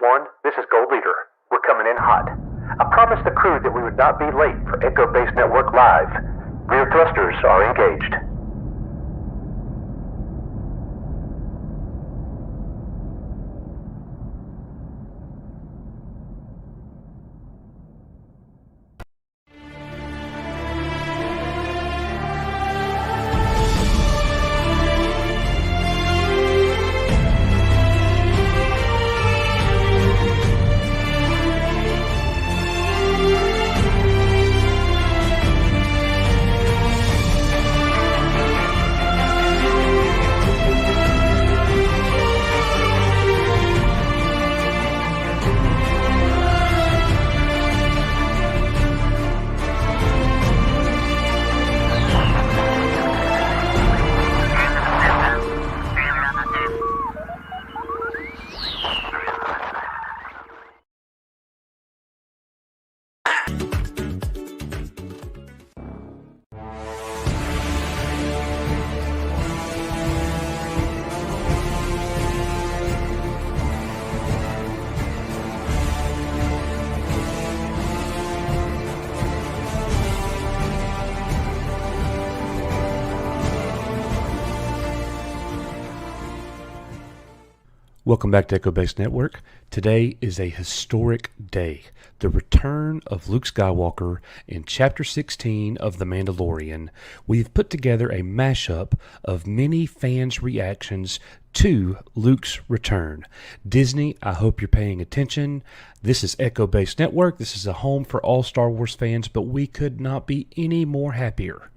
One, this is Gold Leader. We're coming in hot. I promised the crew that we would not be late for Echo Base Network Live. Rear thrusters are engaged. Welcome back to Echo Base Network. Today is a historic day. The return of Luke Skywalker in Chapter 16 of The Mandalorian. We've put together a mashup of many fans' reactions to Luke's return. Disney, I hope you're paying attention. This is Echo Base Network. This is a home for all Star Wars fans, but we could not be any more happier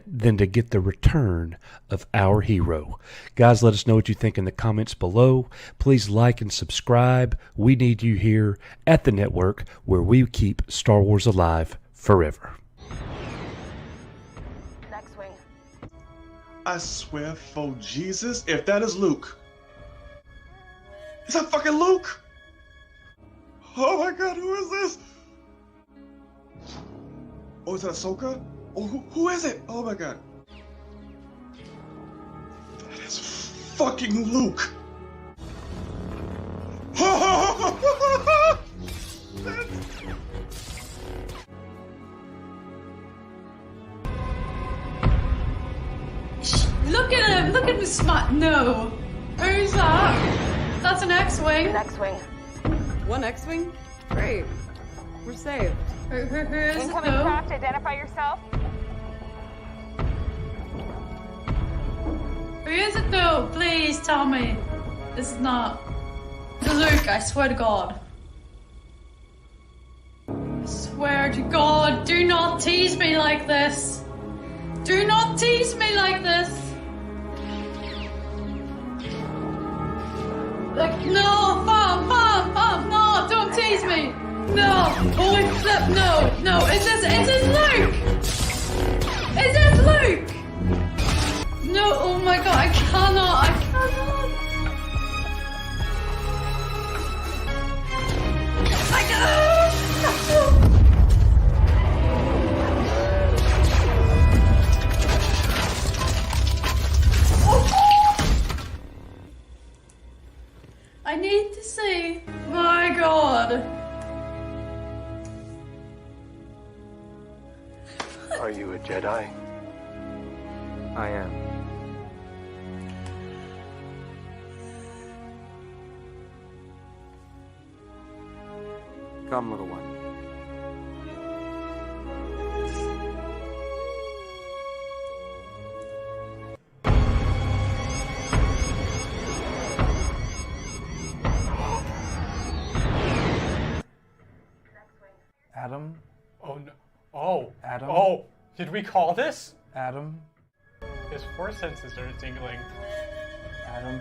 than to get the return of our hero. Guys, let us know what you think in the comments below. Please like and subscribe. We need you here at the network where we keep Star Wars alive forever. Next wing. I swear for Jesus, if that is Luke. Is that fucking Luke? Oh my god, who is this? Oh, is that Ahsoka? Oh, who is it? Oh my god. That is fucking Luke. Look at him! Look at him smart. No! Who's that? That's an X-Wing. An X-Wing. One X-Wing? Great. We're saved. Who is it Incoming though? craft, identify yourself. Who is it though? Please tell me. This is not Luke, I swear to God. I swear to God, do not tease me like this. Do not tease me like this. Like, no, Mom, no, don't tease me. No, holy flip, no, is this Luke? Is this Luke? No, oh my god, I cannot. I cannot. I need to see. My god. Are you a Jedi? I am. Come, little one. Adam? Oh no. Oh. Adam? Oh. Did we call this? Adam? His force senses are tingling. Adam?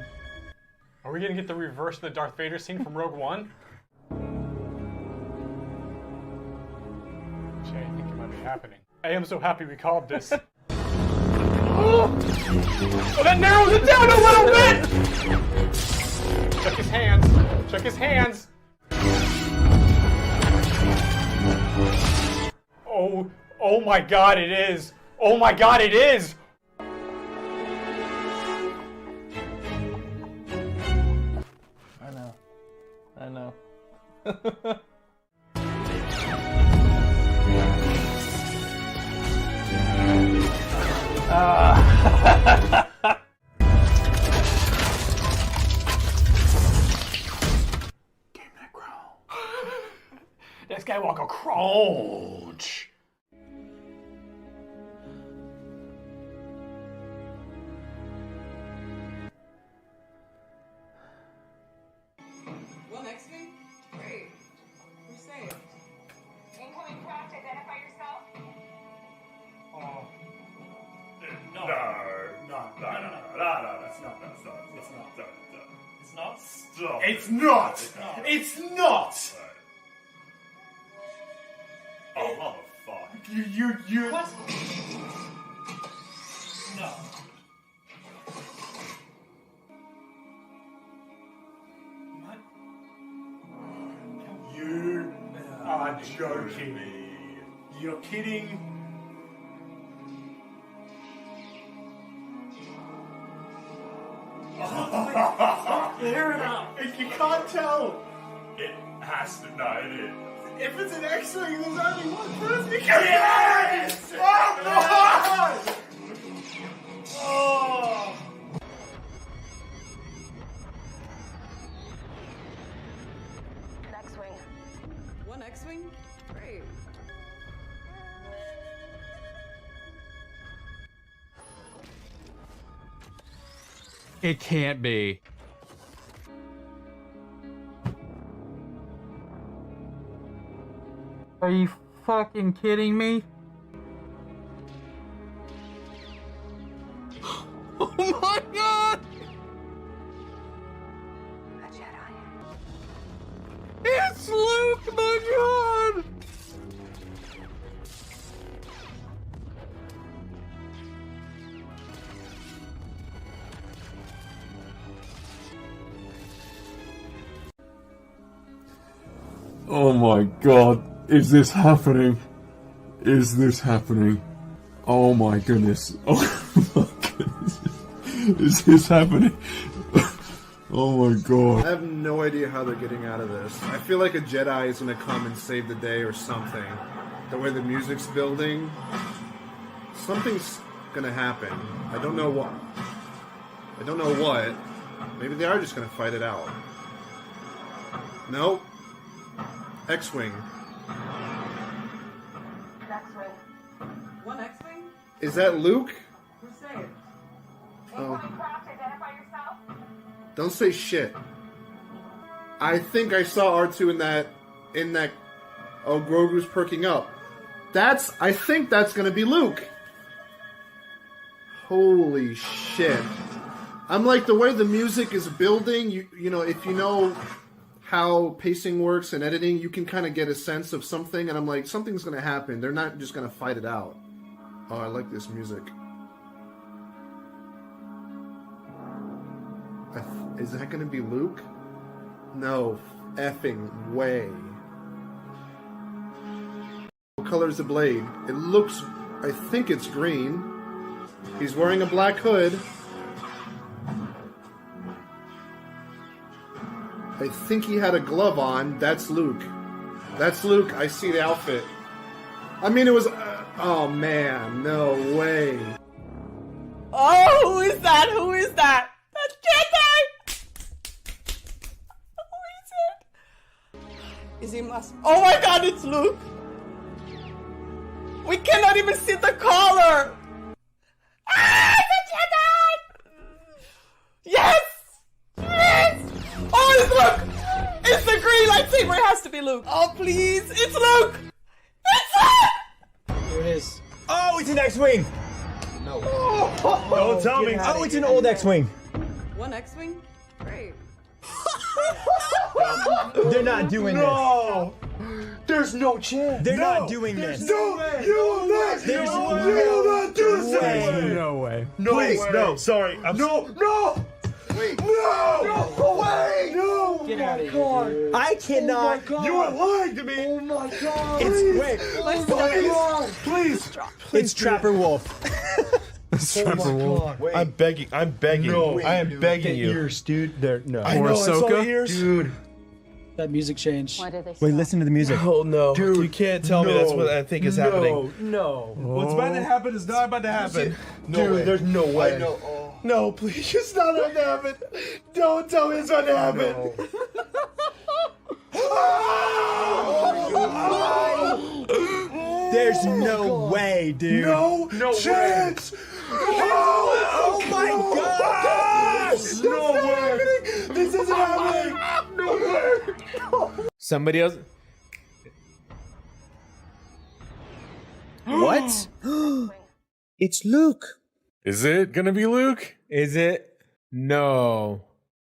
Are we gonna get the reverse of the Darth Vader scene from Rogue One? Actually, I think it might be happening. I am so happy we called this. Oh, that narrows it down a little bit! Check his hands. Check his hands. Oh my god, it is! Oh my god, it is! I know. That Skywalker crouch. One X-wing? Great. We're saved. Incoming craft, identify yourself. Oh. No, it's not. Stop. It's not! It's not! Oh, motherfucker. You. What? No. What? You are joking. You're kidding. Clear it up. You can't tell. It has to. No, it is. If it's an X-wing, there's only one person. Yes! Oh, God! Oh! X-wing. One X-wing? Great. It can't be. Are you fucking kidding me? Oh my god! A Jedi. It's Luke, my god! Oh my god, is this happening? Is this happening? Oh my goodness. Oh my goodness. Is this happening? Oh my god. I have no idea how they're getting out of this. I feel like a Jedi is gonna come and save the day or something. The way the music's building, something's gonna happen. I don't know what. I don't know what. Maybe they are just gonna fight it out. Nope. X-wing. X-wing. One X-wing? Is that Luke? We're saved. Oh. Incoming craft, identify yourself. Don't say shit. I think I saw R2 in that oh, Grogu's perking up. I think that's gonna be Luke. Holy shit. I'm like, the way the music is building, you know, if you know how pacing works and editing, you can kind of get a sense of something, and I'm like, something's gonna happen. They're not just gonna fight it out. Oh, I like this music. Is that gonna be Luke? No effing way. What color is the blade? It looks, I think it's green. He's wearing a black hood. I think he had a glove on. That's Luke. That's Luke. I see the outfit. I mean, it was... oh, man. No way. Oh, who is that? Who is that? That's Jedi! Who is it? Is he Mas... Oh my god, it's Luke! We cannot even see the collar! Ah, it's a Jedi! Yes! Yes! Oh, it's Luke! It's the green lightsaber! It has to be Luke! Oh, please! It's Luke! It's Luke! Here it is. Oh, it's an X-wing! No. Don't tell me. Oh, it's an old X-wing. One X-wing? Great. They're not doing No! There's no chance. this. They're not doing this. No, you will not. There's you will not do this anyway. No way. No, Please, way. no, sorry. No. Wait. No. Wait. No. Get out of here, dude. I cannot. You are lying to me. Oh my god. Please. It's Trapper Wolf. Trapper Wolf. I'm begging. I'm begging. No. I am begging you. Ears, dude. They're no. I know, I saw the ears. Dude. That music change. Why did they Wait, stop? listen to the music. Oh no, Dude, you can't tell me that's what I think is happening. No. What's about to happen is not about to happen. Dude, there's no way. I know. No, please, it's not about to happen. Don't tell me it's about to happen. There's no way, dude. No chance. Oh my gosh! No way! This isn't happening! No way! Somebody else. What? It's Luke. Is it gonna be Luke? Is it? No.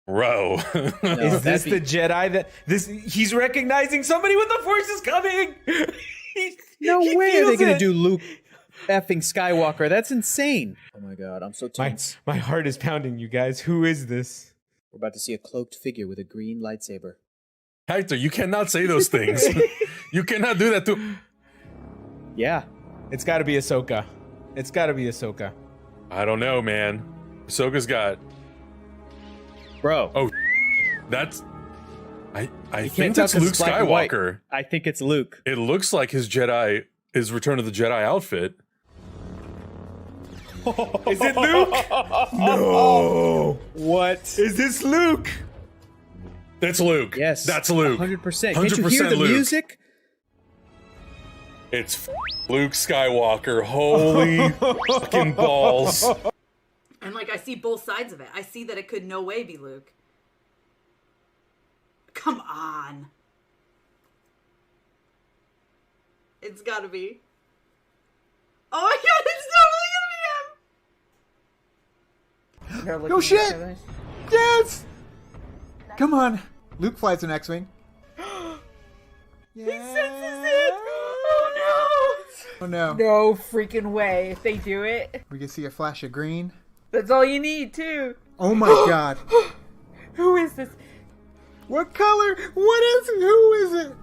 Bro. Is this the Jedi that he's recognizing somebody with the Force is coming? No He way are they feels gonna it. do Luke effing Skywalker. That's insane. Oh my god, I'm so tense. My heart is pounding, you guys. Who is this? We're about to see a cloaked figure with a green lightsaber. Hector, you cannot say those things. You cannot do that to. Yeah. It's got to be Ahsoka. It's got to be Ahsoka. I don't know, man. Ahsoka's got. Bro. Oh, that's. I You think can't tell that's 'cause Luke it's black and white. Skywalker. I think it's Luke. It looks like his Return of the Jedi outfit. Is it Luke? No. What? Is this Luke? That's Luke. Yes. That's Luke. 100%. Can't you hear the Luke. music? It's Luke Skywalker. Holy fucking balls. And like, I see both sides of it. I see that it could no way be Luke. Come on. It's gotta be. Oh my god, it's totally gonna be him! No shit! Yes! Come on. Luke flies an X-Wing. He senses it! Oh Oh no. no! No freaking way. If they do it, We can see a flash of green. that's all you need, too. Oh my god. Who is this? What color? What is it? Who is it?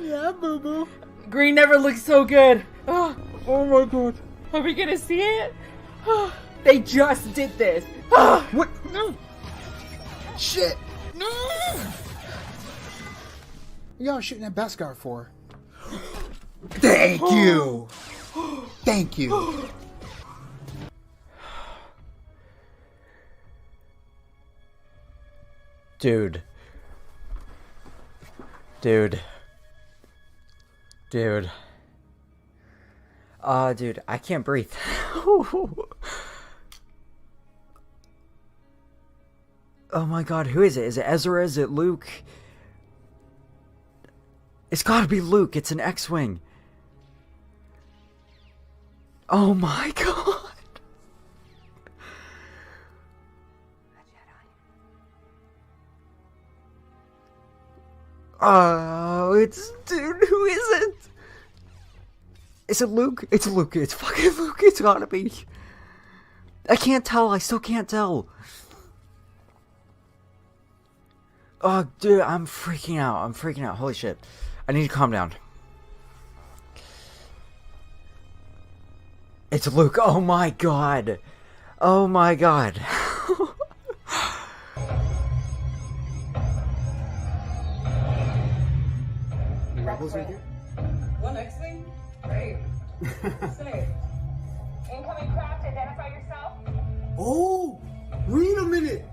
Yeah, boo boo. Green never looks so good. Oh, Oh my god. are we gonna see it? They just did this. What? No. Shit. No. Y'all shooting at Beskar for? Thank you. Thank you. Dude. Dude. Dude. Dude, I can't breathe. Oh my god, who is it? Is it Ezra? Is it Luke? It's gotta be Luke. It's an X-Wing. Oh my god. Oh, dude, who is it? Is it Luke? It's Luke. It's fucking Luke. It's gotta be. I can't tell. I still can't tell. Oh, dude, I'm freaking out. I'm freaking out. Holy shit. I need to calm down. It's Luke. Oh my god. Oh my god. Rebels right here? One X-Wing? Great. Safe. Incoming craft, identify yourself. Oh! Wait a minute!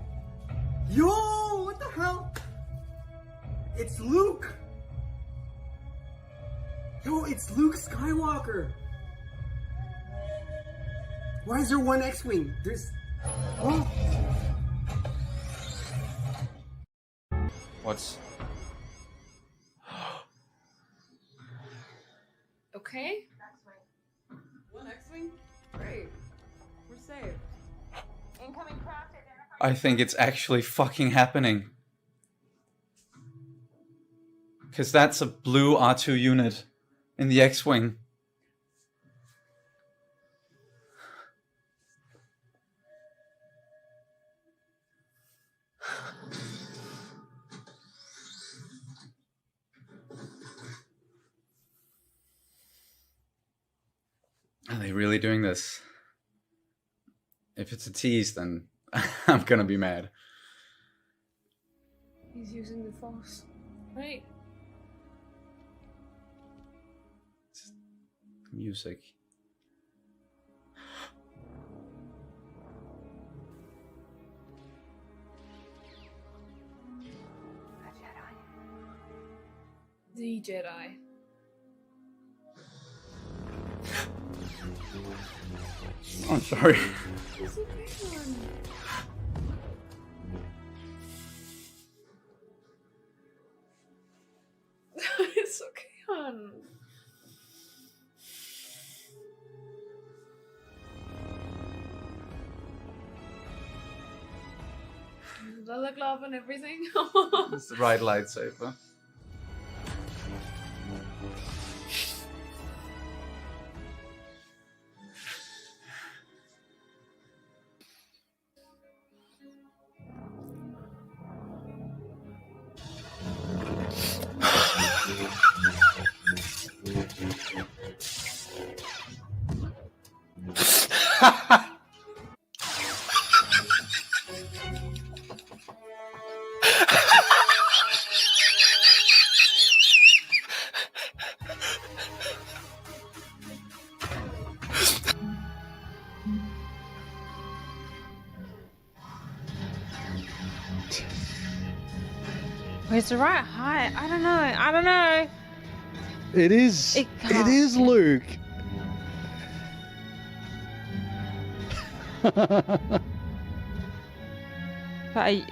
Yo! What the hell? It's Luke! Yo, it's Luke Skywalker! Why is there one X-Wing? There's... Oh! What's... Okay. One X-Wing? Great. We're safe. Incoming craft, identify I think it's actually fucking happening. Because that's a blue R2 unit in the X-Wing. Are they really doing this? If it's a tease, then I'm gonna be mad. He's using the force. Right. Music. The Jedi. Oh, I'm sorry. It's a big one. It's okay, hon. Lilac love and everything. It's the right lightsaber. It's the right height. I don't know. It is. It is Luke. But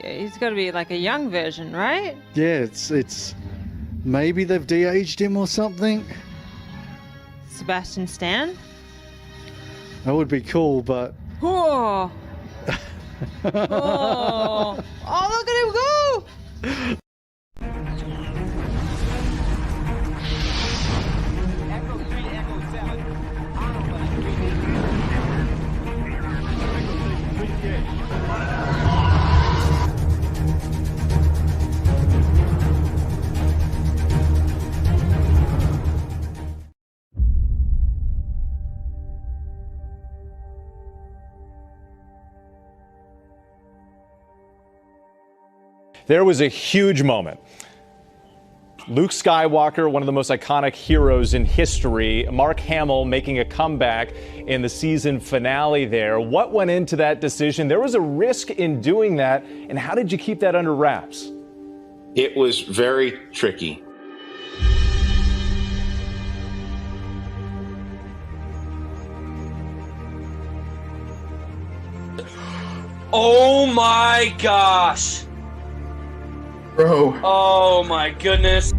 he's got to be like a young version, right? Yeah, it's maybe they've de-aged him or something. Sebastian Stan. That would be cool, but Oh. Oh. Oh, look at him go! There was a huge moment. Luke Skywalker, one of the most iconic heroes in history, Mark Hamill making a comeback in the season finale there. What went into that decision? There was a risk in doing that, and how did you keep that under wraps? It was very tricky. Oh my gosh! Bro. Oh my goodness.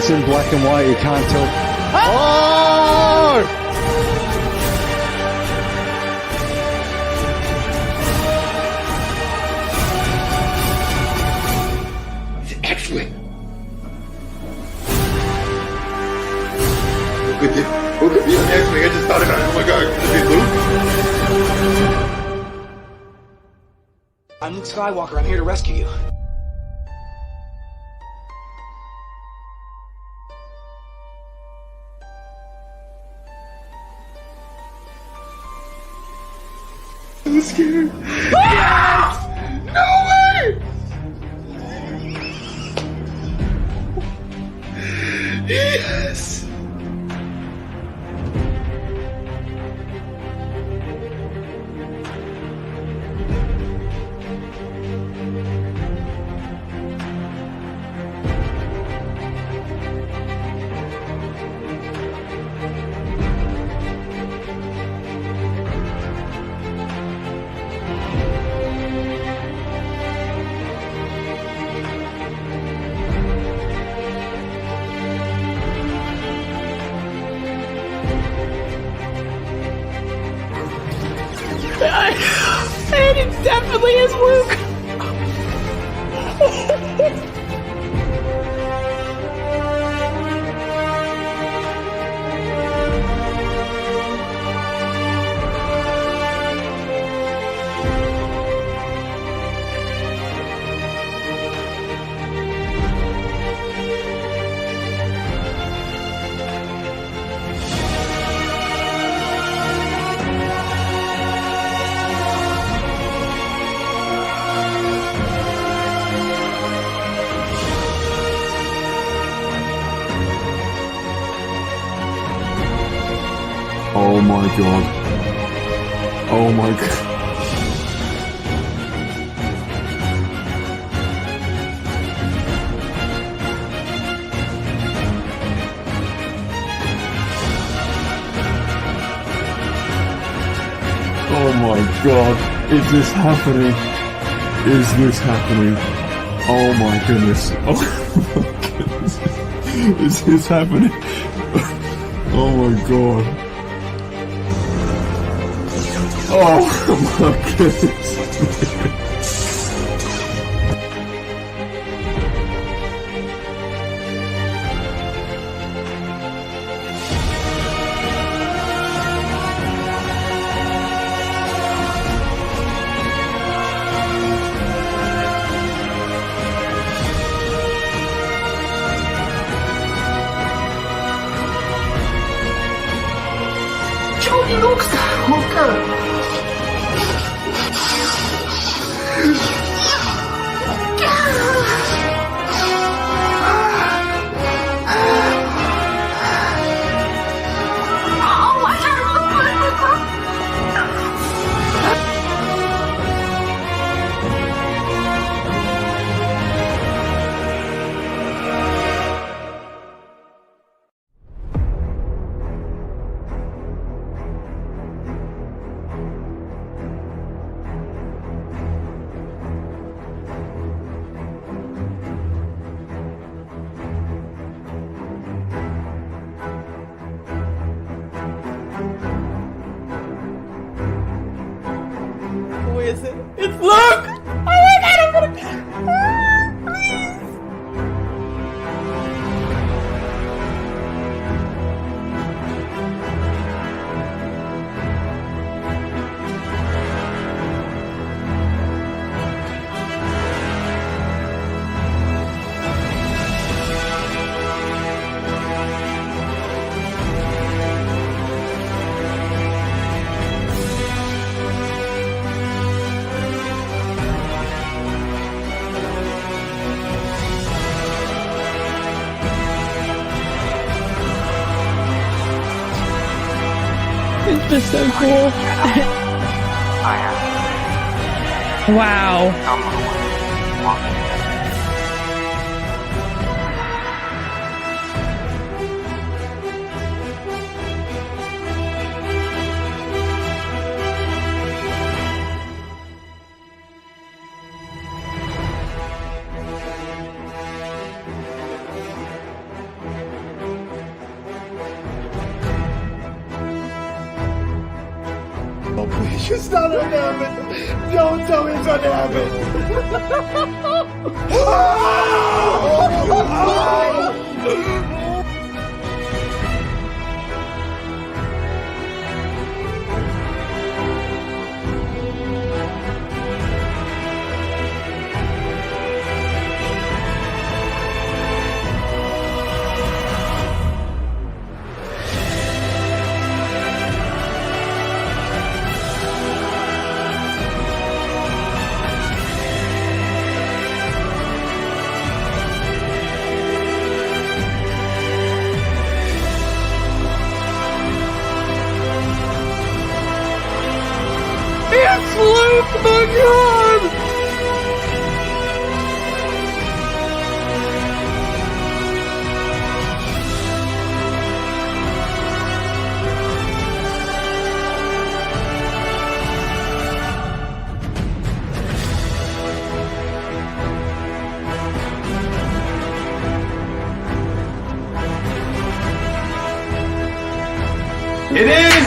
it's in black and white. You can't tell. Oh! Excellent. Look at the X-Wing. I just thought about it. Oh my god, could it be Luke? I'm Luke Skywalker. I'm here to rescue you. I'm scared. Yes! No way! Yes! And it definitely is Luke! Oh my god. Oh my god. Oh my god. Is this happening? Is this happening? Oh my goodness. Oh my goodness. Is this happening? Oh my god. Oh my goodness. Kill me, Luke Skywalker! Who is it? It's Luke! Oh my god, I'm gonna... Please! It's just so cool. Wow. Oh, please, it's not gonna happen. Don't tell me it's gonna happen. It's Luke, my god! It is!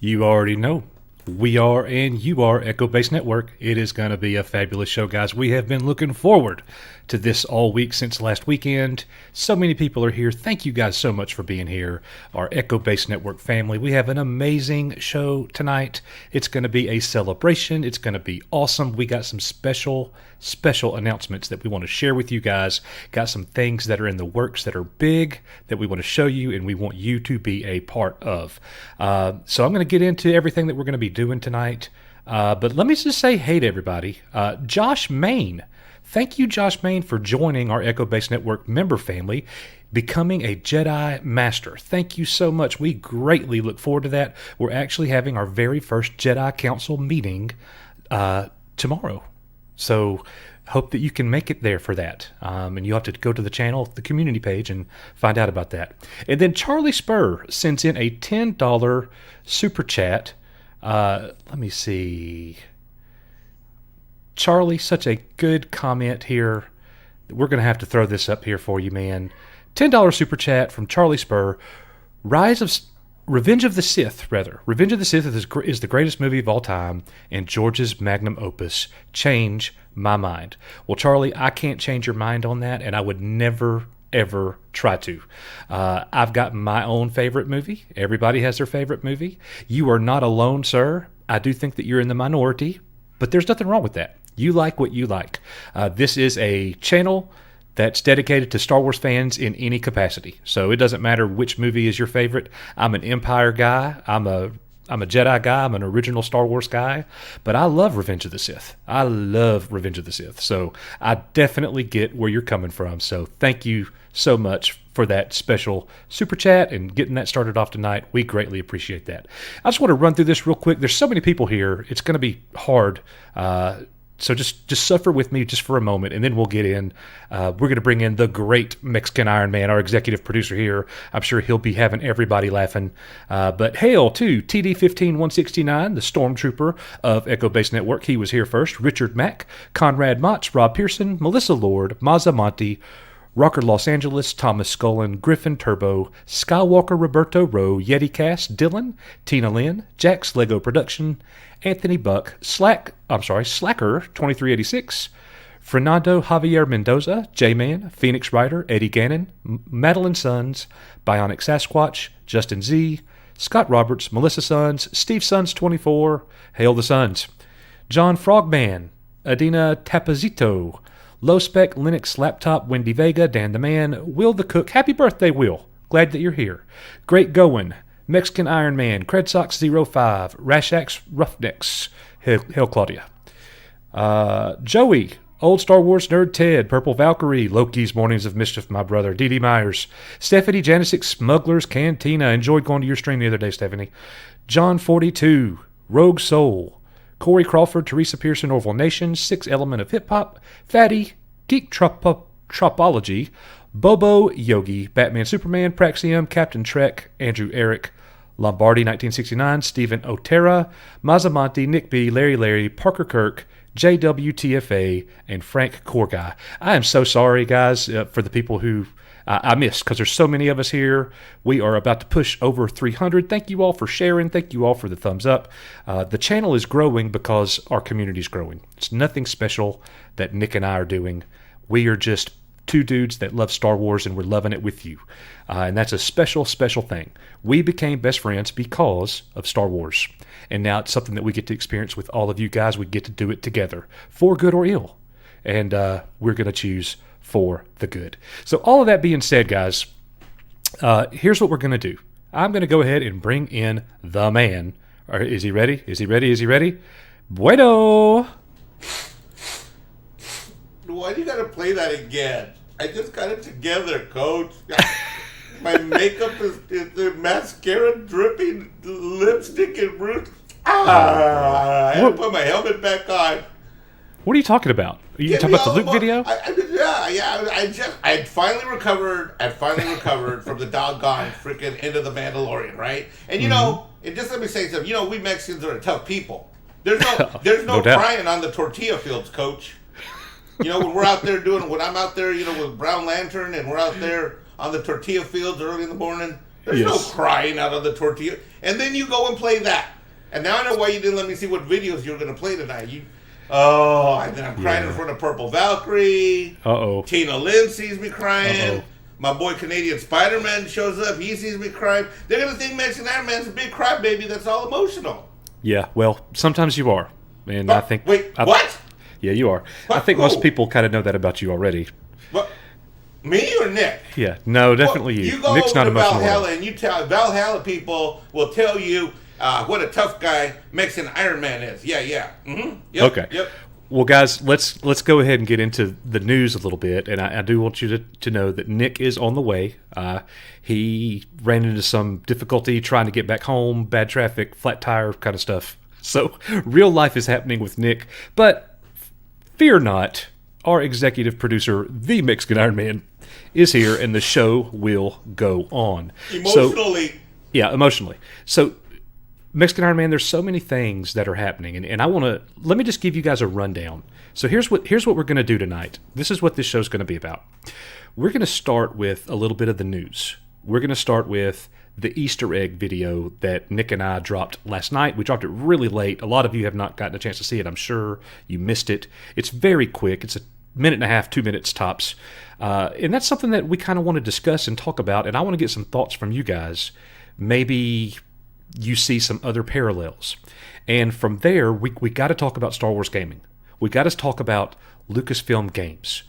You already know. We are and you are Echo Base Network. It is going to be a fabulous show, guys. We have been looking forward to this all week since last weekend. So many people are here. Thank you guys so much for being here. Our Echo Base Network family. We have an amazing show tonight. It's going to be a celebration. It's going to be awesome. We got some special announcements that we want to share with you guys. Got some things that are in the works that are big that we want to show you and we want you to be a part of. So I'm going to get into everything that we're going to be doing tonight. But let me just say hey to everybody. Josh Main. Thank you, Josh Main, for joining our Echo Base Network member family, becoming a Jedi Master. Thank you so much. We greatly look forward to that. We're actually having our very first Jedi Council meeting tomorrow. So hope that you can make it there for that. And you'll have to go to the channel, the community page, and find out about that. And then Charlie Spur sends in a $10 super chat. Let me see. Charlie, such a good comment here. We're going to have to throw this up here for you, man. $10 super chat from Charlie Spur. Revenge of the Sith is the greatest movie of all time and George's magnum opus. Change my mind. Well, Charlie, I can't change your mind on that, and I would never, ever try to. I've got my own favorite movie. Everybody has their favorite movie. You are not alone, sir. I do think that you're in the minority, but there's nothing wrong with that. You like what you like. This is a channel that's dedicated to Star Wars fans in any capacity. So it doesn't matter which movie is your favorite. I'm an Empire guy. I'm a Jedi guy. I'm an original Star Wars guy. But I love Revenge of the Sith. So I definitely get where you're coming from. So thank you so much for that special super chat and getting that started off tonight. We greatly appreciate that. I just want to run through this real quick. There's so many people here. It's going to be hard. So just suffer with me just for a moment, and then we'll get in. We're going to bring in the great Mexican Iron Man, our executive producer here. I'm sure he'll be having everybody laughing. But hail to TD15169, the stormtrooper of Echo Base Network. He was here first. Richard Mack, Conrad Motch, Rob Pearson, Melissa Lord, Mazza Monty, Rocker Los Angeles, Thomas Scullin, Griffin Turbo, Skywalker Roberto Rowe, Yeti Cast, Dylan, Tina Lynn, Jack's Lego Production, Anthony Buck, Slacker 2386, Fernando Javier Mendoza, J-Man, Phoenix Rider, Eddie Gannon, Madeline Sons, Bionic Sasquatch, Justin Z, Scott Roberts, Melissa Sons, Steve Sons 24, Hail the Sons, John Frogman, Adina Tapazito, Low Spec Linux Laptop, Wendy Vega, Dan the Man, Will the Cook. Happy birthday, Will. Glad that you're here. Great Goin', Mexican Iron Man, Credsox05, Rashax Roughnecks, Hail Claudia. Joey, Old Star Wars Nerd Ted, Purple Valkyrie, Loki's Mornings of Mischief, my brother, D.D. Myers, Stephanie Janisic, Smuggler's Cantina. Enjoyed going to your stream the other day, Stephanie. John 42, Rogue Soul, Corey Crawford, Teresa Pearson, Orville Nation, Six Element of Hip Hop, Fatty, Geek Tropology, Bobo Yogi, Batman Superman, Praxium, Captain Trek, Andrew Eric, Lombardi 1969, Stephen Otera, Mazzamonte, Nick B, Larry, Parker Kirk, JWTFA, and Frank Corguy. I am so sorry, guys, for the people who I missed, because there's so many of us here. We are about to push over 300. Thank you all for sharing. Thank you all for the thumbs up. The channel is growing because our community is growing. It's nothing special that Nick and I are doing. We are just two dudes that love Star Wars, and we're loving it with you. And that's a special, special thing. We became best friends because of Star Wars. And now it's something that we get to experience with all of you guys. We get to do it together, for good or ill. And we're going to choose for the good. So all of that being said, guys, here's what we're going to do. I'm going to go ahead and bring in the man. All right, is he ready? Is he ready? Bueno! Why do you gotta play that again? I just got it together, Coach. My makeup is the mascara dripping, lipstick and root. I had to put my helmet back on. What are you talking about? You Give talking me about the all Luke mo- video? I finally recovered. I finally recovered from the doggone freaking end of the Mandalorian, right? And you know, and just let me say something. You know, we Mexicans are tough people. There's no No doubt. crying on the tortilla fields, Coach. You know, when I'm out there, you know, with Brown Lantern, and we're out there on the tortilla fields early in the morning. There's no crying out of the tortilla. And then you go and play that. And now I know why you didn't let me see what videos you were going to play tonight. And then I'm crying in front of Purple Valkyrie. Uh-oh. Tina Lynn sees me crying. My boy Canadian Spider-Man shows up. He sees me crying. They're going to think Mexican Iron Man's a big crybaby that's all emotional. Yeah, well, sometimes you are. And I think... What? Yeah, you are. I think most people kind of know that about you already. What? Me or Nick? Yeah, no, definitely you. You go Nick's over not to emotional. Valhalla and you tell Valhalla people will tell you what a tough guy Mexican Iron Man is. Yeah. Mm-hmm. Yep, Okay. Yep. Well, guys, let's go ahead and get into the news a little bit, and I do want you to know that Nick is on the way. He ran into some difficulty trying to get back home, bad traffic, flat tire kind of stuff. So real life is happening with Nick, but fear not, our executive producer, the Mexican Iron Man, is here, and the show will go on. Emotionally. Emotionally. So Mexican Iron Man, there's so many things that are happening, and I want to let me just give you guys a rundown. So here's what we're going to do tonight. This is what this show's going to be about. We're going to start with a little bit of the news. We're going to start with the Easter egg video that Nick and I dropped last night. We dropped it really late. A lot of you have not gotten a chance to see it. I'm sure you missed it. It's very quick. It's a minute and a half, 2 minutes tops. And that's something that we kind of want to discuss and talk about, and I want to get some thoughts from you guys. Maybe you see some other parallels. And from there, we got to talk about Star Wars gaming. We got to talk about Lucasfilm games.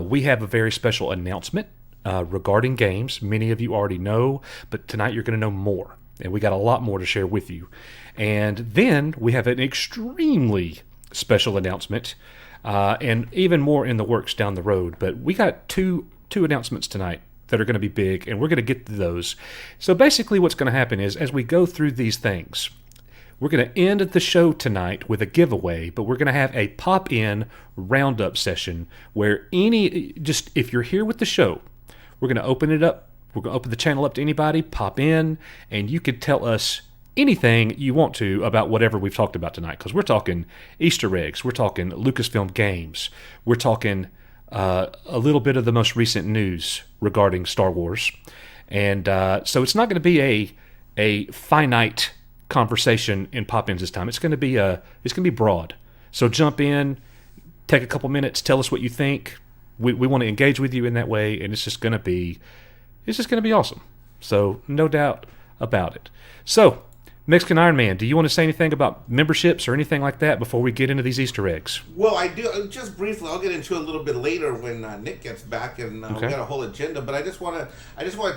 We have a very special announcement regarding games. Many of you already know, but tonight you're going to know more. And we got a lot more to share with you. And then we have an extremely special announcement, and even more in the works down the road. But we got two announcements tonight that are going to be big, and we're going to get to those. So basically what's going to happen is, as we go through these things, we're going to end the show tonight with a giveaway, but we're going to have a pop-in roundup session where if you're here with the show, we're going to open it up. We're going to open the channel up to anybody, pop in, and you could tell us anything you want to about whatever we've talked about tonight, because we're talking Easter eggs, we're talking Lucasfilm games, we're talking a little bit of the most recent news regarding Star Wars. And so it's not going to be a finite conversation in pop-ins this time. It's going to be broad. So jump in, take a couple minutes, tell us what you think. We want to engage with you in that way, and it's just going to be awesome. So no doubt about it. So Mexican Iron Man, do you want to say anything about memberships or anything like that before we get into these Easter eggs? Well, I do. Just briefly, I'll get into it a little bit later when Nick gets back, and we got a whole agenda. But I just want to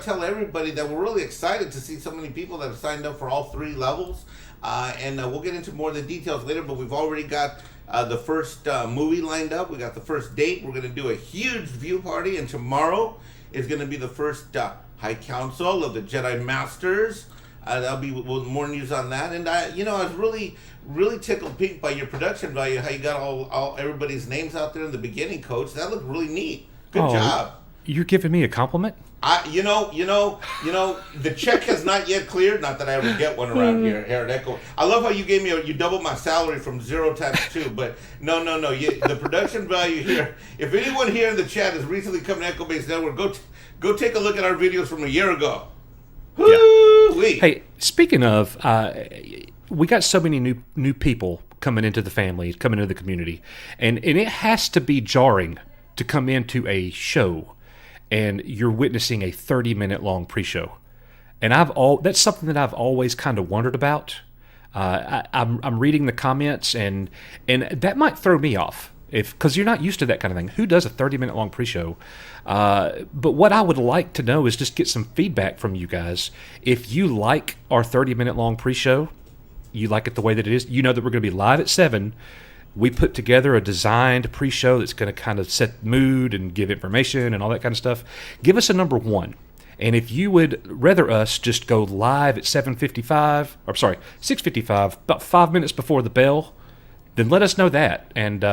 tell everybody that we're really excited to see so many people that have signed up for all 3 levels, and we'll get into more of the details later. But we've already got the first movie lined up. We got the first date. We're going to do a huge view party, and tomorrow is going to be the first High Council of the Jedi Masters. That'll be more news on that. And I was really, really tickled pink by your production value. How you got all everybody's names out there in the beginning, Coach. That looked really neat. Good job. You're giving me a compliment? The check has not yet cleared. Not that I ever get one around here at Echo. I love how you gave me you doubled my salary from 0 times 2. But no. The production value here. If anyone here in the chat has recently come to Echo Base Network, go take a look at our videos from a year ago. Yeah. Hey, speaking of, we got so many new people coming into the family, coming into the community, and it has to be jarring to come into a show and you're witnessing a 30-minute long pre-show. And that's something that I've always kind of wondered about. I'm reading the comments, and that might throw me off. Because you're not used to that kind of thing. Who does a 30-minute long pre-show? But what I would like to know is just get some feedback from you guys. If you like our 30-minute long pre-show, you like it the way that it is, you know that we're going to be live at 7. We put together a designed pre-show that's going to kind of set mood and give information and all that kind of stuff. Give us a number 1. And if you would rather us just go live at 6:55, about 5 minutes before the bell, then let us know that, and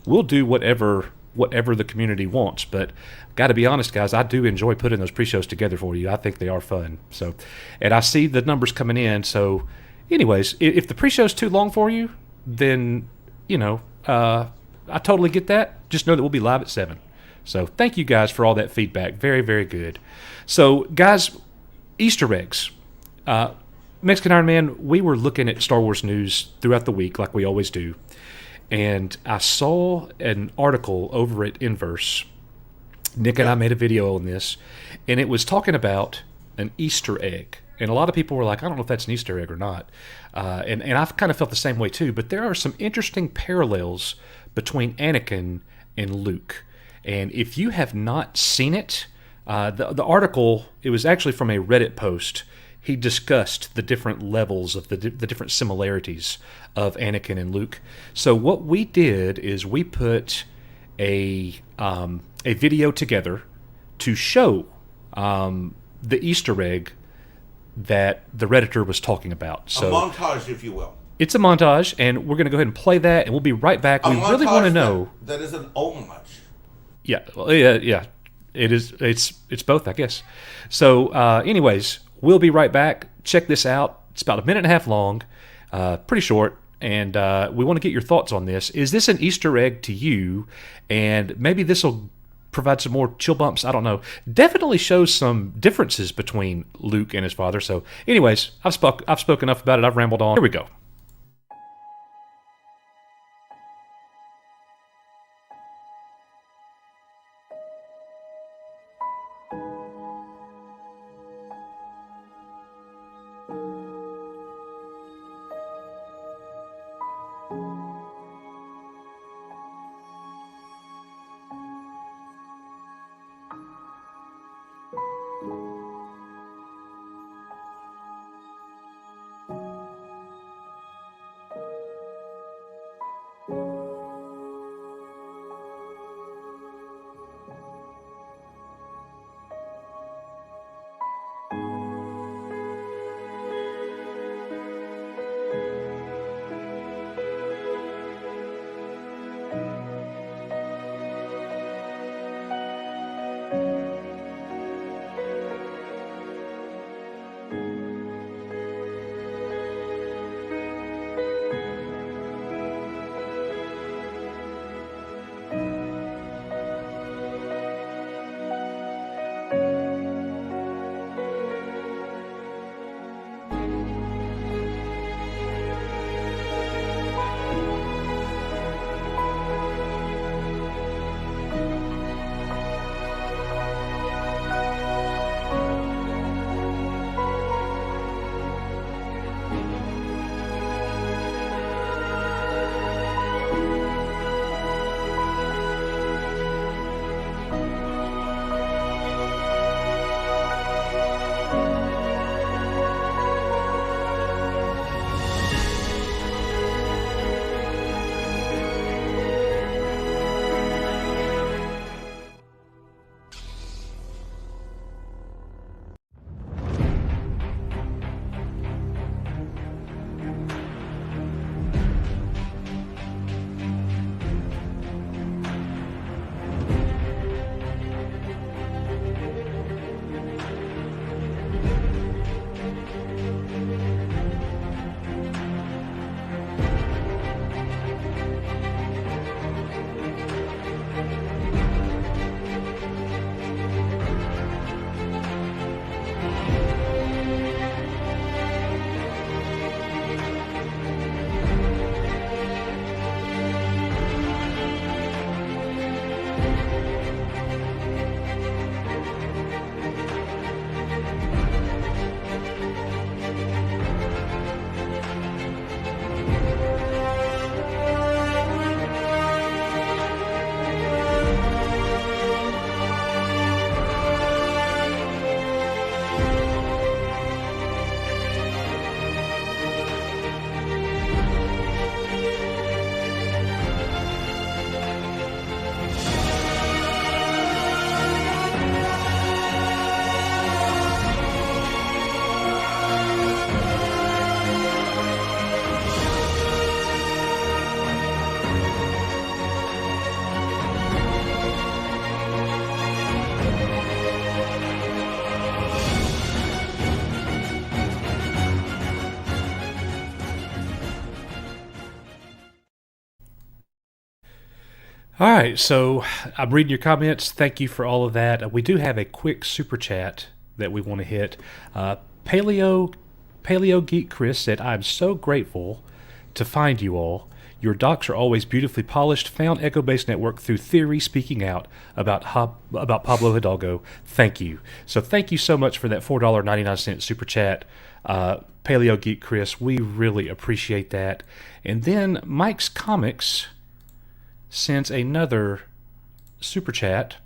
we'll do whatever the community wants. But got to be honest, guys, I do enjoy putting those pre-shows together for you. I think they are fun. So, and I see the numbers coming in. So, anyways, if the pre-show's too long for you, then I totally get that. Just know that we'll be live at 7. So thank you guys for all that feedback. Very, very good. So, guys, Easter eggs. Mexican Iron Man, we were looking at Star Wars news throughout the week like we always do. And I saw an article over at Inverse. Nick and I made a video on this. And it was talking about an Easter egg. And a lot of people were like, I don't know if that's an Easter egg or not. And I've kind of felt the same way too. But there are some interesting parallels between Anakin and Luke. And if you have not seen it, the article, it was actually from a Reddit post. He discussed the different levels of the different similarities of Anakin and Luke. So what we did is we put a video together to show the Easter egg that the Redditor was talking about. So a montage, if you will. It's a montage, and we're going to go ahead and play that, and we'll be right back. We really want to know. That is an homage. Yeah, well, yeah. It is. It's both, I guess. So, anyways, we'll be right back. Check this out. It's about 1.5 minutes long, pretty short, and we want to get your thoughts on this. Is this an Easter egg to you? And maybe this will provide some more chill bumps. I don't know. Definitely shows some differences between Luke and his father. So, anyways, I've spoken enough about it. I've rambled on. Here we go. All right, so I'm reading your comments. Thank you for all of that. We do have a quick super chat that we want to hit. Paleo Geek Chris said, "I'm so grateful to find you all. Your docs are always beautifully polished. Found Echo Base Network through theory, speaking out about Pablo Hidalgo. Thank you." So thank you so much for that $4.99 super chat, Paleo Geek Chris. We really appreciate that. And then Mike's Comics sends another super chat.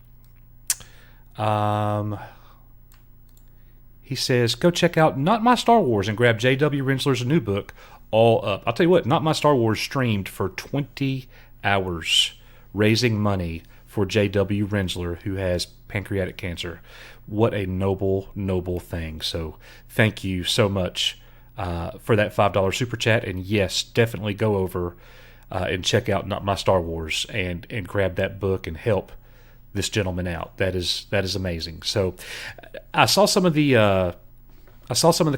He says, "Go check out Not My Star Wars and grab J.W. Rensler's new book, All Up." I'll tell you what, Not My Star Wars streamed for 20 hours raising money for J.W. Rensler, who has pancreatic cancer. What a noble, noble thing. So thank you so much for that $5 super chat. And yes, definitely go over and check out Not My Star Wars and grab that book and help this gentleman out. That is amazing. So I saw some of the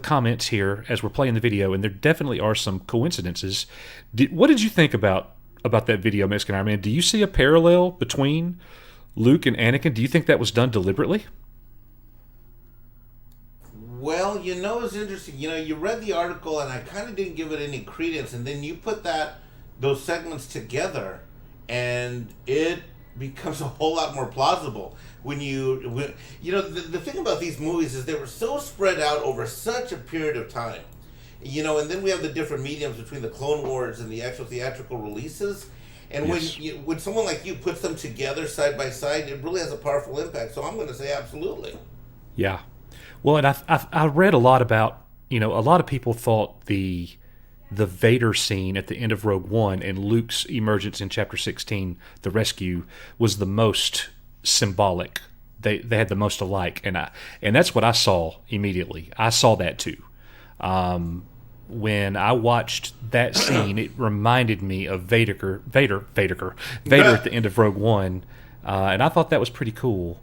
comments here as we're playing the video, and there definitely are some coincidences. What did you think about that video, Mexican Iron Man? Do you see a parallel between Luke and Anakin? Do you think that was done deliberately? Well, it's interesting. You read the article, and I kind of didn't give it any credence, and then you put those segments together, and it becomes a whole lot more plausible. The thing about these movies is they were so spread out over such a period of time, and then we have the different mediums between the Clone Wars and the actual theatrical releases, and Yes. when someone like you puts them together side by side, it really has a powerful impact. So I'm going to say absolutely. Yeah. Well, and I read a lot about, a lot of people thought the Vader scene at the end of Rogue One and Luke's emergence in Chapter 16, the rescue, was the most symbolic. They had the most alike, and that's what I saw immediately. I saw that too. When I watched that scene, it reminded me of Vader at the end of Rogue One, and I thought that was pretty cool.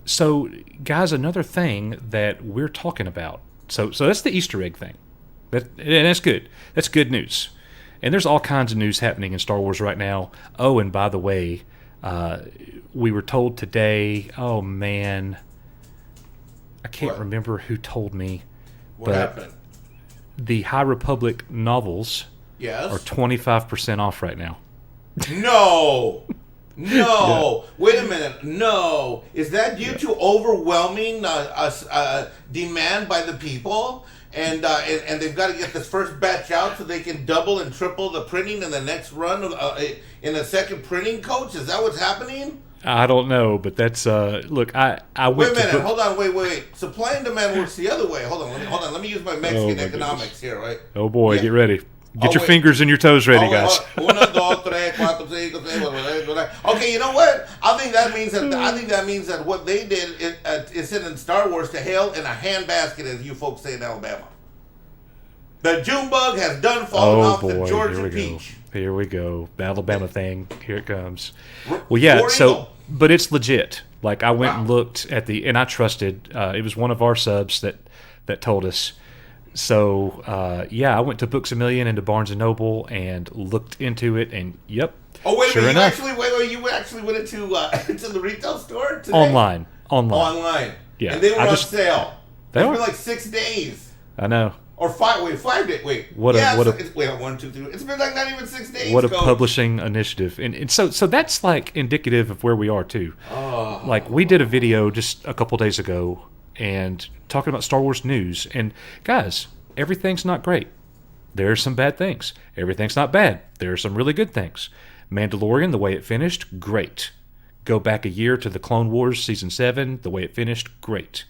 So, guys, another thing that we're talking about. So that's the Easter egg thing. And that's good. That's good news. And there's all kinds of news happening in Star Wars right now. Oh, and by the way, we were told today, oh man, I can't remember who told me. What happened? The High Republic novels Yes? are 25% off right now. No! No! Wait a minute. No! Is that due to overwhelming demand by the people? And they've got to get this first batch out so they can double and triple the printing in the next run in the second printing coach? Is that what's happening? I don't know, but that's look. I went. Wait a minute. Hold on. Wait. Supply and demand works the other way. Hold on. Let me use my Mexican economics here, right? Oh boy, Yeah. get ready. Get your fingers and your toes ready, guys. Okay, you know what? I think that means that what they did is send in Star Wars to hell in a handbasket, as you folks say in Alabama. The June bug has done fallen off the Georgia peach. Here we go. The Alabama thing. Here it comes. Well, yeah. But it's legit. Like I went and looked at and I trusted. It was one of our subs that told us. So, I went to Books A Million and to Barnes & Noble and looked into it, and yep. Oh, wait a sure minute. enough, You actually went into the retail store today? Online. And Yeah. they were on sale. They It's were? been like 6 days. I know. Or 5 days. Wait. What a 1, 2, 3. It's been like not even 6 days. What a Coach. publishing initiative. And so that's like indicative of where we are too. Oh. Like we did a video just a couple days ago and talking about Star Wars news. And guys, everything's not great. There are some bad things. Everything's not bad. There are some really good things. Mandalorian, the way it finished, great. Go back a year to the Clone Wars Season 7, the way it finished, great.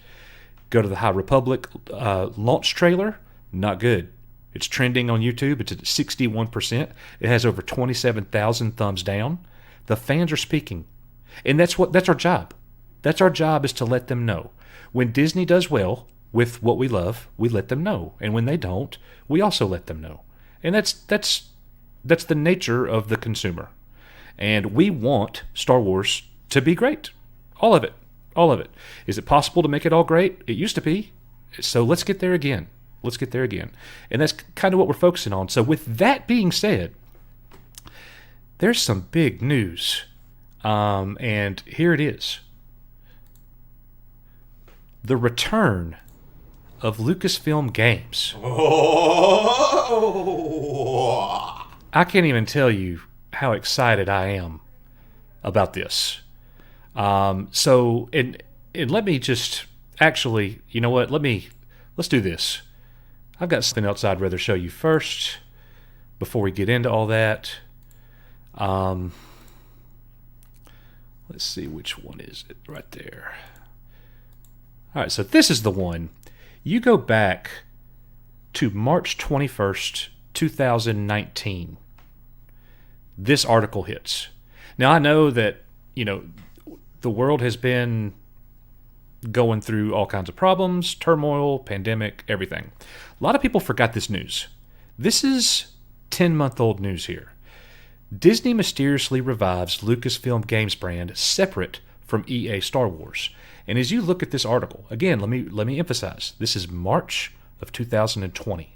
Go to the High Republic launch trailer, not good. It's trending on YouTube. It's at 61%. It has over 27,000 thumbs down. The fans are speaking. And that's our job. That's our job, is to let them know. When Disney does well with what we love, we let them know. And when they don't, we also let them know. And that's the nature of the consumer. And we want Star Wars to be great. All of it. All of it. Is it possible to make it all great? It used to be. So let's get there again. And that's kind of what we're focusing on. So with that being said, there's some big news. And here it is. The return of Lucasfilm games. Oh. I can't even tell you how excited I am about this. So let me just actually, you know what? Let's do this. I've got something else I'd rather show you first before we get into all that. Let's see, which one is it right there. All right, so this is the one. You go back to March 21st, 2019. This article hits. Now, I know that, the world has been going through all kinds of problems, turmoil, pandemic, everything. A lot of people forgot this news. This is 10-month-old news here. Disney mysteriously revives Lucasfilm Games brand separate from EA Star Wars. And as you look at this article, again, let me emphasize, this is March of 2020.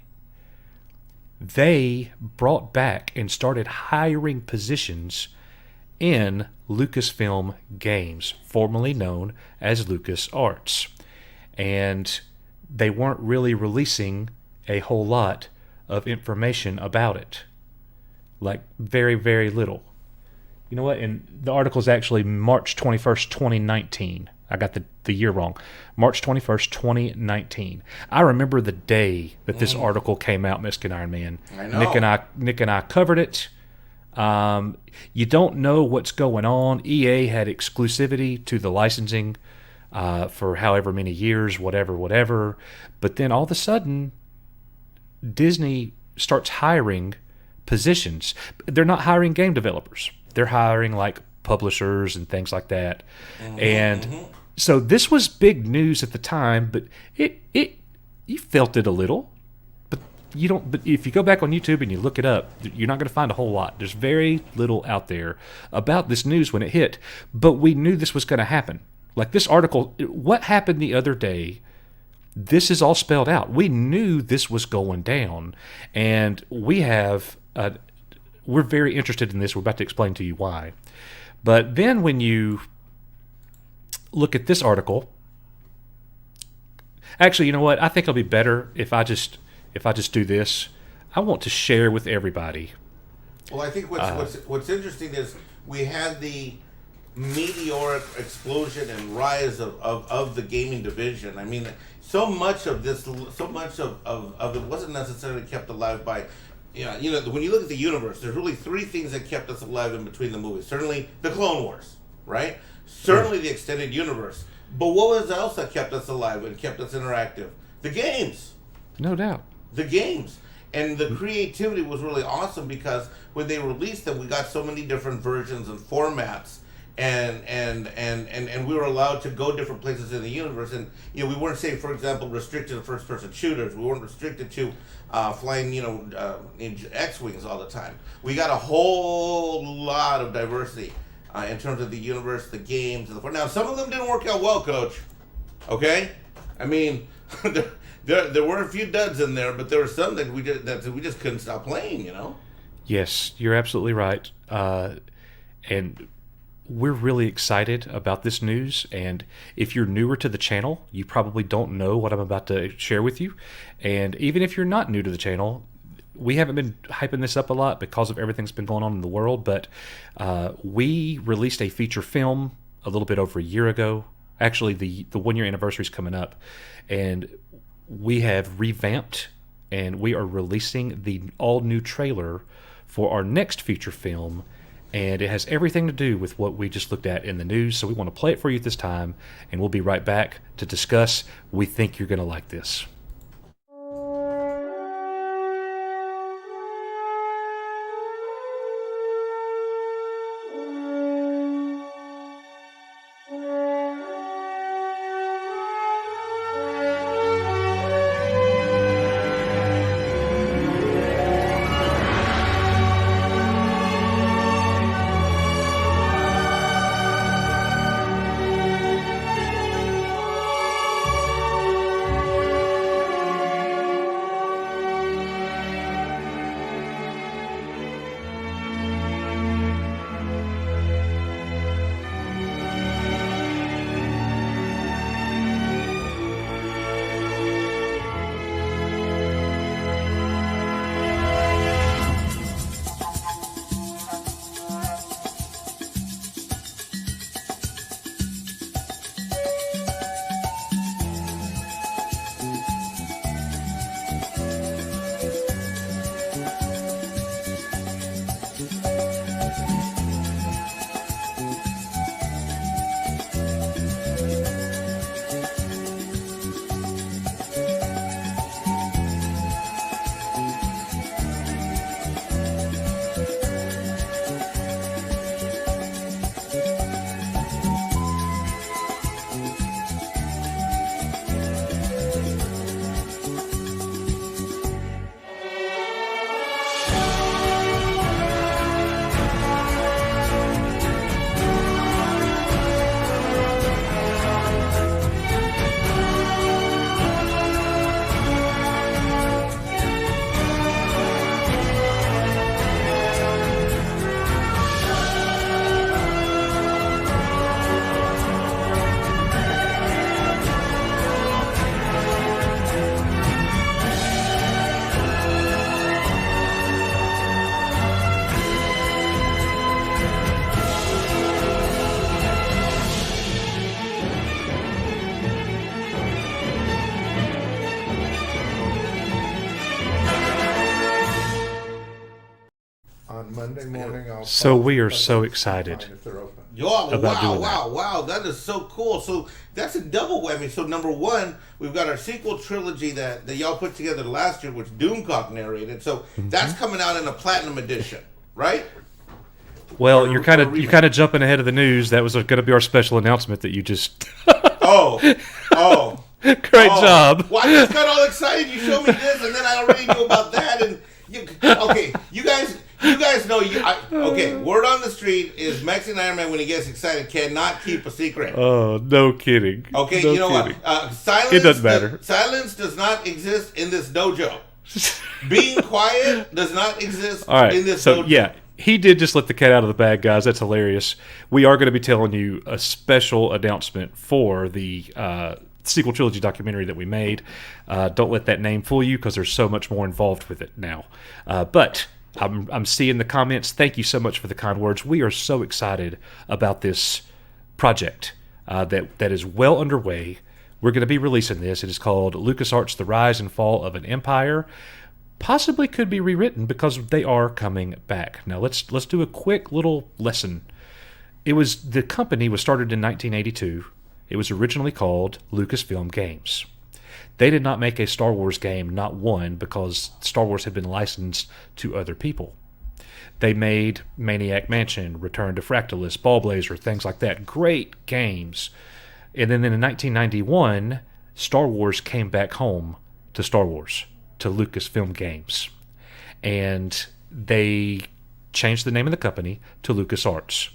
They brought back and started hiring positions in Lucasfilm Games, formerly known as LucasArts. And they weren't really releasing a whole lot of information about it. Like, very, very little. You know what? And the article is actually March 21st, 2019. I got the year wrong. March 21st, 2019. I remember the day that this article came out, Miskin Iron Man. I know. Nick and I covered it. You don't know what's going on. EA had exclusivity to the licensing for however many years, whatever. But then all of a sudden, Disney starts hiring positions. They're not hiring game developers. They're hiring like publishers and things like that. And so this was big news at the time, but you felt it a little. But you don't. But if you go back on YouTube and you look it up, you're not going to find a whole lot. There's very little out there about this news when it hit. But we knew this was going to happen. Like this article, what happened the other day? This is all spelled out. We knew this was going down, and we're very interested in this. We're about to explain to you why. But then when you look at this article, actually, you know what? I think it'll be better if I just do this. I want to share with everybody. Well, I think what's interesting is we had the meteoric explosion and rise of the gaming division. I mean, so much of it wasn't necessarily kept alive by, when you look at the universe, there's really three things that kept us alive in between the movies. Certainly the Clone Wars, right? Certainly the extended universe. But what was else that kept us alive and kept us interactive? The games. No doubt. The games. And the creativity was really awesome because when they released them, we got so many different versions and formats. And we were allowed to go different places in the universe, and we weren't, say, for example, restricted to first-person shooters. We weren't restricted to flying, in X-wings all the time. We got a whole lot of diversity in terms of the universe, the games, and now some of them didn't work out well, Coach. Okay, I mean, there were a few duds in there, but there were some that we just couldn't stop playing. Yes, you're absolutely right, and we're really excited about this news, and if you're newer to the channel, you probably don't know what I'm about to share with you. And even if you're not new to the channel, we haven't been hyping this up a lot because of everything that's been going on in the world, but we released a feature film a little bit over a year ago. Actually, the 1 year anniversary is coming up, and we have revamped, and we are releasing the all-new trailer for our next feature film. And it has everything to do with what we just looked at in the news. So we want to play it for you this time, and we'll be right back to discuss. We think you're going to like this. Monday morning. So we are so excited about doing that. Wow, that is so cool. So that's a double whammy. So number one, we've got our sequel trilogy that y'all put together last year, which Doomcock narrated. So that's coming out in a platinum edition, right? Well, you're kind of jumping ahead of the news. That was going to be our special announcement that you just. Great job. Well, I just got all excited. You showed me this, and then I already knew about that. And you guys know. Okay, word on the street is Mexican Iron Man, when he gets excited, cannot keep a secret. Oh, no kidding. Okay, no you know kidding. what? Silence. It doesn't matter. Silence does not exist in this dojo. Being quiet does not exist All right, in this so dojo. yeah, he did just let the cat out of the bag, guys. That's hilarious. We are going to be telling you a special announcement for the sequel trilogy documentary that we made. Don't let that name fool you, because there's so much more involved with it now. But I'm seeing the comments. Thank you so much for the kind words. We are so excited about this project that is well underway. We're going to be releasing this. It is called LucasArts: The Rise and Fall of an Empire. Possibly could be rewritten, because they are coming back. Now let's do a quick little lesson. The company was started in 1982. It was originally called Lucasfilm Games. They did not make a Star Wars game, not one, because Star Wars had been licensed to other people. They made Maniac Mansion, Return to Fractalus, Ballblazer, things like that. Great games. And then in 1991, Star Wars came back home to Star Wars, to Lucasfilm Games. And they changed the name of the company to LucasArts.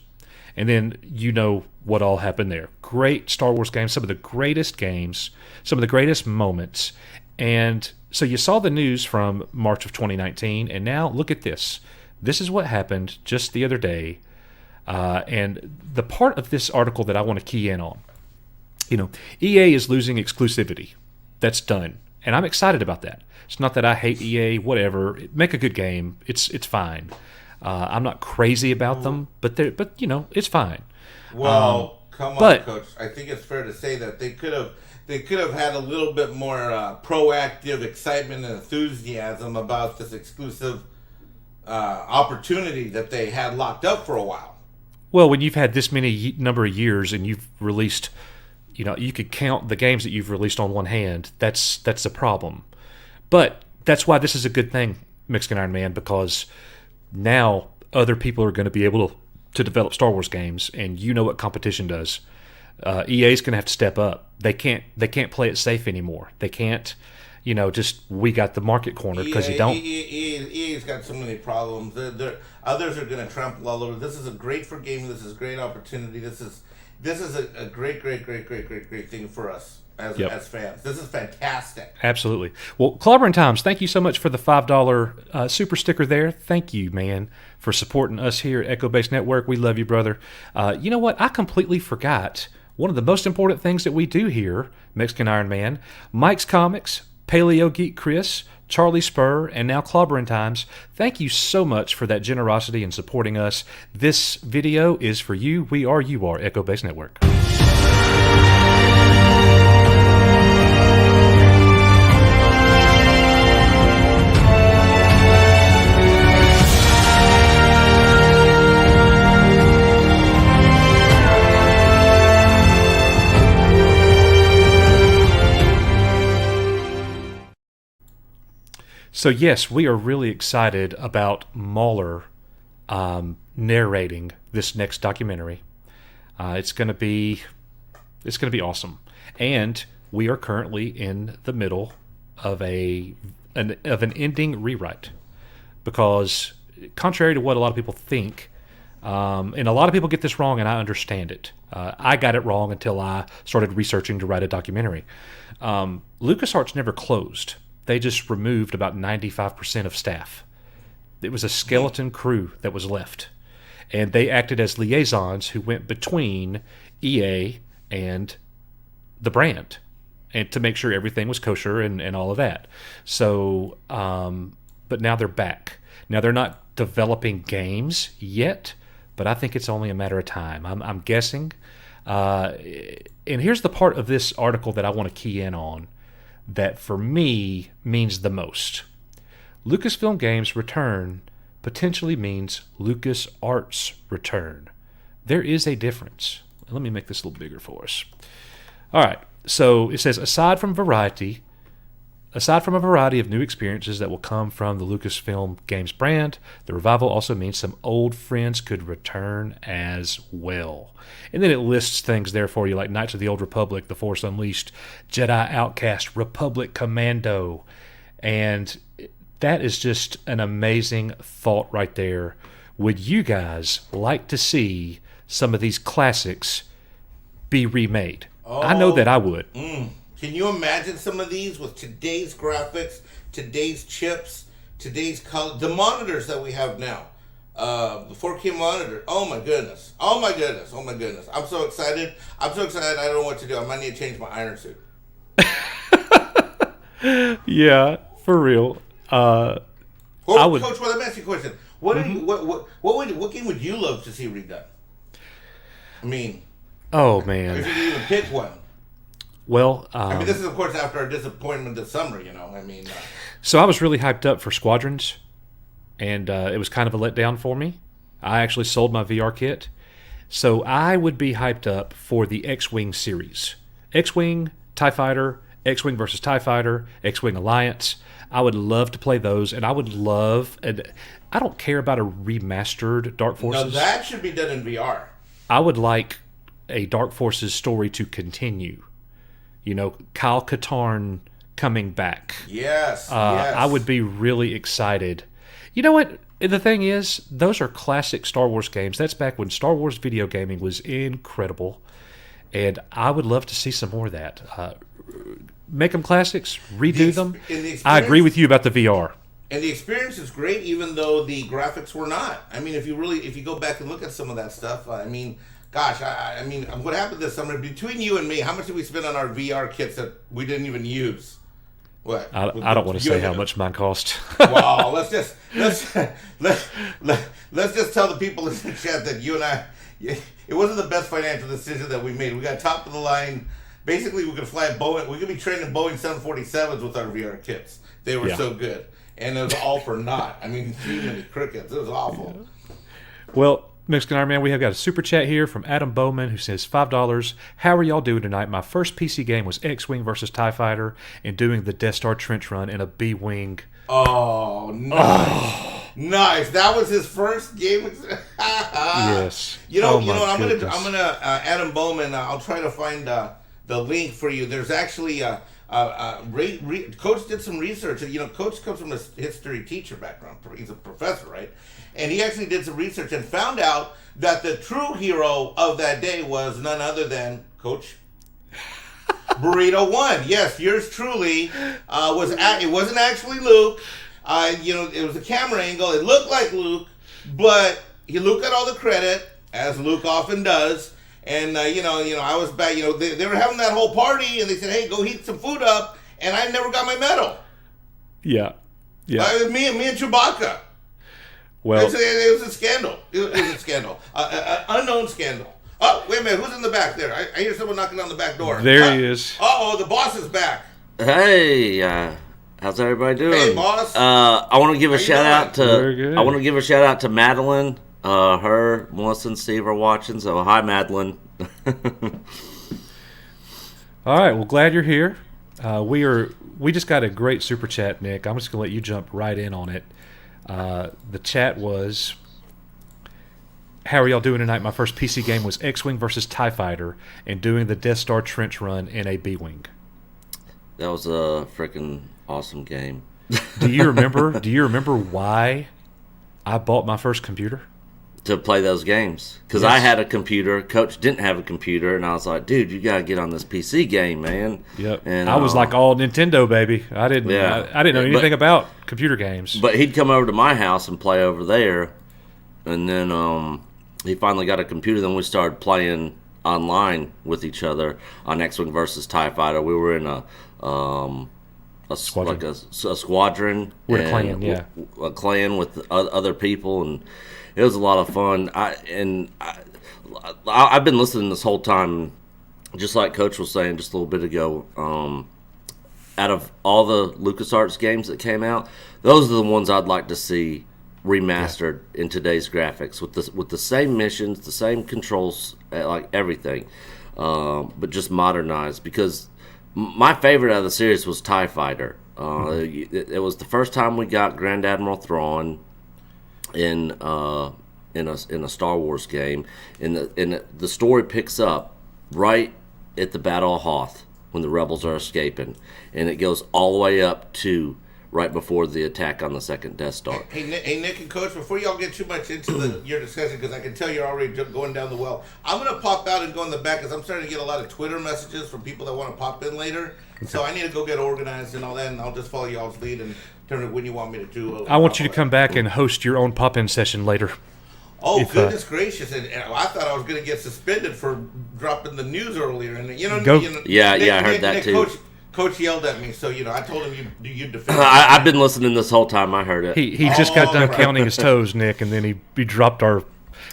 And then you know what all happened there. Great Star Wars games, some of the greatest games, some of the greatest moments. And so you saw the news from March of 2019, and now look at this. This is what happened just the other day. And the part of this article that I want to key in on, EA is losing exclusivity. That's done. And I'm excited about that. It's not that I hate EA, whatever. Make a good game. It's fine. I'm not crazy about them, but it's fine. Well, come on, Coach. I think it's fair to say that they could have had a little bit more proactive excitement and enthusiasm about this exclusive opportunity that they had locked up for a while. Well, when you've had this many number of years and you've released, you could count the games that you've released on one hand. That's a problem. But that's why this is a good thing, Mexican Iron Man, because now other people are going to be able to develop Star Wars games, and you know what competition does. EA is going to have to step up. They can't play it safe anymore. They can't, we got the market cornered, because you don't. EA's got so many problems. Others are going to trample all over. This is a great for gaming. This is a great opportunity. This is a great thing for us as fans. This is fantastic. Absolutely. Well, Clobbering Times, thank you so much for the $5 super sticker there. Thank you, man, for supporting us here at Echo Base Network. We love you, brother. You know what? I completely forgot one of the most important things that we do here, Mexican Iron Man. Mike's Comics, Paleo Geek Chris, Charlie Spur, and now Clobbering Times. Thank you so much for that generosity in supporting us. This video is for you. You are Echo Base Network. So yes, we are really excited about Mauler narrating this next documentary. It's going to be awesome, and we are currently in the middle of an ending rewrite, because contrary to what a lot of people think, and a lot of people get this wrong, and I understand it. I got it wrong until I started researching to write a documentary. LucasArts never closed. They just removed about 95% of staff. It was a skeleton crew that was left. And they acted as liaisons who went between EA and the brand, and to make sure everything was kosher and all of that. So, but now they're back. Now they're not developing games yet, but I think it's only a matter of time. I'm guessing. And here's the part of this article that I want to key in on, that for me means the most. Lucasfilm Games return potentially means LucasArts' return. There is a difference. Let me make this a little bigger for us. All right, so it says, aside from a variety of new experiences that will come from the Lucasfilm Games brand, the revival also means some old friends could return as well. And then it lists things there for you, like Knights of the Old Republic, The Force Unleashed, Jedi Outcast, Republic Commando. And that is just an amazing thought right there. Would you guys like to see some of these classics be remade? I know that I would. Can you imagine some of these with today's graphics, today's chips, today's color, the monitors that we have now? The 4K monitor. Oh my goodness. Oh my goodness. Oh my goodness. I'm so excited. I don't know what to do. I might need to change my iron suit. Yeah, for real. Coach, let me ask you a question. What game would you love to see redone? I mean, oh man, if you could even pick one. Well, I mean, this is of course after our disappointment this summer. You know, I mean. So I was really hyped up for Squadrons, and it was kind of a letdown for me. I actually sold my VR kit, so I would be hyped up for the X-Wing series: X-Wing, TIE Fighter, X-Wing versus TIE Fighter, X-Wing Alliance. I would love to play those, and I would love. And I don't care about a remastered Dark Forces. No, that should be done in VR. I would like a Dark Forces story to continue. You know, Kyle Katarn coming back. Yes, yes. I would be really excited. You know what? The thing is, those are classic Star Wars games. That's back when Star Wars video gaming was incredible. And I would love to see some more of that. Make them classics, redo them. I agree with you about the VR. And the experience is great, even though the graphics were not. I mean, if you go back and look at some of that stuff, I mean, gosh, I mean, what happened this summer between you and me? How much did we spend on our VR kits that we didn't even use? What? I don't want to say how much mine cost. Wow, let's just tell the people in the chat that you and I, it wasn't the best financial decision that we made. We got top of the line. Basically, we could fly a Boeing. We could be training Boeing 747s with our VR kits. They were so good. And it was all for naught. I mean, too many crickets. It was awful. Yeah. Well, Mexican Iron Man, we have got a super chat here from Adam Bowman who says $5. How are y'all doing tonight? My first PC game was X-Wing versus TIE Fighter and doing the Death Star trench run in a B-Wing. Oh, nice. Nice. That was his first game. Yes. You know, I'm gonna Adam Bowman. I'll try to find the link for you. There's actually Coach did some research. You know, Coach comes from a history teacher background. He's a professor, right? And he actually did some research and found out that the true hero of that day was none other than Coach Burrito 1. Yes, yours truly it wasn't actually Luke. You know, it was a camera angle. It looked like Luke, but Luke got all the credit, as Luke often does. And you know, I was back. You know, they were having that whole party, and they said, "Hey, go heat some food up," and I never got my medal. Yeah, yeah. Me and Chewbacca. Well, it was a scandal. It was a scandal, an unknown scandal. Oh, wait a minute, who's in the back there? I hear someone knocking on the back door. There he is. Uh-oh, the boss is back. Hey, how's everybody doing? Hey, boss. I want to give a shout out to. Very good. I want to give a shout out to Madeline. Her, Melissa, and Steve are watching. So hi, Madeline. All right. Well, glad you're here. We just got a great super chat, Nick. I'm just gonna let you jump right in on it. The chat was, how are y'all doing tonight? My first PC game was X-Wing versus TIE Fighter and doing the Death Star trench run in a B-Wing. That was a freaking awesome game. Do you remember why I bought my first computer? To play those games. Because Yes. I had a computer, Coach didn't have a computer, and I was like, dude, you got to get on this PC game, man. Yep. And I was like all Nintendo, baby. I didn't know anything about computer games. But he'd come over to my house and play over there, and then he finally got a computer. Then we started playing online with each other on X-Wing versus TIE Fighter. We were in a squadron. Like a squadron. We're a clan, yeah. A clan with other people, and it was a lot of fun. I've been listening this whole time, just like Coach was saying just a little bit ago. Out of all the LucasArts games that came out, those are the ones I'd like to see remastered in today's graphics with the same missions, the same controls, like everything, but just modernized. Because my favorite out of the series was TIE Fighter. It was the first time we got Grand Admiral Thrawn in a Star Wars game, and the story picks up right at the Battle of Hoth when the rebels are escaping, and it goes all the way up to right before the attack on the second Death Star. Hey, Nick and Coach, before y'all get too much into your discussion, because I can tell you're already going down the well, I'm going to pop out and go in the back, because I'm starting to get a lot of Twitter messages from people that want to pop in later. So I need to go get organized and all that, and I'll just follow y'all's lead and turn it when you want me to do. I want you to come back and host your own pop-in session later. Oh, goodness gracious. And I thought I was going to get suspended for dropping the news earlier. And Yeah, I heard that too. Coach yelled at me, so I told him you defend. I've been listening this whole time. I heard it. He just got done counting his toes, Nick, and then he dropped our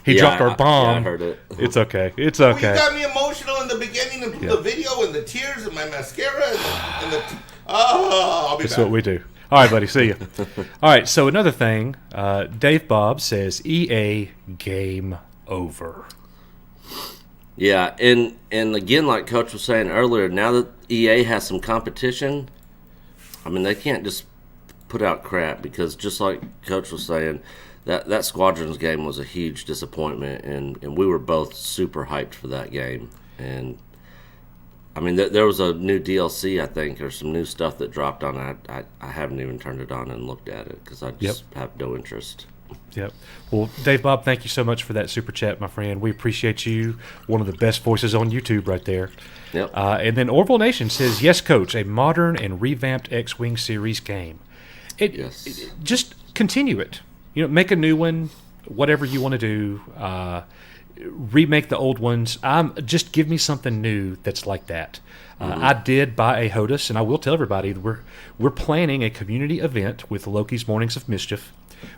dropped our bomb. Yeah, I heard it. It's okay. It's okay. Well, you got me emotional in the beginning of the video, and the tears, and my mascara, I'll be back. That's what we do. All right, buddy. See you. All right. So another thing, Dave Bob says EA game over. Yeah, and again, like Coach was saying earlier, now that EA has some competition, I mean, they can't just put out crap, because just like Coach was saying, that Squadrons game was a huge disappointment, and we were both super hyped for that game. And I mean, there was a new DLC, I think, or some new stuff that dropped on it. I haven't even turned it on and looked at it, because I just have no interest. Yep. Well, Dave Bob, thank you so much for that super chat, my friend. We appreciate you. One of the best voices on YouTube right there. Yep. And then Orville Nation says, yes, Coach, a modern and revamped X-Wing series game. It just continue it. Make a new one, whatever you want to do. Remake the old ones. Just give me something new that's like that. I did buy a HOTUS, and I will tell everybody we're planning a community event with Loki's Mornings of Mischief,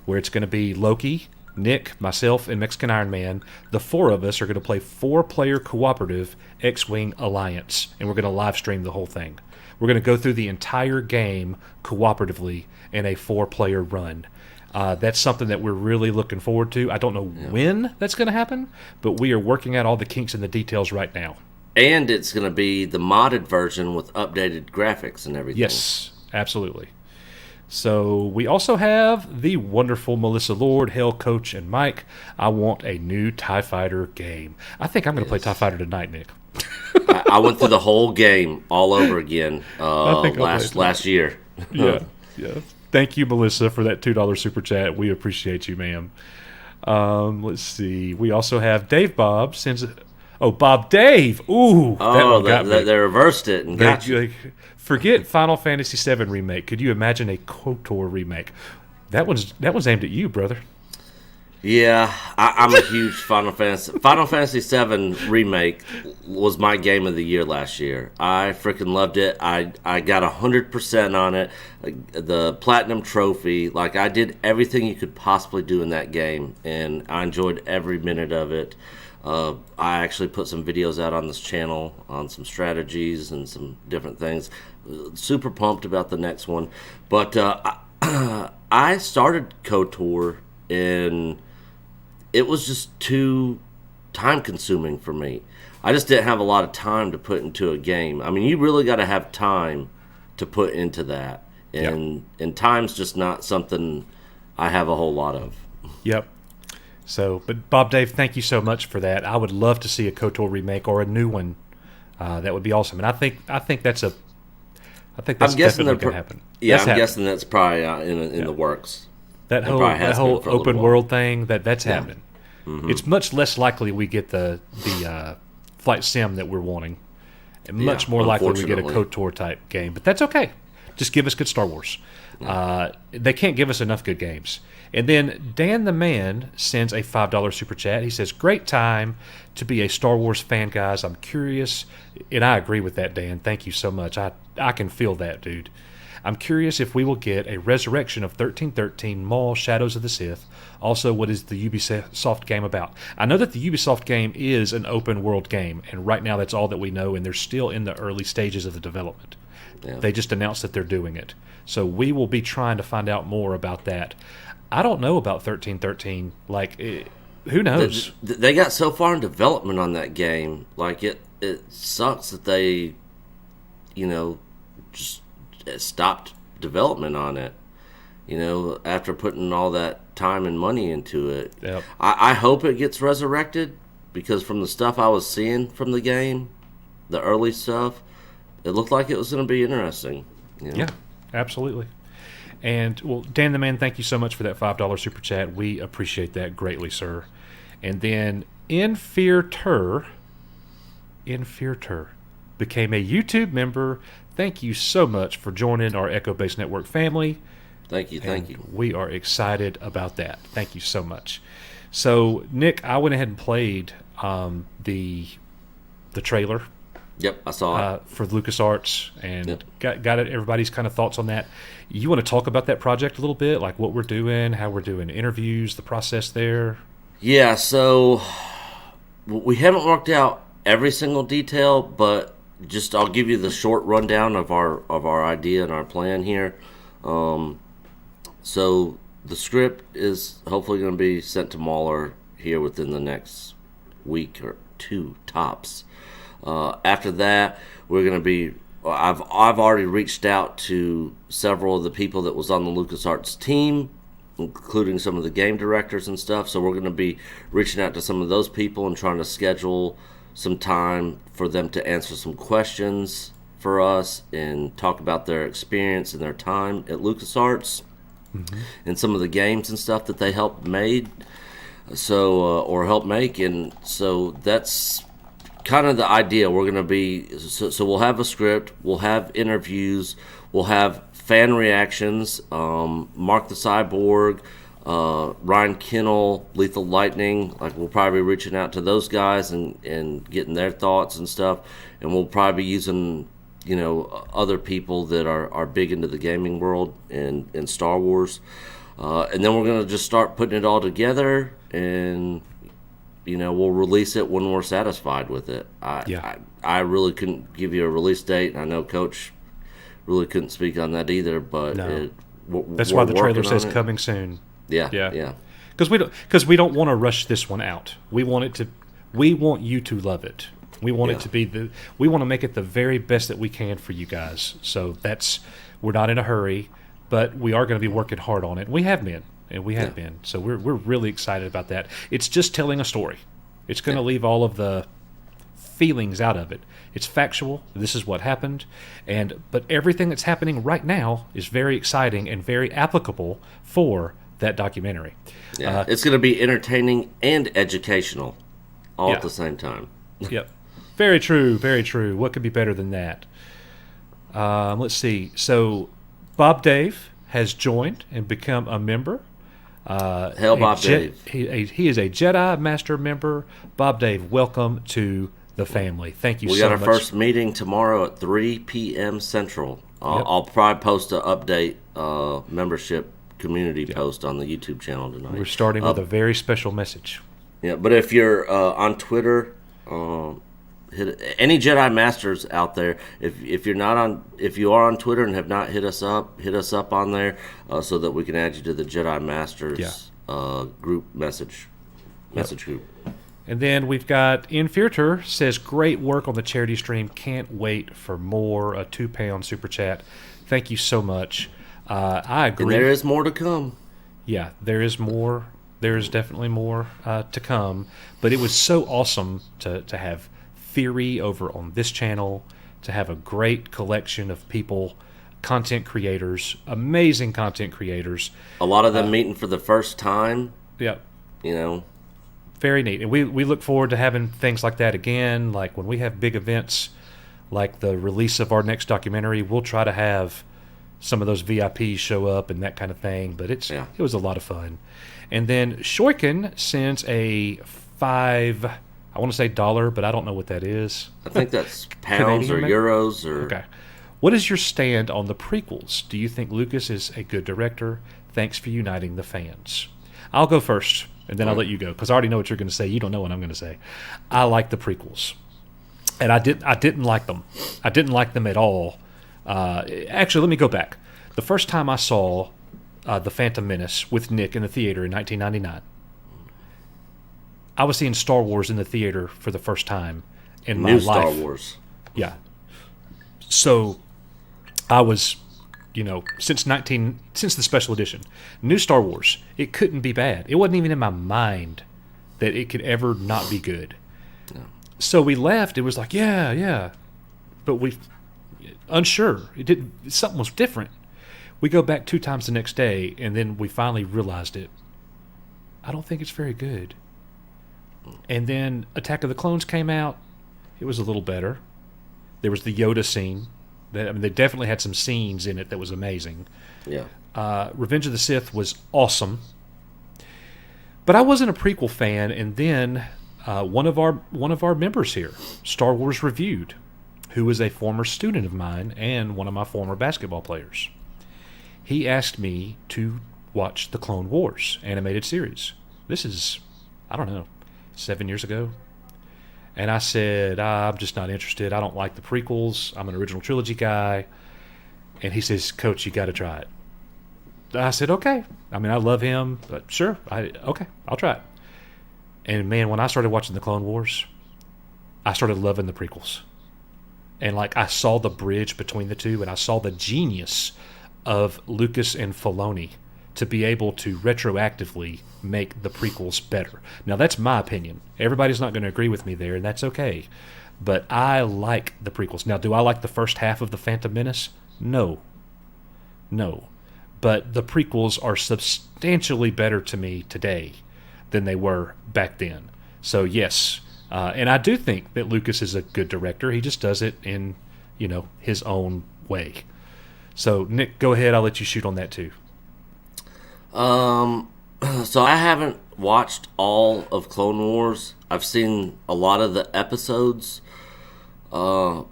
where it's going to be Loki, Nick, myself, and Mexican Iron Man. The four of us are going to play 4-player cooperative X-Wing Alliance, and we're going to live stream the whole thing. We're going to go through the entire game cooperatively in a 4-player run. That's something that we're really looking forward to. I don't know when that's going to happen, but we are working out all the kinks and the details right now. And it's going to be the modded version with updated graphics and everything. Yes, absolutely. So we also have the wonderful Melissa Lord, Hell Coach, and Mike. I want a new TIE Fighter game. I think I'm going to play TIE Fighter tonight, Nick. I went through the whole game all over again last year. Yeah. Thank you, Melissa, for that $2 super chat. We appreciate you, ma'am. Let's see. We also have Dave Bob sends. Bob Dave. Ooh, that one got me. They reversed it and got you. Forget Final Fantasy VII remake. Could you imagine a KOTOR remake? That one's aimed at you, brother. Yeah, I'm a huge Final Fantasy VII remake was my game of the year last year. I freaking loved it. I got 100% on it. The platinum trophy. Like, I did everything you could possibly do in that game, and I enjoyed every minute of it. I actually put some videos out on this channel on some strategies and some different things. Super pumped about the next one. But I started KOTOR, and it was just too time consuming for me. I just didn't have a lot of time to put into a game. I mean, you really got to have time to put into that. And time's just not something I have a whole lot of. Yep. So, but Bob Dave, thank you so much for that. I would love to see a KOTOR remake or a new one. That would be awesome. And I think that's definitely going to happen. Yeah, I'm guessing that's probably in the works. That whole open world thing that's happening. Mm-hmm. It's much less likely we get the flight sim that we're wanting, and much more likely we get a KOTOR type game. But that's okay. Just give us good Star Wars. They can't give us enough good games. And then Dan the Man sends a $5 super chat. He says, great time to be a Star Wars fan, guys. I'm curious, and I agree with that, Dan. Thank you so much. I can feel that, dude. I'm curious if we will get a resurrection of 1313 Maul Shadows of the Sith. Also, what is the Ubisoft game about? I know that the Ubisoft game is an open world game, and right now that's all that we know, and they're still in the early stages of the development. Yeah. They just announced that they're doing it. So we will be trying to find out more about that. I don't know about 1313. Like, who knows? They got so far in development on that game. Like, it sucks that they, just stopped development on it. After putting all that time and money into it. Yep. I hope it gets resurrected, because from the stuff I was seeing from the game, the early stuff, it looked like it was going to be interesting. Yeah, absolutely. And, well, Dan the Man, thank you so much for that $5 super chat. We appreciate that greatly, sir. And then Infearter became a YouTube member. Thank you so much for joining our Echo Base Network family. Thank you. We are excited about that. Thank you so much. So, Nick, I went ahead and played the trailer. Yep, I saw it. For LucasArts, and got everybody's kind of thoughts on that. You want to talk about that project a little bit, like what we're doing, how we're doing interviews, the process there? Yeah, so we haven't worked out every single detail, but just I'll give you the short rundown of our idea and our plan here. So the script is hopefully going to be sent to Mahler here within the next week or two tops. After that, we're going to be. I've already reached out to several of the people that was on the LucasArts team, including some of the game directors and stuff. So we're going to be reaching out to some of those people and trying to schedule some time for them to answer some questions for us and talk about their experience and their time at LucasArts and some of the games and stuff that they helped made. Or help make, and so that's kind of the idea. We're going to be so we'll have a script, we'll have interviews, we'll have fan reactions. Mark the Cyborg, Ryan Kennel, Lethal Lightning, like we'll probably be reaching out to those guys and getting their thoughts and stuff, and we'll probably be using other people that are big into the gaming world and Star Wars, and then we're going to just start putting it all together, and we'll release it when we're satisfied with it. I really couldn't give you a release date. I know Coach really couldn't speak on that either, but that's why the trailer says coming soon. Yeah. Because we don't want to rush this one out. We want you to love it. We want it to be we want to make it the very best that we can for you guys. So we're not in a hurry, but we are going to be working hard on it. We have been. And we have been. So we're really excited about that. It's just telling a story. It's going to leave all of the feelings out of it. It's factual. This is what happened. But everything that's happening right now is very exciting and very applicable for that documentary. Yeah, it's going to be entertaining and educational all at the same time. Yep. Very true. Very true. What could be better than that? Let's see. So Bob Dave has joined and become a member. Hail Bob Dave. He is a Jedi Master member. Bob Dave, welcome to the family. Thank you so much. We got our first meeting tomorrow at 3 p.m. Central. I'll probably post an update membership community post on the YouTube channel tonight. We're starting with a very special message. Yeah, but if you're on Twitter, any Jedi Masters out there, if you are on Twitter and have not hit us up on there so that we can add you to the Jedi Masters group message group. And then we've got Infearter says, great work on the charity stream. Can't wait for more. A £2 super chat. Thank you so much. I agree. And there is more to come. Yeah, there is more. There is definitely more to come. But it was so awesome to have Theory over on this channel, to have a great collection of people, content creators, amazing content creators. A lot of them meeting for the first time. Yeah. Very neat. And we look forward to having things like that again. Like when we have big events like the release of our next documentary, we'll try to have some of those VIPs show up and that kind of thing. But it was a lot of fun. And then Shoikin sends a I want to say $1, but I don't know what that is. I think that's pounds or euros or. Okay. What is your stand on the prequels? Do you think Lucas is a good director? Thanks for uniting the fans. I'll go first, and then I'll let you go because I already know what you're going to say. You don't know what I'm going to say. I like the prequels, and I didn't like them. I didn't like them at all. Actually, let me go back. The first time I saw The Phantom Menace with Nick in the theater in 1999. I was seeing Star Wars in the theater for the first time in my life. Star Wars. Yeah. So I was, since the special edition, new Star Wars. It couldn't be bad. It wasn't even in my mind that it could ever not be good. No. So we left. It was like, yeah, but we unsure. Something was different. We go back 2 times the next day, and then we finally realized it. I don't think it's very good. And then Attack of the Clones came out. It was a little better. There was the Yoda scene. They definitely had some scenes in it that was amazing. Yeah. Revenge of the Sith was awesome. But I wasn't a prequel fan, and then one of our members here, Star Wars Reviewed, who is a former student of mine and one of my former basketball players, he asked me to watch the Clone Wars animated series. This is, 7 years ago. And I said, I'm just not interested. I don't like the prequels. I'm an original trilogy guy. And he says, Coach, you got to try it. I said, okay. I love him, but sure. Okay, I'll try it. And man, when I started watching the Clone Wars, I started loving the prequels. And I saw the bridge between the two, and I saw the genius of Lucas and Filoni to be able to retroactively make the prequels better. Now, that's my opinion. Everybody's not going to agree with me there, and that's okay. But I like the prequels. Now, do I like the first half of The Phantom Menace? No. But the prequels are substantially better to me today than they were back then. So, yes. And I do think that Lucas is a good director. He just does it in, his own way. So, Nick, go ahead. I'll let you shoot on that, too. So I haven't watched all of Clone Wars. I've seen a lot of the episodes. But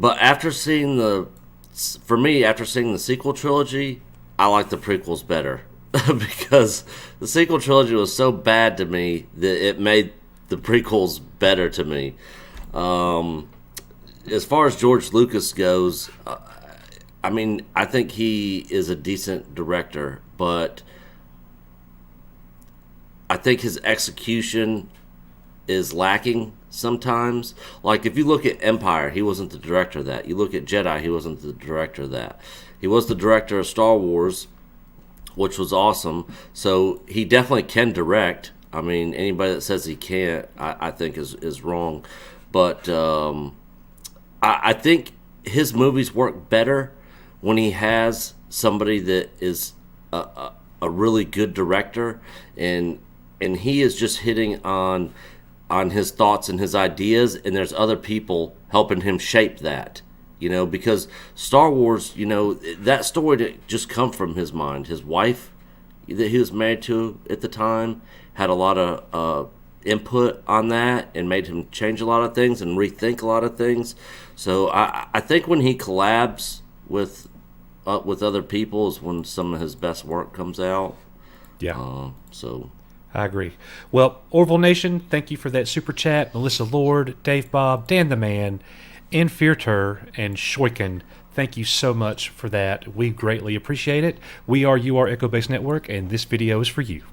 after seeing the sequel trilogy, I like the prequels better. Because the sequel trilogy was so bad to me that it made the prequels better to me. As far as George Lucas goes, I think he is a decent director, but I think his execution is lacking sometimes. Like, if you look at Empire, he wasn't the director of that. You look at Jedi, he wasn't the director of that. He was the director of Star Wars, which was awesome. So he definitely can direct. Anybody that says he can't, I think is wrong. But I think his movies work better when he has somebody that is a really good director, and he is just hitting on his thoughts and his ideas, and there's other people helping him shape that, because Star Wars, that story didn't just come from his mind. His wife that he was married to at the time had a lot of input on that and made him change a lot of things and rethink a lot of things. So I think when he collabs with other people is when some of his best work comes out. Yeah. So I agree. Well, Orville Nation, thank you for that super chat. Melissa Lord, Dave Bob, Dan the Man, Infirter, and Shoiken, thank you so much for that. We greatly appreciate it. We are UR Echo Base Network, and this video is for you.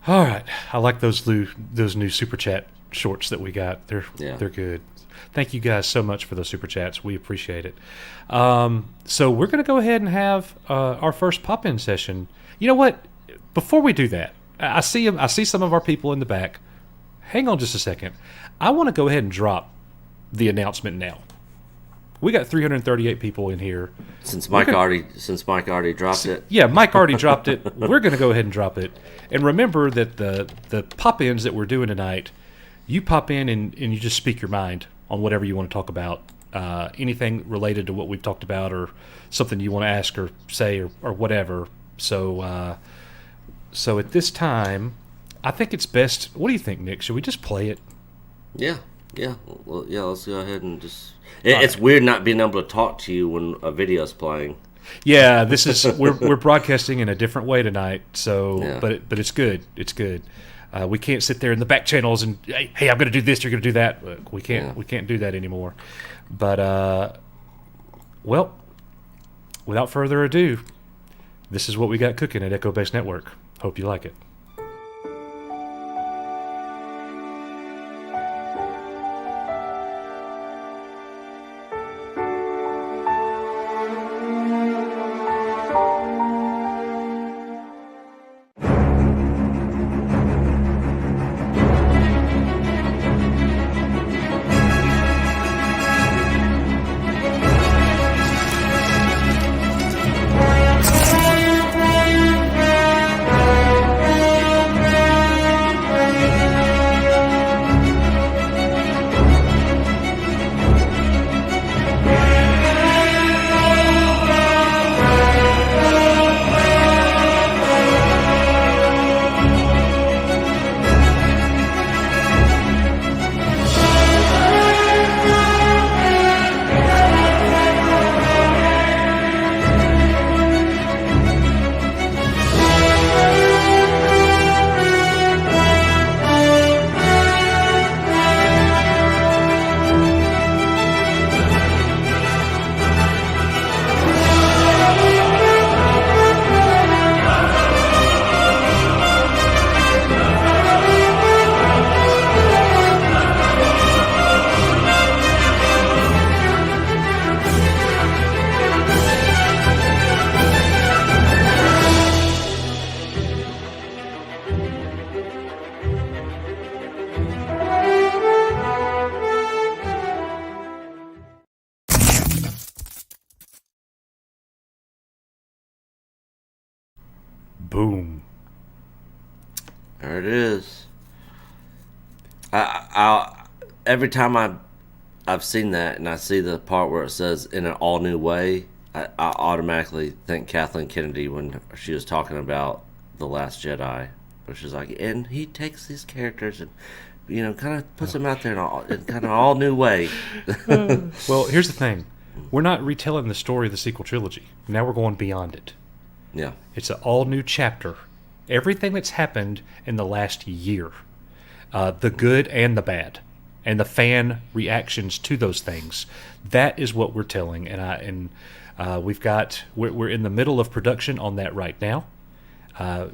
All right, I like those new super chat shorts that we got. They're good. Thank you guys so much for those super chats. We appreciate it. So we're going to go ahead and have our first pop-in session. You know what? Before we do that, I see some of our people in the back. Hang on just a second. I want to go ahead and drop the announcement now. We got 338 people in here. Since Mike already dropped it. Yeah, Mike already dropped it. We're going to go ahead and drop it. And remember that the pop-ins that we're doing tonight, you pop in and you just speak your mind on whatever you want to talk about. Anything related to what we've talked about or something you want to ask or say or whatever. So at this time, I think it's best. What do you think, Nick? Should we just play it? Yeah. Yeah, well, yeah. Let's go ahead and just. It's weird not being able to talk to you when a video's playing. Yeah, this is we're broadcasting in a different way tonight. So, Yeah. but it's good. It's good. We can't sit there in the back channels and hey, I'm going to do this. You're going to do that. We can't do that anymore. But well, without further ado, this is what we got cooking at Echo Base Network. Hope you like it. Boom. There it is. Every time I've seen that and I see the part where it says in an all new way, I automatically think Kathleen Kennedy when she was talking about The Last Jedi, where she's like, and he takes these characters and kind of puts them out there in kind of all new way. Well, here's the thing: we're not retelling the story of the sequel trilogy. Now we're going beyond it. Yeah. It's an all-new chapter. Everything that's happened in the last year, the good and the bad, and the fan reactions to those things, that is what we're telling. And we're in the middle of production on that right now.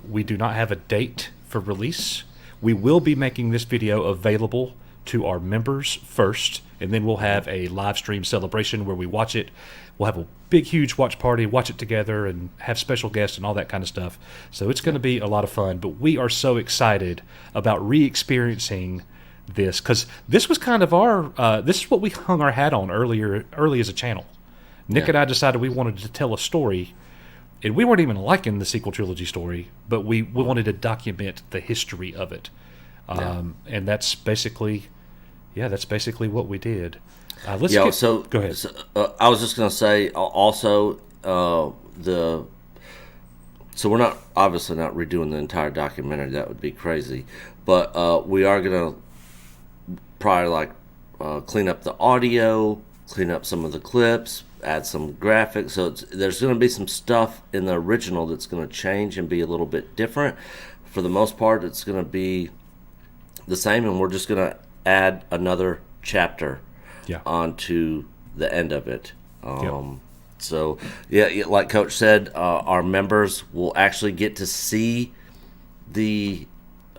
We do not have a date for release. We will be making this video available to our members first, and then we'll have a live stream celebration where we watch it. We'll have a big, huge watch party, watch it together, and have special guests and all that kind of stuff. So it's going to be a lot of fun. But we are so excited about re-experiencing this because this was kind of this is what we hung our hat on early as a channel. Nick and I decided we wanted to tell a story, and we weren't even liking the sequel trilogy story, but we wanted to document the history of it. And that's basically what we did. So go ahead. So, I was just going to say also so we're not obviously not redoing the entire documentary. That would be crazy, but we are going to probably clean up the audio, clean up some of the clips, add some graphics. So there's going to be some stuff in the original that's going to change and be a little bit different. For the most part, it's going to be the same, and we're just going to add another chapter onto the end of it. So, like Coach said, our members will actually get to see the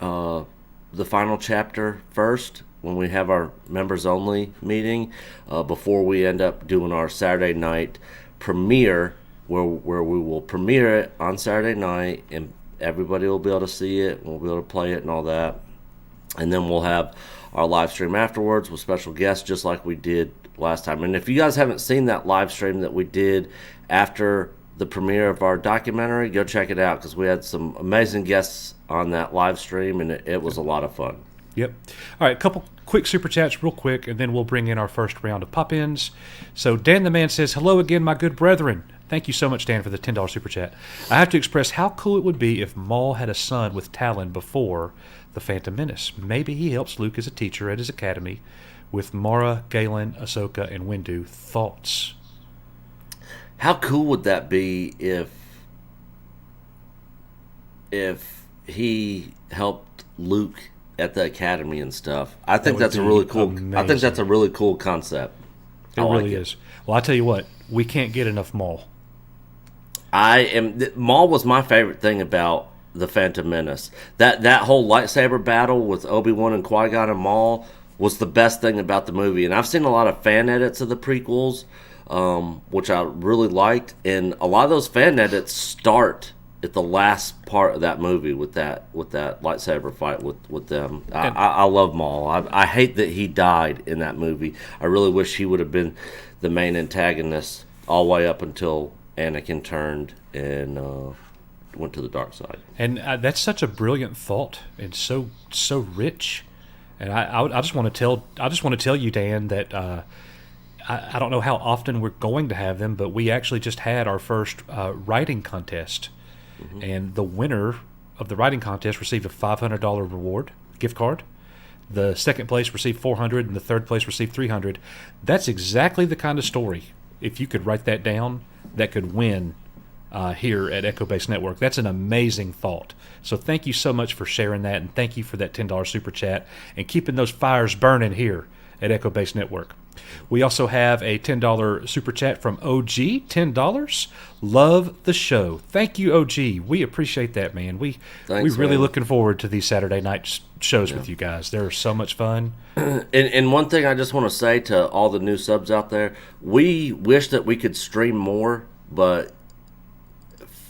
final chapter first when we have our members only meeting before we end up doing our Saturday night premiere where we will premiere it on Saturday night and everybody will be able to see it and we'll be able to play it and all that. And then we'll have our live stream afterwards with special guests just like we did last time. And if you guys haven't seen that live stream that we did after the premiere of our documentary, go check it out because we had some amazing guests on that live stream and it was a lot of fun. Yep. All right, a couple quick super chats real quick, and then we'll bring in our first round of pop-ins. So Dan the Man says, hello again, my good brethren. Thank you so much, Dan, for the $10 super chat. I have to express how cool it would be if Maul had a son with Talon before The Phantom Menace. Maybe he helps Luke as a teacher at his academy with Mara, Galen, Ahsoka, and Windu. Thoughts? How cool would that be if he helped Luke at the academy and stuff? I think that's a really cool. Amazing. I think that's a really cool concept. It really is. Well, I tell you what, we can't get enough Maul. Maul was my favorite thing about the Phantom Menace. That whole lightsaber battle with Obi-Wan and Qui-Gon and Maul was the best thing about the movie. And I've seen a lot of fan edits of the prequels, which I really liked. And a lot of those fan edits start at the last part of that movie with that lightsaber fight with them. I love Maul. I hate that he died in that movie. I really wish he would have been the main antagonist all the way up until Anakin turned and went to the dark side. And that's such a brilliant thought and so rich. And I just want to tell you, Dan, that I don't know how often we're going to have them, but we actually just had our first writing contest, and the winner of the writing contest received a $500 reward gift card. The second place received $400, and the third place received $300. That's exactly the kind of story, if you could write that down, that could win here at Echo Base Network. That's an amazing thought. So thank you so much for sharing that, and thank you for that $10 super chat and keeping those fires burning here at Echo Base Network. We also have a $10 super chat from OG, $10. Love the show. Thank you, OG. We appreciate that, man. We're really looking forward to these Saturday night shows with you guys. They're so much fun. And one thing I just want to say to all the new subs out there, we wish that we could stream more, but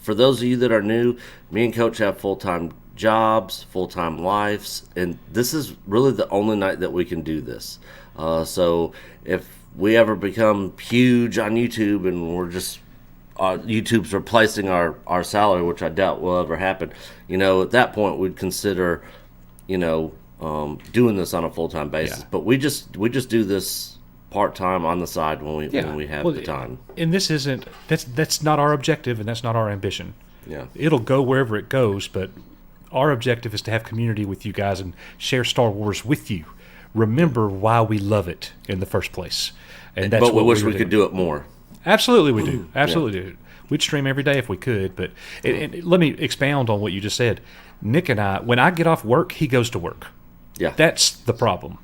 for those of you that are new, me and Coach have full-time jobs, full-time lives, and this is really the only night that we can do this. So if we ever become huge on YouTube and we're just YouTube's replacing our salary, which I doubt will ever happen, at that point we'd consider, doing this on a full-time basis. Yeah. But we just do this part-time on the side when we have the time. And that's not our objective, and that's not our ambition. Yeah, it'll go wherever it goes, but our objective is to have community with you guys and share Star Wars with you. Remember why we love it in the first place, and that's but we what wish we could do it more. Absolutely, we do. Absolutely do. We'd stream every day if we could. But and let me expound on what you just said. Nick and I, when I get off work, he goes to work. Yeah, that's the problem.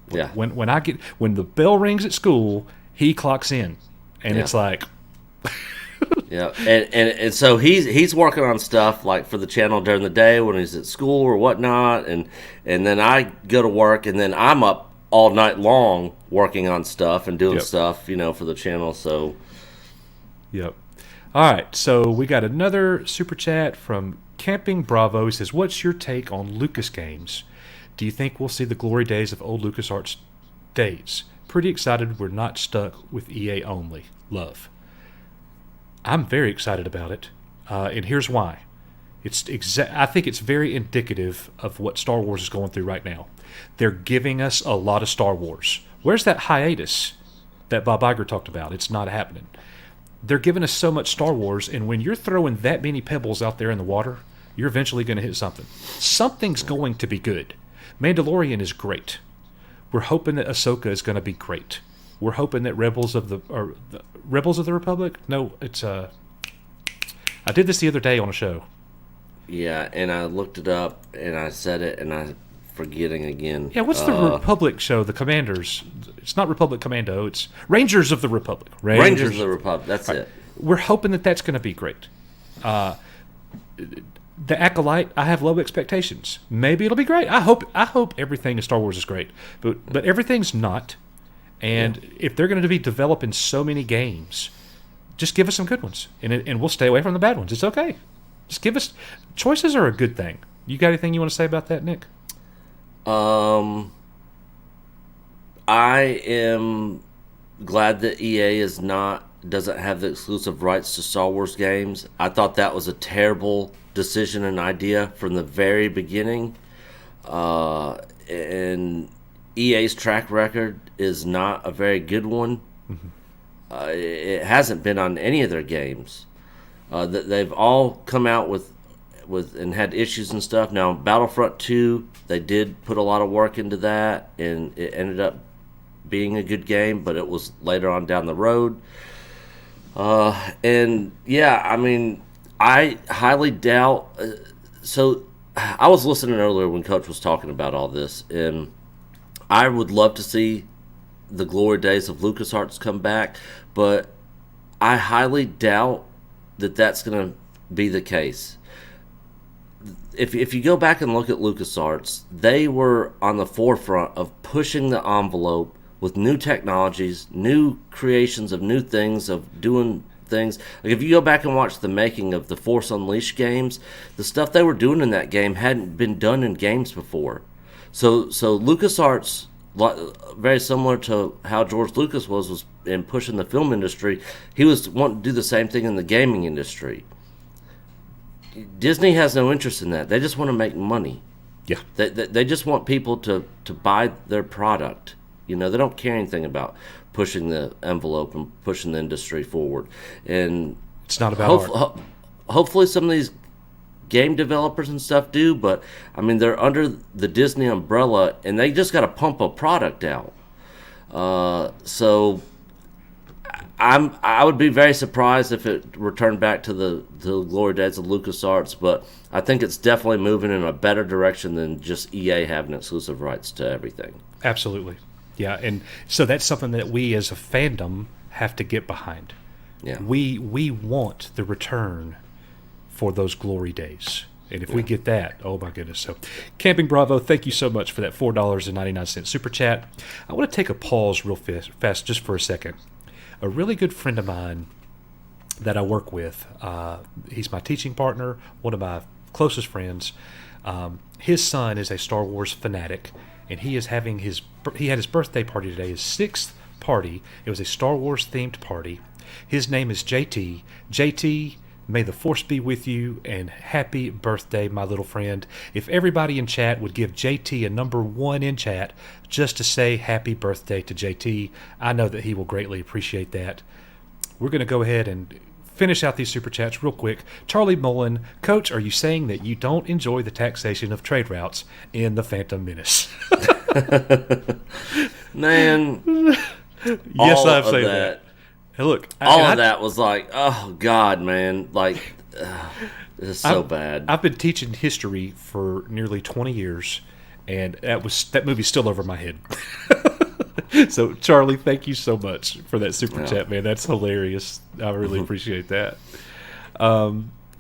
Yeah, when the bell rings at school, he clocks in, and it's like. Yeah, and so he's working on stuff like for the channel during the day when he's at school or whatnot, and then I go to work, and then I'm up all night long working on stuff and doing stuff, for the channel. So, yep. All right, so we got another super chat from Camping Bravo. He says, "What's your take on Lucas games? Do you think we'll see the glory days of old LucasArts days? Pretty excited we're not stuck with EA only. Love." I'm very excited about it, and here's why. I think it's very indicative of what Star Wars is going through right now. They're giving us a lot of Star Wars. Where's that hiatus that Bob Iger talked about? It's not happening. They're giving us so much Star Wars, and when you're throwing that many pebbles out there in the water, you're eventually going to hit something. Something's going to be good. Mandalorian is great. We're hoping that Ahsoka is going to be great. We're hoping that Rebels of the Republic? No, it's I did this the other day on a show. Yeah, and I looked it up and I said it and I'm forgetting again. Yeah, what's the Republic show? The Commanders. It's not Republic Commando. It's Rangers of the Republic. Rangers of the Republic. That's it. We're hoping that that's going to be great. The Acolyte, I have low expectations. Maybe it'll be great. I hope everything in Star Wars is great, but everything's not. And if they're going to be developing so many games, just give us some good ones, and we'll stay away from the bad ones. It's okay. Just give us choices are a good thing. You got anything you want to say about that, Nick? I am glad that EA doesn't have the exclusive rights to Star Wars games. I thought that was a terrible decision and idea from the very beginning. And EA's track record is not a very good one. Mm-hmm. It hasn't been on any of their games. They've all come out with and had issues and stuff. Now, Battlefront 2, they did put a lot of work into that, and it ended up being a good game, but it was later on down the road. And yeah, I mean, I highly doubt. So I was listening earlier when Coach was talking about all this, and I would love to see the glory days of LucasArts come back, but I highly doubt that that's going to be the case. If you go back and look at LucasArts, they were on the forefront of pushing the envelope with new technologies, new creations of new things, of doing things. Like if you go back and watch the making of the Force Unleashed games, the stuff they were doing in that game hadn't been done in games before. So LucasArts, very similar to how George Lucas was in pushing the film industry, he was wanting to do the same thing in the gaming industry. Disney has no interest in that. They just want to make money. Yeah. They just want people to buy their product. You know, they don't care anything about pushing the envelope and pushing the industry forward. And it's not about hopefully some of these game developers and stuff do, but I mean, they're under the Disney umbrella and they just got to pump a product out. So I would be very surprised if it returned back to the glory days of LucasArts, but I think it's definitely moving in a better direction than just EA having exclusive rights to everything. Absolutely. Yeah, and so that's something that we as a fandom have to get behind. Yeah. We want the return for those glory days. And if we get that, oh my goodness. So, Camping Bravo, thank you so much for that $4.99 super chat. I want to take a pause real fast just for a second. A really good friend of mine that I work with, he's my teaching partner, one of my closest friends. His son is a Star Wars fanatic, and he is having he had his birthday party today, his 6th party. It was a Star Wars themed party. His name is JT. JT, may the Force be with you, and happy birthday, my little friend. If everybody in chat would give JT a number 1 in chat just to say happy birthday to JT, I know that he will greatly appreciate that. We're going to go ahead and finish out these super chats real quick. Charlie Mullen, Coach, are you saying that you don't enjoy the taxation of trade routes in the Phantom Menace? Man, yes, I've said that. Hey, look, all of that was like, oh God, man, like it's so bad. I've been teaching history for nearly 20 years, and that movie's still over my head. So, Charlie, thank you so much for that super chat, man. That's hilarious. I really appreciate that.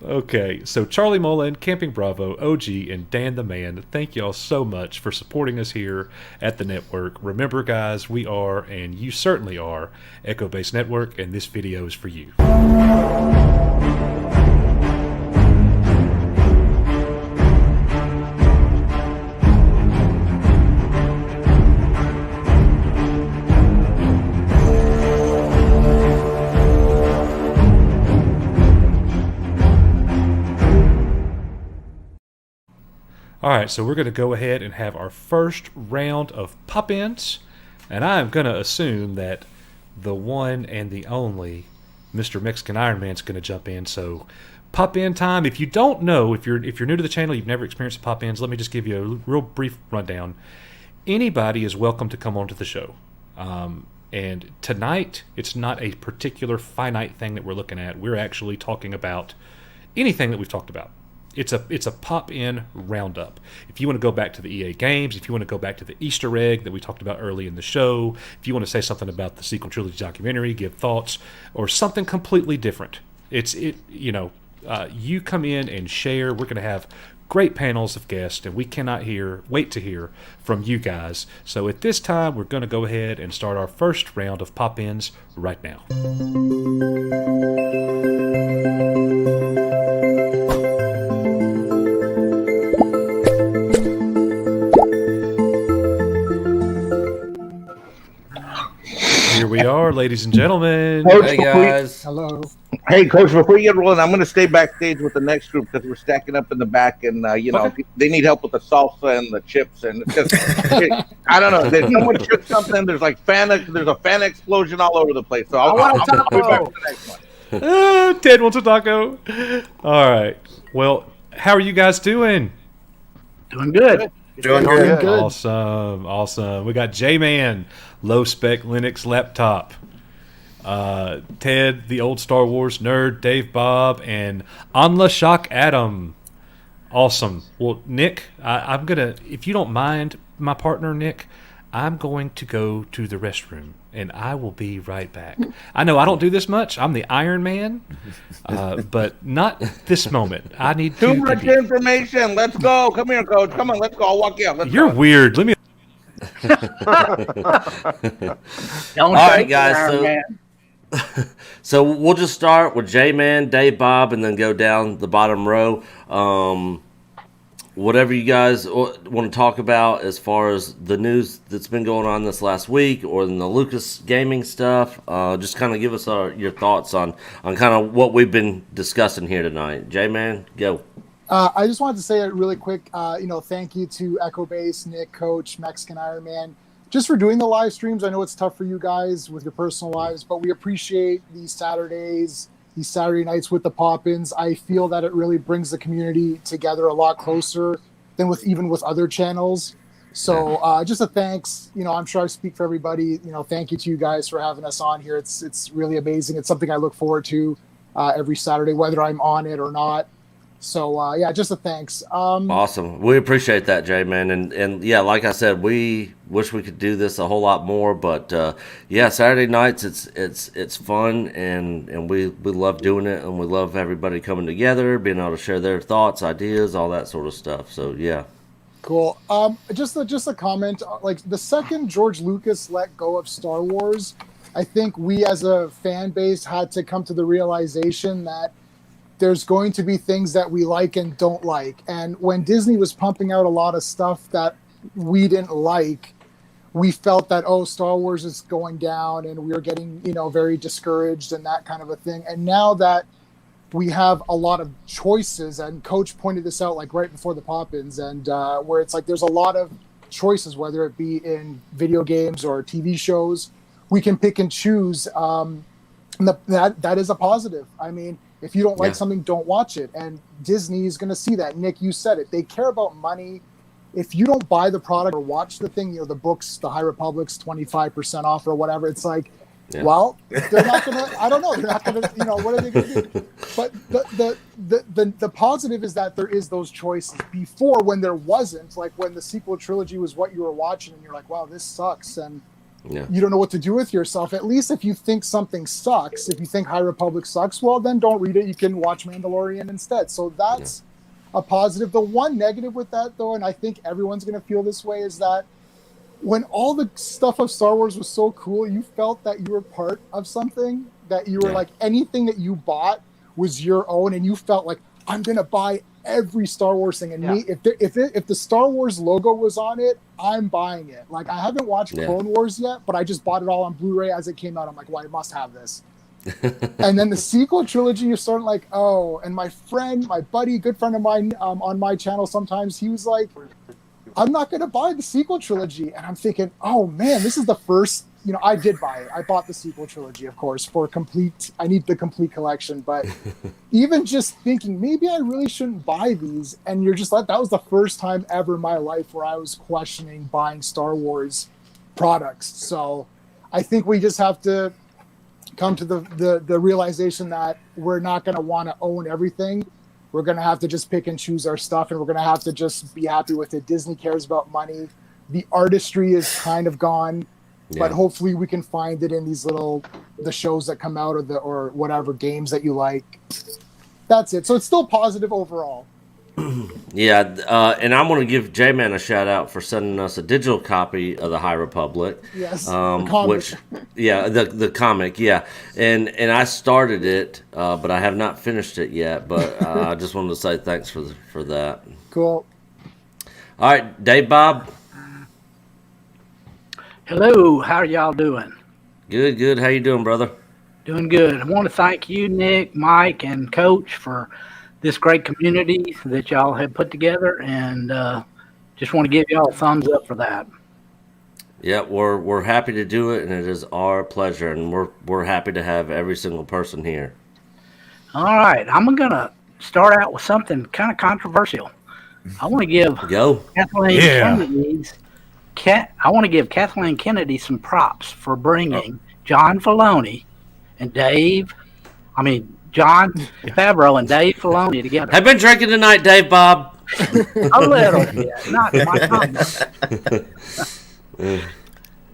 Okay, so Charlie Mullen, Camping Bravo, OG, and Dan the Man, thank you all so much for supporting us here at the network. Remember, guys, we are, and you certainly are, Echo Base Network, and this video is for you. All right, so we're going to go ahead and have our first round of pop-ins, and I'm going to assume that the one and the only Mr. Mexican Iron Man's going to jump in. So, pop-in time. If you don't know, if you're new to the channel, you've never experienced pop-ins, let me just give you a real brief rundown. Anybody is welcome to come onto the show. And tonight, it's not a particular finite thing that we're looking at. We're actually talking about anything that we've talked about. It's a pop-in roundup. If you want to go back to the EA games, if you want to go back to the Easter egg that we talked about early in the show, if you want to say something about the sequel trilogy documentary, give thoughts, or something completely different, you come in and share. We're going to have great panels of guests, and we cannot wait to hear from you guys. So at this time, we're going to go ahead and start our first round of pop-ins right now. Here we are, ladies and gentlemen. Coach, hey guys. Hello. Hey, Coach. Before you get rolling, I'm going to stay backstage with the next group because we're stacking up in the back, and they need help with the salsa and the chips, and it's just I don't know. There's someone tripped something. There's a fan explosion all over the place. So I'll be back for the next one. Ted wants a taco. All right. Well, how are you guys doing? Doing good. Doing good. Awesome. We got J-Man, low spec Linux laptop. Ted, the old Star Wars nerd, Dave Bob, and Anla Shock Adam. Awesome. Well, Nick, I'm gonna, if you don't mind, my partner Nick, I'm going to go to the restroom, and I will be right back. I know I don't do this much. I'm the Iron Man, but not this moment. I need too much information. Let's go. Come here, Coach. Come on, let's go. I'll walk you out. You're weird. Let me. All right, guys. So we'll just start with J-Man, Dave Bob, and then go down the bottom row. Whatever you guys want to talk about as far as the news that's been going on this last week or in the Lucas Gaming stuff, just kind of give us your thoughts on kind of what we've been discussing here tonight. J-Man, go. I just wanted to say it really quick. Thank you to Echo Base, Nick, Coach, Mexican Iron Man, just for doing the live streams. I know it's tough for you guys with your personal lives, but we appreciate these Saturdays, these Saturday nights with the Pop-Ins. I feel that it really brings the community together a lot closer than even with other channels. So just a thanks. I'm sure I speak for everybody. Thank you to you guys for having us on here. It's really amazing. It's something I look forward to every Saturday, whether I'm on it or not. So just a thanks. Awesome. We appreciate that, J-Man. And yeah, like I said, we wish we could do this a whole lot more, but Saturday nights it's fun and we love doing it, and we love everybody coming together, being able to share their thoughts, ideas, all that sort of stuff. So yeah. Cool. Just a comment. Like, the second George Lucas let go of Star Wars, I think we as a fan base had to come to the realization that there's going to be things that we like and don't like. And when Disney was pumping out a lot of stuff that we didn't like, we felt that, Star Wars is going down, and we were getting, very discouraged and that kind of a thing. And now that we have a lot of choices, and Coach pointed this out like right before the Pop-Ins, and where it's like there's a lot of choices, whether it be in video games or TV shows, we can pick and choose. And that is a positive. I mean, if you don't like something, don't watch it. And Disney is going to see that. Nick, you said it. They care about money. If you don't buy the product or watch the thing, the books, the High Republic's 25% off or whatever, it's like, well, they're not going to, I don't know. They're not going to, what are they going to do? But the positive is that there is those choices. Before, when there wasn't, like when the sequel trilogy was what you were watching and you're like, wow, this sucks. And you don't know what to do with yourself. At least if you think something sucks, if you think High Republic sucks, well, then don't read it. You can watch Mandalorian instead. So that's a positive. The one negative with that, though, and I think everyone's going to feel this way, is that when all the stuff of Star Wars was so cool, you felt that you were part of something, that you were like, anything that you bought was your own, and you felt like, I'm going to buy every Star Wars thing. And me, if the Star Wars logo was on it, I'm buying it. Like, I haven't watched Clone Wars yet, but I just bought it all on Blu-ray as it came out. I'm like, well, I must have this. And then the sequel trilogy, you're starting like, and my buddy, good friend of mine on my channel sometimes, he was like, I'm not going to buy the sequel trilogy. And I'm thinking, oh man, this is the first, I did buy it. I bought the sequel trilogy, of course, I need the complete collection. But even just thinking, maybe I really shouldn't buy these. And you're just like, that was the first time ever in my life where I was questioning buying Star Wars products. So I think we just have to come to the realization that we're not going to want to own everything. We're going to have to just pick and choose our stuff, and we're going to have to just be happy with it. Disney cares about money. The artistry is kind of gone, but hopefully we can find it in these the shows that come out, or whatever games that you like. That's it. So it's still positive overall. And I'm going to give J-Man a shout out for sending us a digital copy of the High Republic. Yes, the comic, and I started it, but I have not finished it yet. But I just wanted to say thanks for that. Cool. All right, Dave Bob. Hello, how are y'all doing? Good. How you doing, brother? Doing good. I want to thank you, Nick, Mike, and Coach for this great community that y'all have put together, and just want to give y'all a thumbs up for that. Yeah, we're happy to do it, and it is our pleasure, and we're happy to have every single person here. All right, I'm gonna start out with something kind of controversial. I want to give Kathleen Kennedy's I want to give Kathleen Kennedy some props for bringing John Filoni and John Favreau and Dave Filoni together. I've been drinking tonight, Dave Bob. A little bit, not my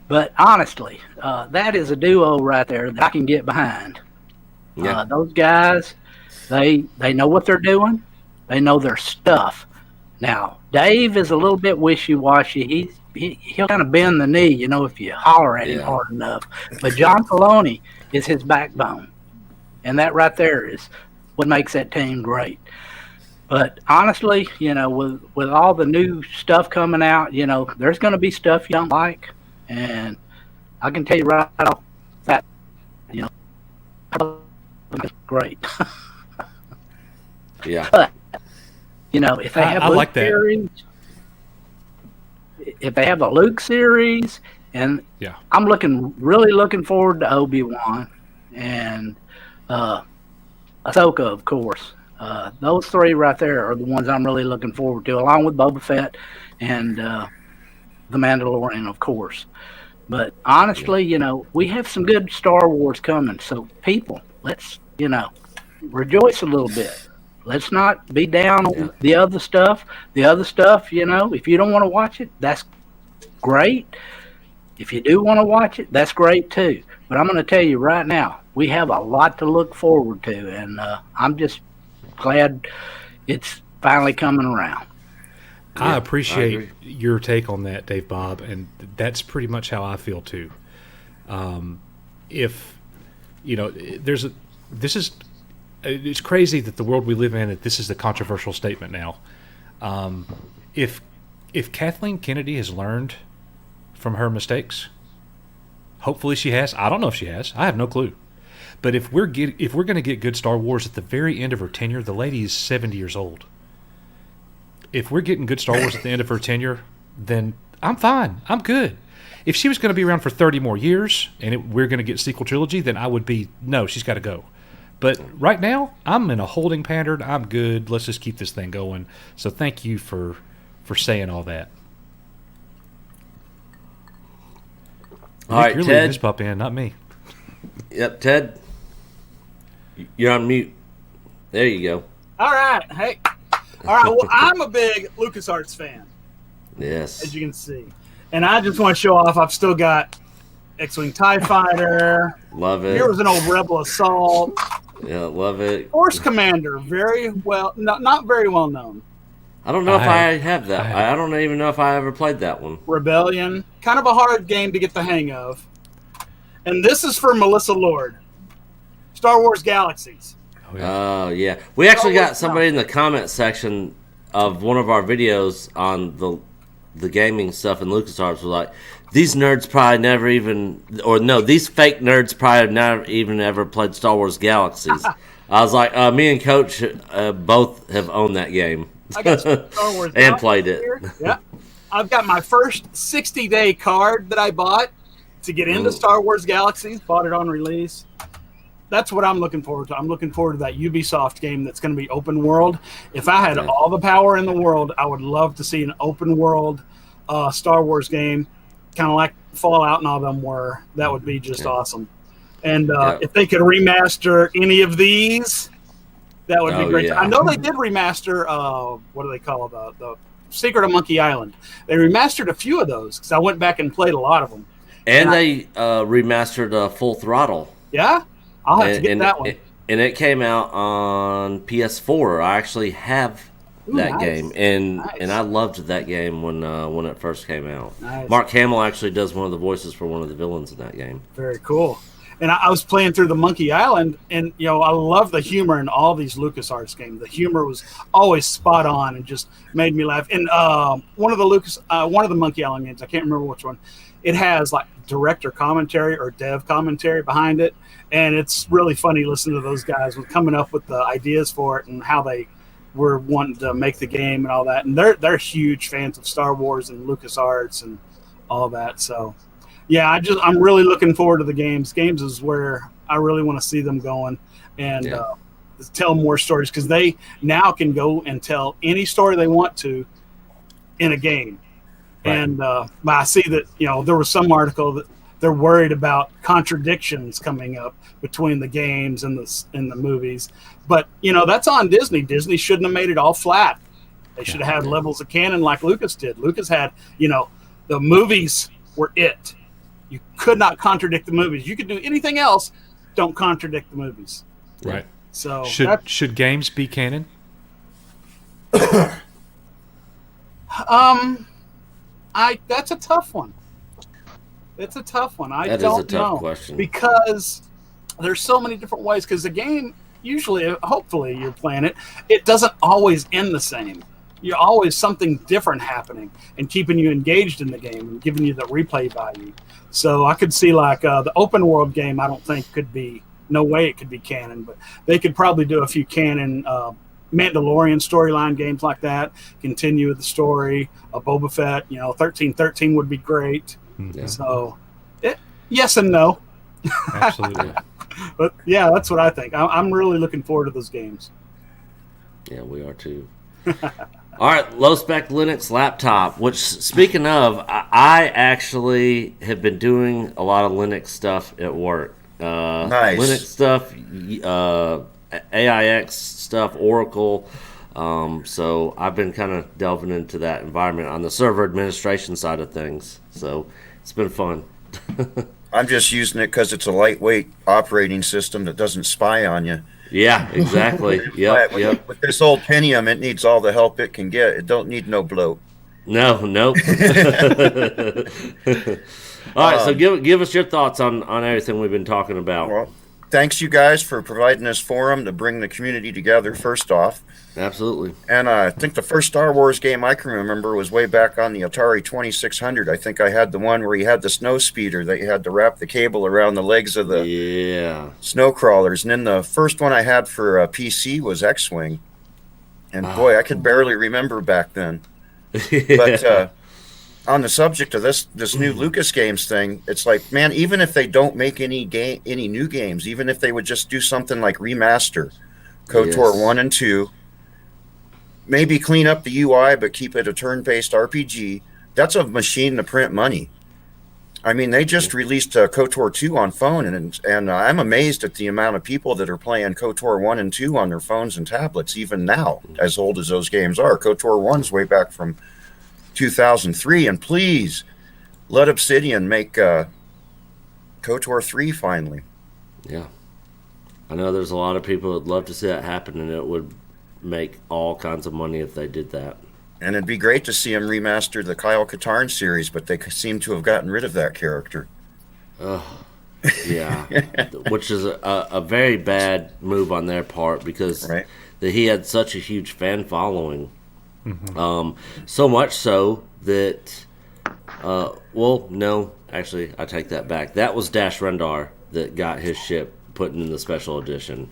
But honestly, that is a duo right there that I can get behind. Yeah. Those guys, they know what they're doing. They know their stuff. Now, Dave is a little bit wishy-washy. He'll kind of bend the knee, if you holler at him hard enough. But John Filoni is his backbone. And that right there is what makes that team great. But honestly, with all the new stuff coming out, there's going to be stuff you don't like. And I can tell you right off that, great. Yeah. But, if they have I like that. series, if they have a Luke series, and I'm really looking forward to Obi-Wan and Ahsoka, of course. Those three right there are the ones I'm really looking forward to, along with Boba Fett and The Mandalorian, of course. But honestly, we have some good Star Wars coming. So people, let's, rejoice a little bit. Let's not be down on the other stuff. The other stuff, if you don't want to watch it, that's great. If you do want to watch it, that's great too. But I'm going to tell you right now, we have a lot to look forward to. And I'm just glad it's finally coming around. I appreciate your take on that, Dave Bob, and that's pretty much how I feel too. It's crazy that the world we live in, that this is the controversial statement now. If Kathleen Kennedy has learned from her mistakes, hopefully she has. I don't know if she has. I have no clue. But if we're going to get good Star Wars at the very end of her tenure, the lady is 70 years old. If we're getting good Star Wars at the end of her tenure, then I'm fine. I'm good. If she was going to be around for 30 more years and we're going to get sequel trilogy, then I would be, no, she's got to go. But right now, I'm in a holding pattern. I'm good. Let's just keep this thing going. So thank you for saying all that. All right, you're Ted. leading this pup in, not me. Yep, Ted. You're on mute. There you go. All right. Hey. All right. Well, I'm a big LucasArts fan. Yes. As you can see. And I just want to show off I've still got X-Wing TIE Fighter. Love it. Here was an old Rebel Assault. Yeah, love it. Force Commander. Very well, not very well known. I don't know if I have that. I don't even know if I ever played that one. Rebellion. Kind of a hard game to get the hang of. And this is for Melissa Lord. Star Wars Galaxies. Oh, yeah. We actually got somebody in the comment section of one of our videos on the gaming stuff in LucasArts was like, these nerds probably never even, or no, these fake nerds probably never even ever played Star Wars Galaxies. I was like, me and Coach both have owned that game. I got Star Wars and played it. Yeah. I've got my first 60-day card that I bought to get into Star Wars Galaxies. Bought it on release. That's what I'm looking forward to. I'm looking forward to that Ubisoft game that's going to be open world. If I had all the power in the world, I would love to see an open world Star Wars game, kind of like Fallout and all them were. That would be just awesome. And if they could remaster any of these, that would be great. Yeah. I know they did remaster, what do they call it, the Secret of Monkey Island. They remastered a few of those because I went back and played a lot of them. And they remastered Full Throttle. Yeah? I'll have to get that one. And it came out on PS4. I actually have that game, and I loved that game when it first came out. Nice. Mark Hamill actually does one of the voices for one of the villains in that game. Very cool. And I was playing through the Monkey Island, and I love the humor in all these LucasArts games. The humor was always spot on and just made me laugh. And one of the Monkey Island games, I can't remember which one, it has like director commentary or dev commentary behind it, and it's really funny listening to those guys with coming up with the ideas for it and how they were wanting to make the game and all that. And they're huge fans of Star Wars and LucasArts and all that. So yeah, I'm really looking forward to the games. Games is where I really want to see them going. And tell more stories, because they now can go and tell any story they want to in a game. Right. And I see that, there was some article that they're worried about contradictions coming up between the games and the movies. But, that's on Disney. Disney shouldn't have made it all flat. They should have had levels of canon like Lucas did. Lucas had, the movies were it. You could not contradict the movies. You could do anything else, don't contradict the movies. Right. So should games be canon? That's a tough one. It's a tough one. I that don't is a tough know question. because there's so many different ways. Because the game, usually, hopefully, you're playing it. It doesn't always end the same. You're always something different happening and keeping you engaged in the game and giving you the replay value. So I could see like the open world game. I don't think could be. No way it could be canon, but they could probably do a few canon Mandalorian storyline games like that. Continue with the story. Boba Fett. 1313 would be great. Yeah. So, yes and no. Absolutely. But yeah, that's what I think. I'm really looking forward to those games. Yeah, we are too. All right, low spec Linux laptop. Which, speaking of, I actually have been doing a lot of Linux stuff at work. Nice. Linux stuff, AIX stuff, Oracle. So I've been kind of delving into that environment on the server administration side of things. So it's been fun. I'm just using it because it's a lightweight operating system that doesn't spy on you. Yeah, exactly. Yep. With this old Pentium, it needs all the help it can get. It don't need no bloat. Nope. All right, so give us your thoughts on everything we've been talking about. Well, thanks, you guys, for providing this forum to bring the community together, first off. Absolutely. And I think the first Star Wars game I can remember was way back on the Atari 2600. I think I had the one where you had the snow speeder that you had to wrap the cable around the legs of the snow crawlers. And then the first one I had for PC was X-Wing. And boy, I could barely remember back then. But on the subject of this new Lucas Games thing, it's like, man, even if they don't make any new games, even if they would just do something like remaster KOTOR 1 and 2, maybe clean up the UI but keep it a turn-based RPG, that's a machine to print money. I mean, they just released KOTOR 2 on phone, and I'm amazed at the amount of people that are playing KOTOR 1 and 2 on their phones and tablets, even now, as old as those games are. KOTOR 1's way back from 2003, and please let Obsidian make KOTOR 3 finally. Yeah. I know there's a lot of people that'd love to see that happen, and it would make all kinds of money if they did that. And it'd be great to see them remaster the Kyle Katarn series, but they seem to have gotten rid of that character. Yeah. Which is a very bad move on their part, because he had such a huge fan following. Mm-hmm. So much so that, no, actually, I take that back. That was Dash Rendar that got his ship put in the special edition.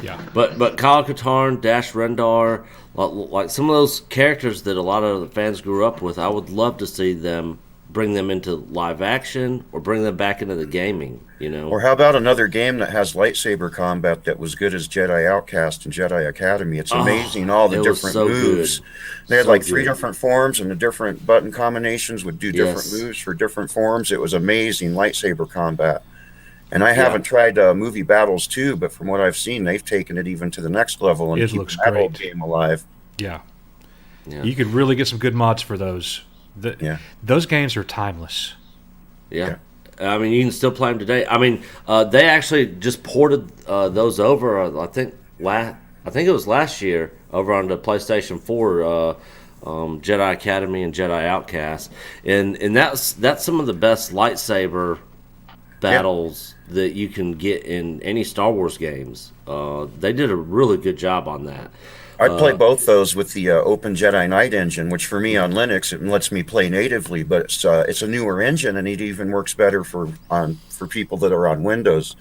Yeah. But Kyle Katarn, Dash Rendar, like some of those characters that a lot of the fans grew up with, I would love to see them bring them into live action or bring them back into the gaming, Or how about another game that has lightsaber combat that was good as Jedi Outcast and Jedi Academy? It's amazing all the different moves. Good. They had three different forms, and the different button combinations would do different moves for different forms. It was amazing lightsaber combat. And I haven't tried Movie Battles 2, but from what I've seen, they've taken it even to the next level and keep that old game alive. Yeah. You could really get some good mods for those. Those games are timeless. Yeah. I mean, you can still play them today. I mean, they actually just ported those over. I think it was last year over on the PlayStation 4, Jedi Academy and Jedi Outcast, and that's some of the best lightsaber battles that you can get in any Star Wars games. They did a really good job on that. I play both those with the Open Jedi Knight engine, which for me on Linux, it lets me play natively, but it's a newer engine, and it even works better for people that are on Windows.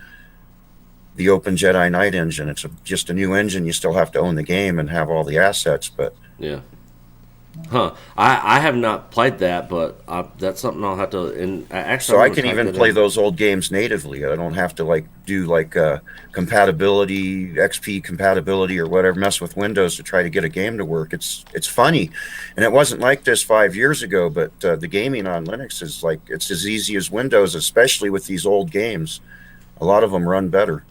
The Open Jedi Knight engine, it's just a new engine. You still have to own the game and have all the assets, but Huh. I have not played that, but that's something I'll have to. And actually, So I can even play those old games natively. I don't have to do compatibility, XP compatibility, or whatever, mess with Windows to try to get a game to work. It's funny, and it wasn't like this 5 years ago. But the gaming on Linux is it's as easy as Windows, especially with these old games. A lot of them run better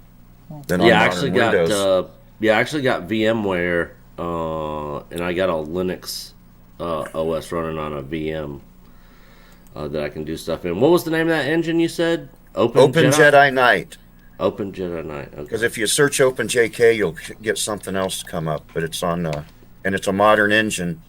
than on modern Windows. I actually got VMware, and I got a Linux OS running on a VM that I can do stuff in. What was the name of that engine you said? Open Jedi Knight. Open Jedi Knight. Okay. Because if you search OpenJK, you'll get something else to come up. But it's on, and it's a modern engine.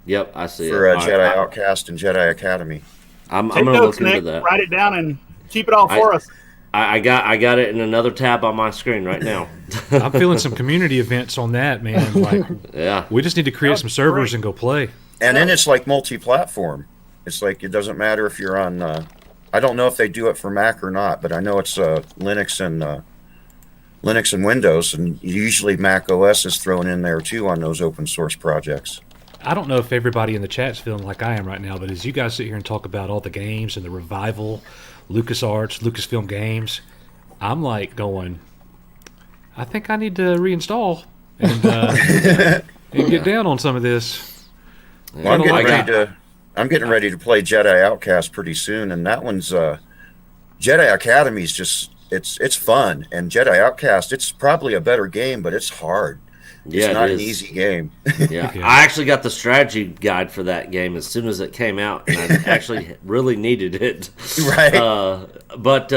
Yep, I see for Jedi Outcast and Jedi Academy. I'm going to look into that. Write it down and keep it all for us. I got it in another tab on my screen right now. I'm feeling some community events on that, man. Yeah, we just need to create some servers and go play. And then it's like multi-platform. It's like it doesn't matter if you're on. I don't know if they do it for Mac or not, but I know it's Linux and Windows, and usually Mac OS is thrown in there too on those open source projects. I don't know if everybody in the chat's feeling like I am right now, but as you guys sit here and talk about all the games and the revival, LucasArts, Lucasfilm games, I'm like going, I think I need to reinstall and get down on some of this. Well, I'm getting ready to play Jedi Outcast pretty soon, and that one's Jedi Academy is just it's fun, and Jedi Outcast, it's probably a better game, but it's hard. It's not an easy game. Yeah. I actually got the strategy guide for that game as soon as it came out, and I actually really needed it. Right. But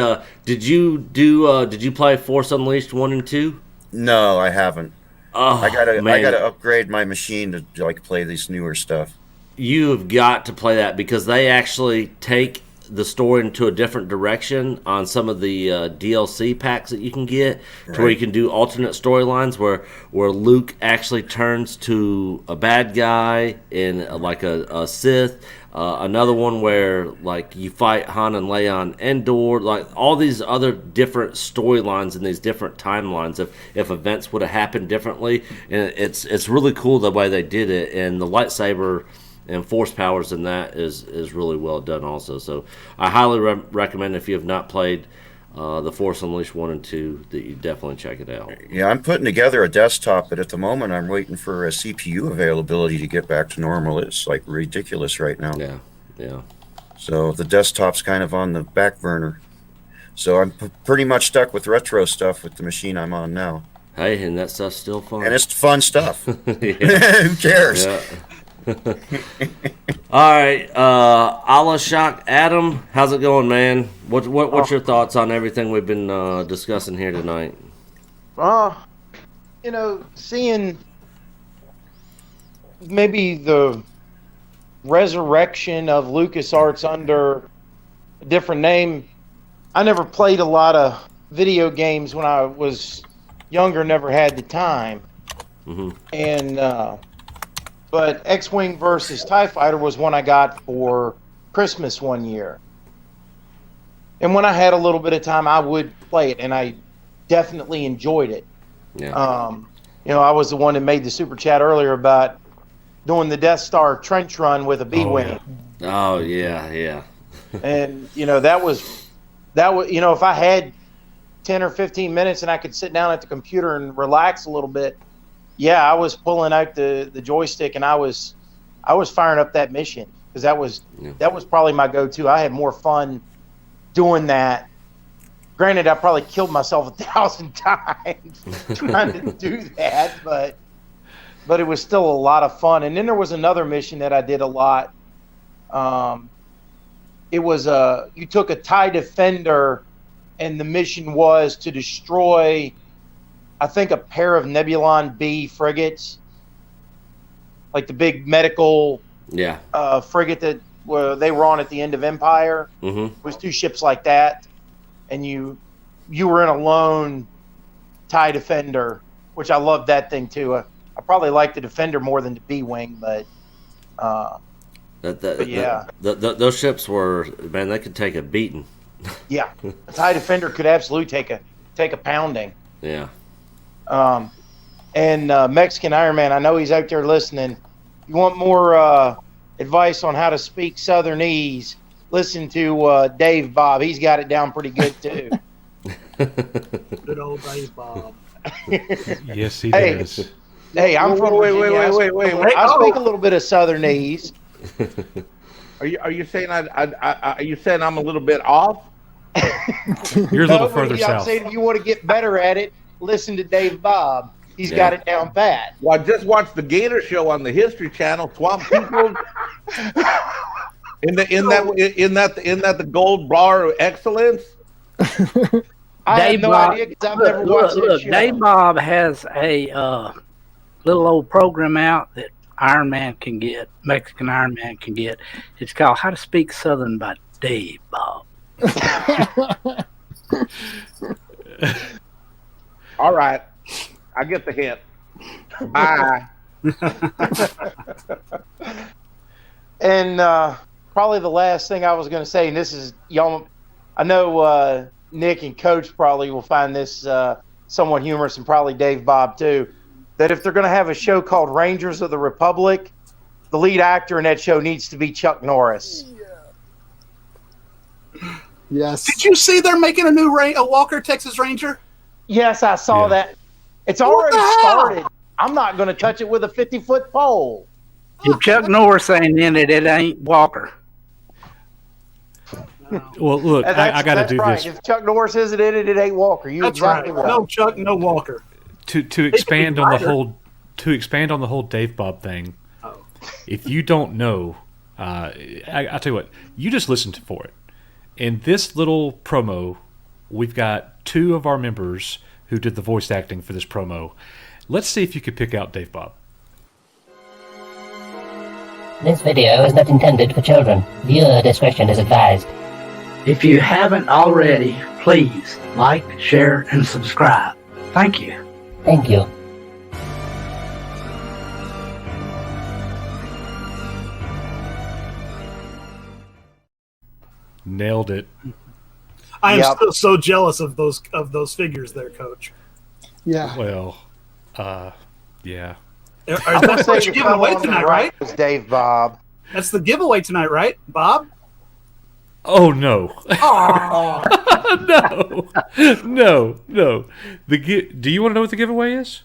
did you play Force Unleashed 1 and 2? No, I haven't. Oh, I gotta upgrade my machine to play this newer stuff. You have got to play that because they actually take the story into a different direction on some of the DLC packs that you can get, to where you can do alternate storylines where Luke actually turns to a bad guy in like a Sith. Another one where like you fight Han and Leia on Endor, like all these other different storylines and these different timelines if events would have happened differently. And it's really cool the way they did it, and the lightsaber and force powers in that is really well done also. So I highly recommend, if you have not played the Force Unleashed 1 and 2, that you definitely check it out. Yeah, I'm putting together a desktop, but at the moment I'm waiting for a CPU availability to get back to normal. It's like ridiculous right now. Yeah. So the desktop's kind of on the back burner. So I'm pretty much stuck with retro stuff with the machine I'm on now. Hey, and that stuff's still fun. And it's fun stuff. Who cares? Yeah. All right, Allah Shock Adam, how's it going, man? What's your thoughts on everything we've been discussing here tonight? Seeing maybe the resurrection of LucasArts under a different name. I never played a lot of video games when I was younger, never had the time. Mm-hmm. And but X-Wing versus TIE Fighter was one I got for Christmas one year. And when I had a little bit of time, I would play it, and I definitely enjoyed it. Yeah. I was the one that made the super chat earlier about doing the Death Star trench run with a B-Wing. Oh, yeah. And, that was, if I had 10 or 15 minutes and I could sit down at the computer and relax a little bit, yeah, I was pulling out the joystick and I was firing up that mission, because that was probably my go-to. I had more fun doing that. Granted, I probably killed myself 1,000 times trying to do that, but it was still a lot of fun. And then there was another mission that I did a lot. It was you took a TIE Defender, and the mission was to destroy, I think, a pair of Nebulon B frigates, like the big medical frigate that they were on at the end of Empire. Mm-hmm. It was two ships like that, and you were in a lone TIE Defender, which I loved that thing too. I probably liked the Defender more than the B-Wing, but yeah. Those ships were, man, they could take a beating. Yeah, a TIE Defender could absolutely take a pounding. Yeah. And Mexican Iron Man, I know he's out there listening. you want more advice on how to speak Southernese, listen to Dave Bob. He's got it down pretty good too. Good old Dave Bob. Yes, he does. Hey, I'm from Virginia. Wait. I speak a little bit of Southernese. Are you saying are you saying I'm a little bit off? You're a little further I'm south. saying if you want to get better at it, listen to Dave Bob. He's got it down pat. Well, I just watched the Gator Show on the History Channel. Swamp People. In that the gold bar of excellence. I have no Bob, idea because I've never watched that show. Dave Bob has a little old program out that Iron Man can get, Mexican Iron Man can get. It's called How to Speak Southern by Dave Bob. All right, I get the hint. Bye. And probably the last thing I was going to say, and this is y'all. I know Nick and Coach probably will find this somewhat humorous, and probably Dave Bob too. That if they're going to have a show called Rangers of the Republic, the lead actor in that show needs to be Chuck Norris. Yes. Did you see they're making a new a Walker Texas Ranger? Yes, I saw that. It's already started. I'm not going to touch it with a 50-foot pole. If Chuck Norris ain't in it, it ain't Walker. Well, look, I got to do right. this. If Chuck Norris isn't in it, it ain't Walker. You're That's exactly right. right. No Chuck, no Walker. To expand on the whole Dave Bob thing. Oh. If you don't know, I'll tell you what. You just listen for it. In this little promo, we've got two of our members who did the voice acting for this promo. Let's see if you could pick out Dave Bob. This video is not intended for children. Viewer discretion is advised. If you haven't already, please like, share, and subscribe. Thank you. Thank you. Nailed it. I am still so jealous of those figures there, Coach. Yeah. Well, yeah. That's what you're giving away tonight, right? It's Dave Bob. That's the giveaway tonight, right, Bob? Oh no! Oh no! Do you want to know what the giveaway is?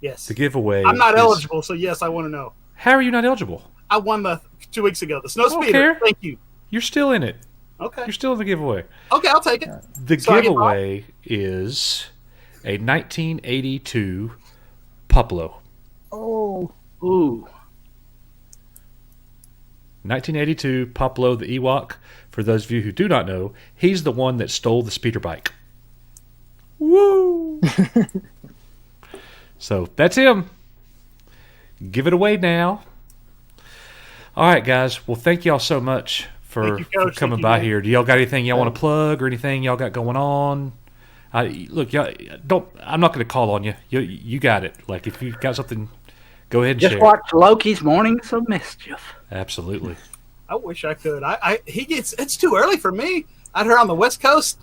Yes. The giveaway. I'm not eligible, so yes, I want to know. How are you not eligible? I won 2 weeks ago. The snow I don't speeder. care. Thank you. You're still in it. Okay. You're still in the giveaway. Okay, I'll take it. The giveaway is a 1982 Puplo. Oh. Ooh. 1982 Puplo the Ewok. For those of you who do not know, he's the one that stole the speeder bike. Woo! So that's him. Give it away now. All right, guys. Well, thank y'all so much for coming by here. Do y'all got anything y'all want to plug or anything y'all got going on? Look, y'all don't. I'm not going to call on you. You got it. Like if you got something, go ahead and Just share. watch Loki's Mornings of Mischief. Absolutely. I wish I could. It's too early for me. Out here on the West Coast,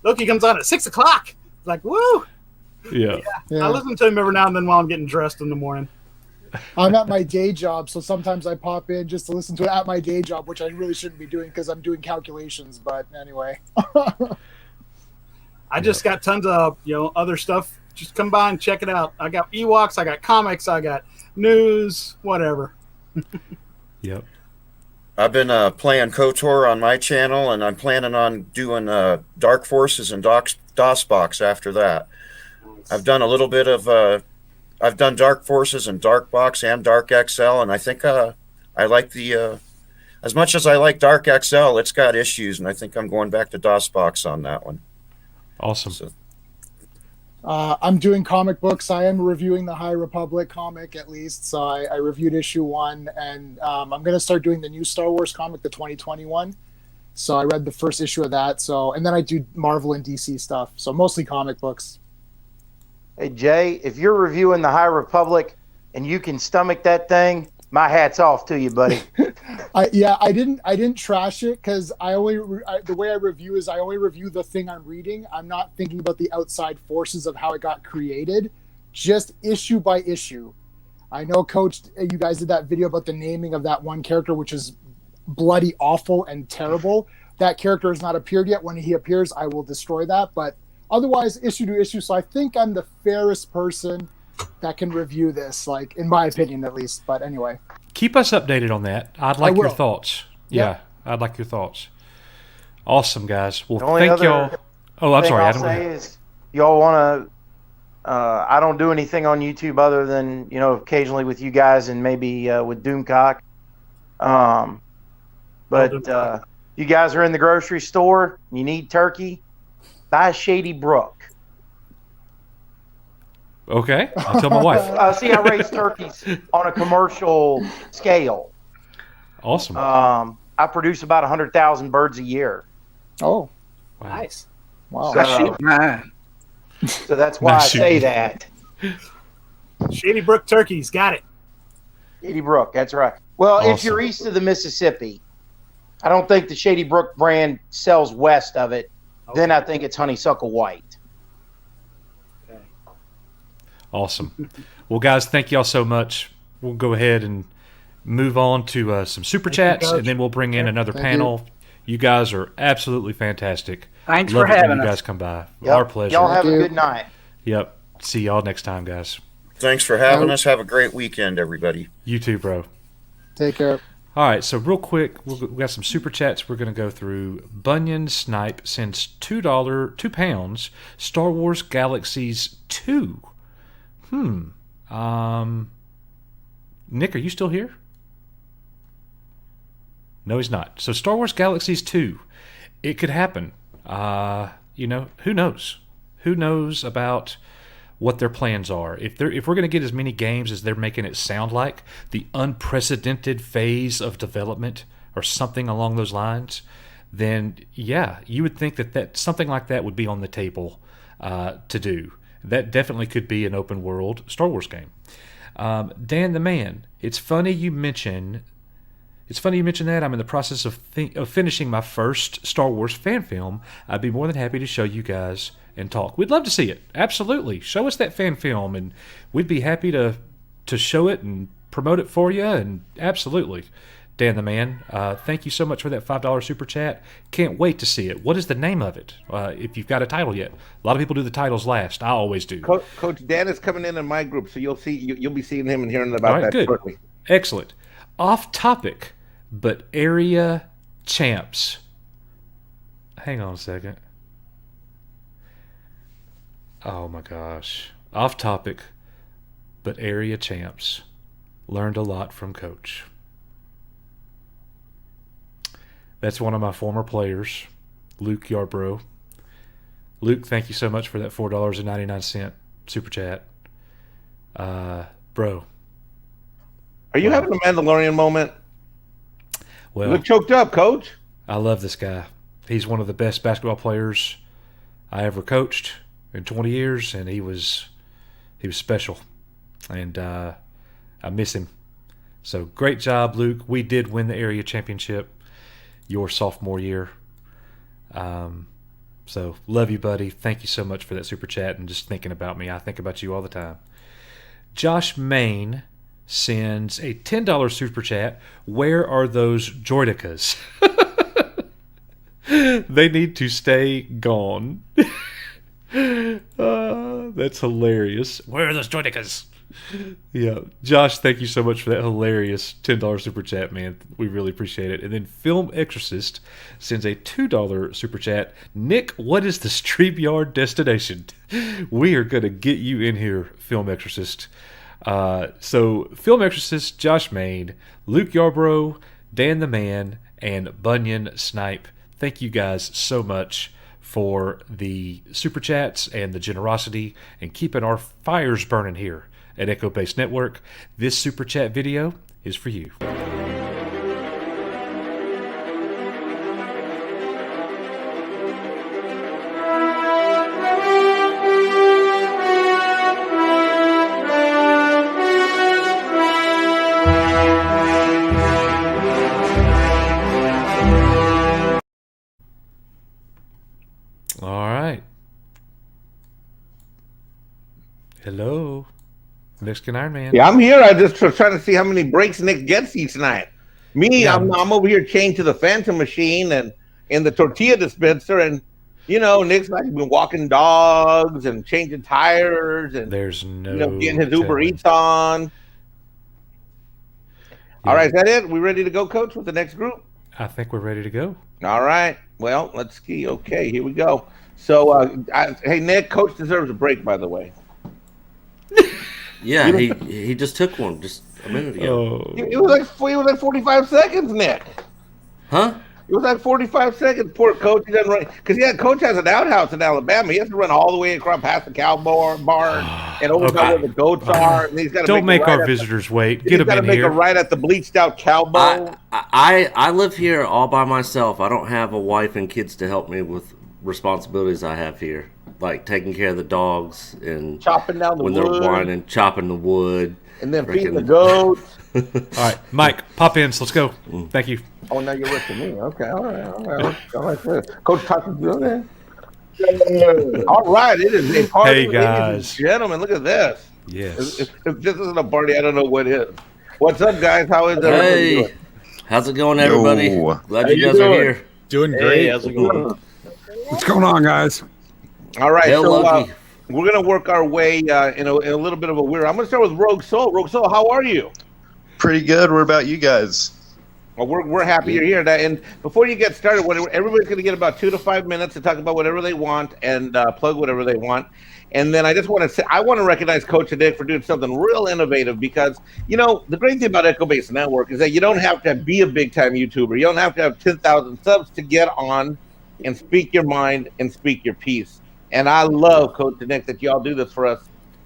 Loki comes on at 6 o'clock. Like, woo! Yeah. I listen to him every now and then while I'm getting dressed in the morning. I'm at my day job, so sometimes I pop in just to listen to it at my day job, which I really shouldn't be doing because I'm doing calculations. But anyway, I just got tons of other stuff. Just come by and check it out. I got Ewoks, I got comics, I got news, whatever. Yep. I've been playing KOTOR on my channel, and I'm planning on doing Dark Forces and DOSBox after that. I've done a little bit of I've done Dark Forces and Dark Box and Dark XL, and I think I like the as much as I like Dark XL, it's got issues, and I think I'm going back to DOSBox on that one. Awesome. So, I'm doing comic books. I am reviewing the High Republic comic at least. So I reviewed issue 1, and I'm going to start doing the new Star Wars comic, the 2021. So I read the first issue of that. So, and then I do Marvel and DC stuff. So mostly comic books. Hey Jay, if you're reviewing the High Republic and you can stomach that thing, my hat's off to you, buddy. I didn't trash it because the way I review is I only review the thing I'm reading. I'm not thinking about the outside forces of how it got created, just issue by issue. I know, Coach, you guys did that video about the naming of that one character, which is bloody awful and terrible. That character has not appeared yet. When he appears, I will destroy that. But otherwise, issue to issue. So I think I'm the fairest person that can review this, like in my opinion, at least. But anyway, keep us updated on that. I'd like your thoughts. Yep. Yeah, I'd like your thoughts. Awesome, guys. Well, The only thank y'all. other Oh, I'm thing sorry. I'll I don't say is y'all want to. I don't do anything on YouTube other than occasionally with you guys and maybe with Doomcock. But you guys are in the grocery store. You need turkey. Buy Shady Brook. Okay, I'll tell my wife. See, I raise turkeys on a commercial scale. Awesome. I produce about 100,000 birds a year. Oh, nice. Wow. So that's why I say that. Shady Brook turkeys, got it. Shady Brook, that's right. Well, if Awesome. you're east of the Mississippi, I don't think the Shady Brook brand sells west of it. Then I think it's honeysuckle white. Awesome. Well, guys, thank y'all so much. We'll go ahead and move on to some super chats, and then we'll bring in another Thank panel. You guys are absolutely fantastic. Thanks Love for it when having you us. guys come by. Yep. Our pleasure. Y'all have a good night. Yep. See y'all next time, guys. Thanks for having us. Have a great weekend, everybody. You too, bro. Take care. All right, so real quick, we got some super chats we're going to go through. Bunyan Snipe sends £2, Star Wars Galaxies 2. Nick, are you still here? No, he's not. So Star Wars Galaxies 2, it could happen. Who knows? Who knows about what their plans are? If we're going to get as many games as they're making it sound like, the unprecedented phase of development or something along those lines, then yeah, you would think that something like that would be on the table to do. That definitely could be an open world Star Wars game. Dan the Man, it's funny you mention that. I'm in the process of finishing my first Star Wars fan film. I'd be more than happy to show you guys and talk. We'd love to see it. Absolutely. Show us that fan film, and we'd be happy to show it and promote it for you. And absolutely. Dan the Man, thank you so much for that $5 super chat. Can't wait to see it. What is the name of it? If you've got a title yet. A lot of people do the titles last. I always do. Coach Dan is coming in my group, so you'll be seeing him and hearing about that shortly. Excellent. Off topic, but area champs. Hang on a second. Oh my gosh. Off topic, but area champs. Learned a lot from Coach. That's one of my former players, Luke Yarbrough. Luke, thank you so much for that $4.99 super chat. Bro. Are you having a Mandalorian moment? Well, you look choked up, Coach. I love this guy. He's one of the best basketball players I ever coached in 20 years, and he was special. And I miss him. So great job, Luke. We did win the area championship your sophomore year. So love you, buddy. Thank you so much for that super chat and just thinking about me. I think about you all the time. Josh Main sends a $10 super chat. Where are those Droidicas? They need to stay gone. That's hilarious. Where are those Droidicas? Yeah, Josh, thank you so much for that hilarious $10 super chat, man. We really appreciate it. And then Film Exorcist sends a $2 super chat. Nick, what is the StreamYard destination? We are going to get you in here, Film Exorcist. So, Film Exorcist, Josh Main, Luke Yarbrough, Dan the Man, and Bunyan Snipe. Thank you guys so much for the super chats and the generosity and keeping our fires burning here at Echo Base Network. This super chat video is for you. All right. Hello. Mexican Iron Man. Yeah, I'm here. I just trying to see how many breaks Nick gets each night. Me, Yeah. I'm over here chained to the Phantom machine and in the tortilla dispenser, and Nick's like been walking dogs and changing tires and there's no getting his Uber telling. Eats on. Yeah. All right, is that it? We ready to go, Coach, with the next group? I think we're ready to go. All right. Well, let's see. Okay, here we go. So, hey, Nick, Coach deserves a break, by the way. Yeah, he just took one just a minute ago. It was like 45 seconds, Nick. Huh? It was like 45 seconds. Poor Coach. He doesn't run because Coach has an outhouse in Alabama. He has to run all the way across past the cow barn and over where the goats are. And he's got to Don't make our visitors wait. Get them in here. He's got to make a right at the bleached out cow bowl. I live here all by myself. I don't have a wife and kids to help me with responsibilities I have here, like taking care of the dogs and chopping down the wood. They're whining, chopping the wood, and then feeding the goats. All right, Mike, pop in. So let's go. Thank you. Oh, now you're with me. Okay, all right. Coach talking to you. All right, it is a party, hey guys, ladies and gentlemen. Look at this. Yes. If this isn't a party, I don't know what is. What's up, guys? How is everybody doing? How's it going, everybody? Yo. Glad you guys are here. Doing great. How's it going? What's going on, guys? All right, Hell, so we're gonna work our way in a little bit of a weird. I'm gonna start with Rogue Soul. Rogue Soul, how are you? Pretty good. What about you guys? Well, we're happy you're here. And before you get started, everybody's going to get about 2 to 5 minutes to talk about whatever they want and plug whatever they want. And then I just want to say, I want to recognize Coach and Dick for doing something real innovative because, the great thing about Echo Base Network is that you don't have to be a big-time YouTuber. You don't have to have 10,000 subs to get on and speak your mind and speak your piece. And I love, Coach and Nick, that y'all do this for us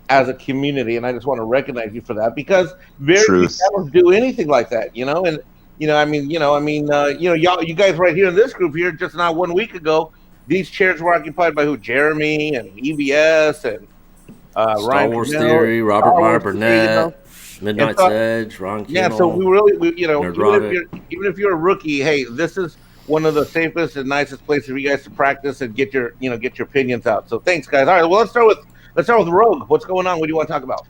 as a community. And I just want to recognize you for that because very few channels do anything like that, and you guys right here in this group here, just not 1 week ago, these chairs were occupied by who? Jeremy and EBS and Star Ryan Wars Camille, Theory, Robert Meyer Burnett, Midnight's so, Edge, Ron Kimmel. Yeah, so even if you're a rookie, hey, this is one of the safest and nicest places for you guys to practice and get your opinions out. So thanks, guys. All right, well let's start with Rogue. What's going on? What do you want to talk about?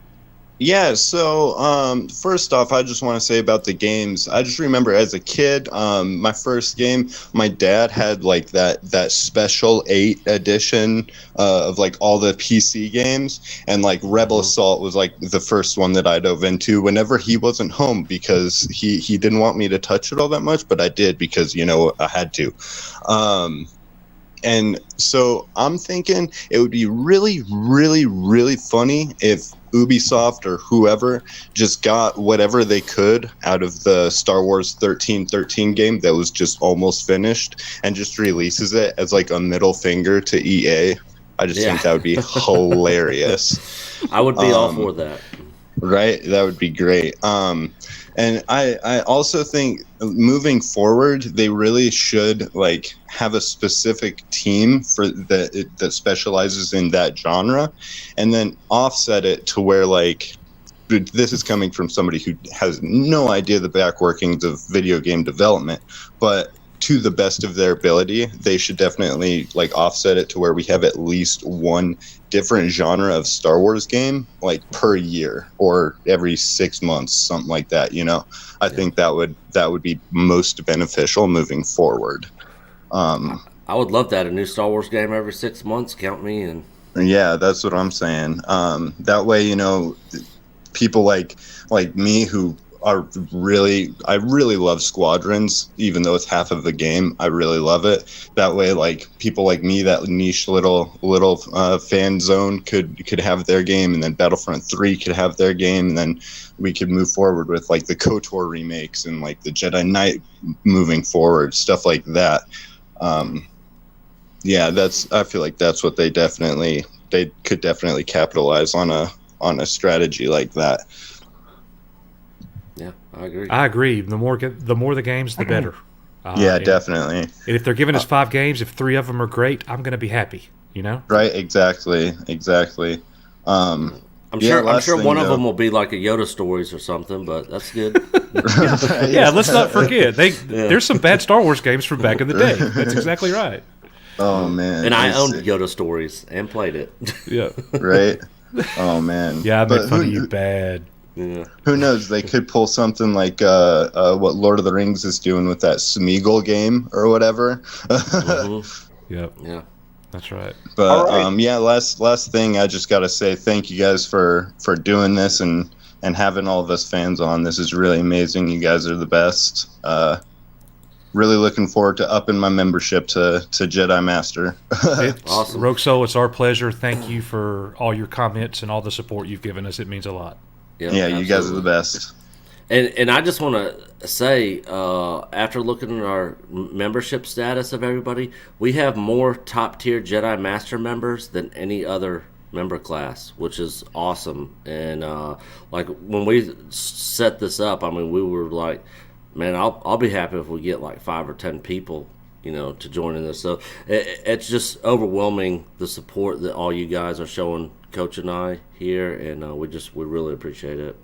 Yeah, so first off, I just want to say about the games. I just remember as a kid, my first game, my dad had like that special 8 edition of like all the PC games, and like Rebel Assault was like the first one that I dove into whenever he wasn't home because he didn't want me to touch it all that much, but I did because I had to. And so I'm thinking it would be really, really, really funny if Ubisoft or whoever just got whatever they could out of the Star Wars 1313 game that was just almost finished and just releases it as like a middle finger to EA. I just think that would be hilarious. I would be all for that. Right? That would be great. And I also think moving forward, they really should like have a specific team for that specializes in that genre, and then offset it to where like this is coming from somebody who has no idea the back workings of video game development, but to the best of their ability, they should definitely like offset it to where we have at least one different genre of Star Wars game like per year or every 6 months, something like that. I think that would be most beneficial moving forward. I would love that, a new Star Wars game every 6 months. Count me in. Yeah, that's what I'm saying. That way, people like me who I really love Squadrons, even though it's half of the game. I really love it. That way, like people like me, that niche little fan zone could have their game, and then Battlefront 3 could have their game, and then we could move forward with like the KOTOR remakes and like the Jedi Knight moving forward, stuff like that. I feel like that's what they could definitely capitalize on a strategy like that. Yeah, I agree. I agree. The more the games, the better. Yeah, definitely. And if they're giving us 5 games, if 3 of them are great, I'm going to be happy. Right? Exactly. I'm sure one of them will be like a Yoda Stories or something, but that's good. Yeah, let's not forget there's some bad Star Wars games from back in the day. That's exactly right. Oh man! And I owned Yoda Stories and played it. Yeah. Right. Oh man. Yeah, I made But fun of you bad. Yeah. Who knows? They could pull something like what Lord of the Rings is doing with that Smeagol game or whatever. Yep. Yeah. That's right. But yeah, last thing, I just gotta say thank you guys for doing this and having all of us fans on. This is really amazing. You guys are the best. Really looking forward to upping my membership to Jedi Master. Awesome. Roxo, it's our pleasure. Thank you for all your comments and all the support you've given us. It means a lot. Yep, yeah, absolutely. you guys are the best. And I just want to say, after looking at our membership status of everybody, we have more top tier Jedi Master members than any other member class, which is awesome. And like when we set this up, I mean, we were like, man, I'll be happy if we get like 5 or 10 people, to join in this. So it's just overwhelming the support that all you guys are showing Coach and I here, and we really appreciate it.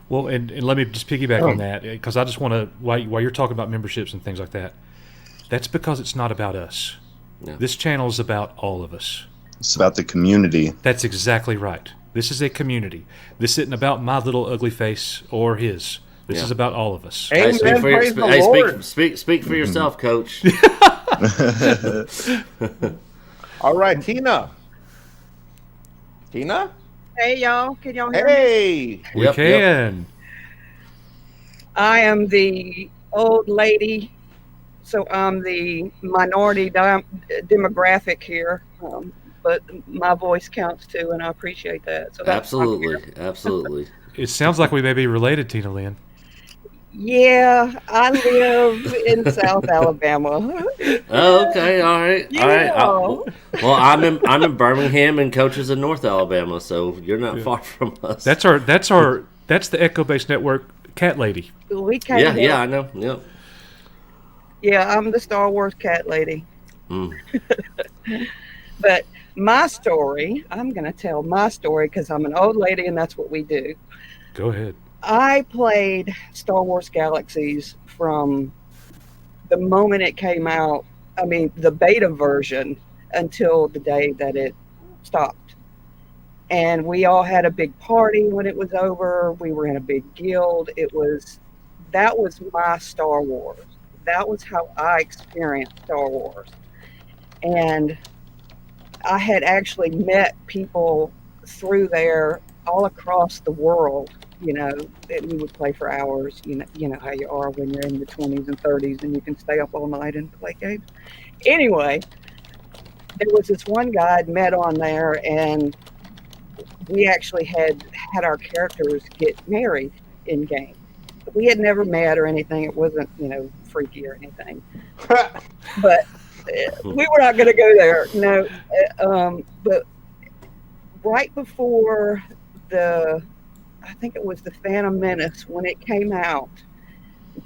Well, and let me just piggyback on that, because I just want to, while you're talking about memberships and things like that, that's because it's not about us. Yeah. This channel is about all of us. It's about the community. That's exactly right. This is a community. This isn't about my little ugly face or his. This is about all of us. Amen. Speak for yourself, Coach. All right, Tina. Hey, y'all. Can y'all hear me? Hey. We can. I am the old lady, so I'm the minority demographic here. But my voice counts too, and I appreciate that. So that's Absolutely. It sounds like we may be related, Tina Lynn. Yeah, I live in South Alabama. Oh, okay, all right. Yeah. Well, I'm in Birmingham, and Coach is in North Alabama, so you're not far from us. That's the Echo Base Network cat lady. We came Yeah, I know. Yep. Yeah, I'm the Star Wars cat lady. Mm. But my story, I'm going to tell my story because I'm an old lady and that's what we do. Go ahead. I played Star Wars Galaxies from the moment it came out, I mean, the beta version, until the day that it stopped. And we all had a big party when it was over. We were in a big guild. That was my Star Wars. That was how I experienced Star Wars. And I had actually met people through there all across the world, that we would play for hours. You know how you are when you're in the 20s and 30s and you can stay up all night and play games. Anyway, there was this one guy I'd met on there, and we actually had our characters get married in game. We had never met or anything. It wasn't, freaky or anything. But we were not going to go there. No. But right before I think it was the Phantom Menace, when it came out,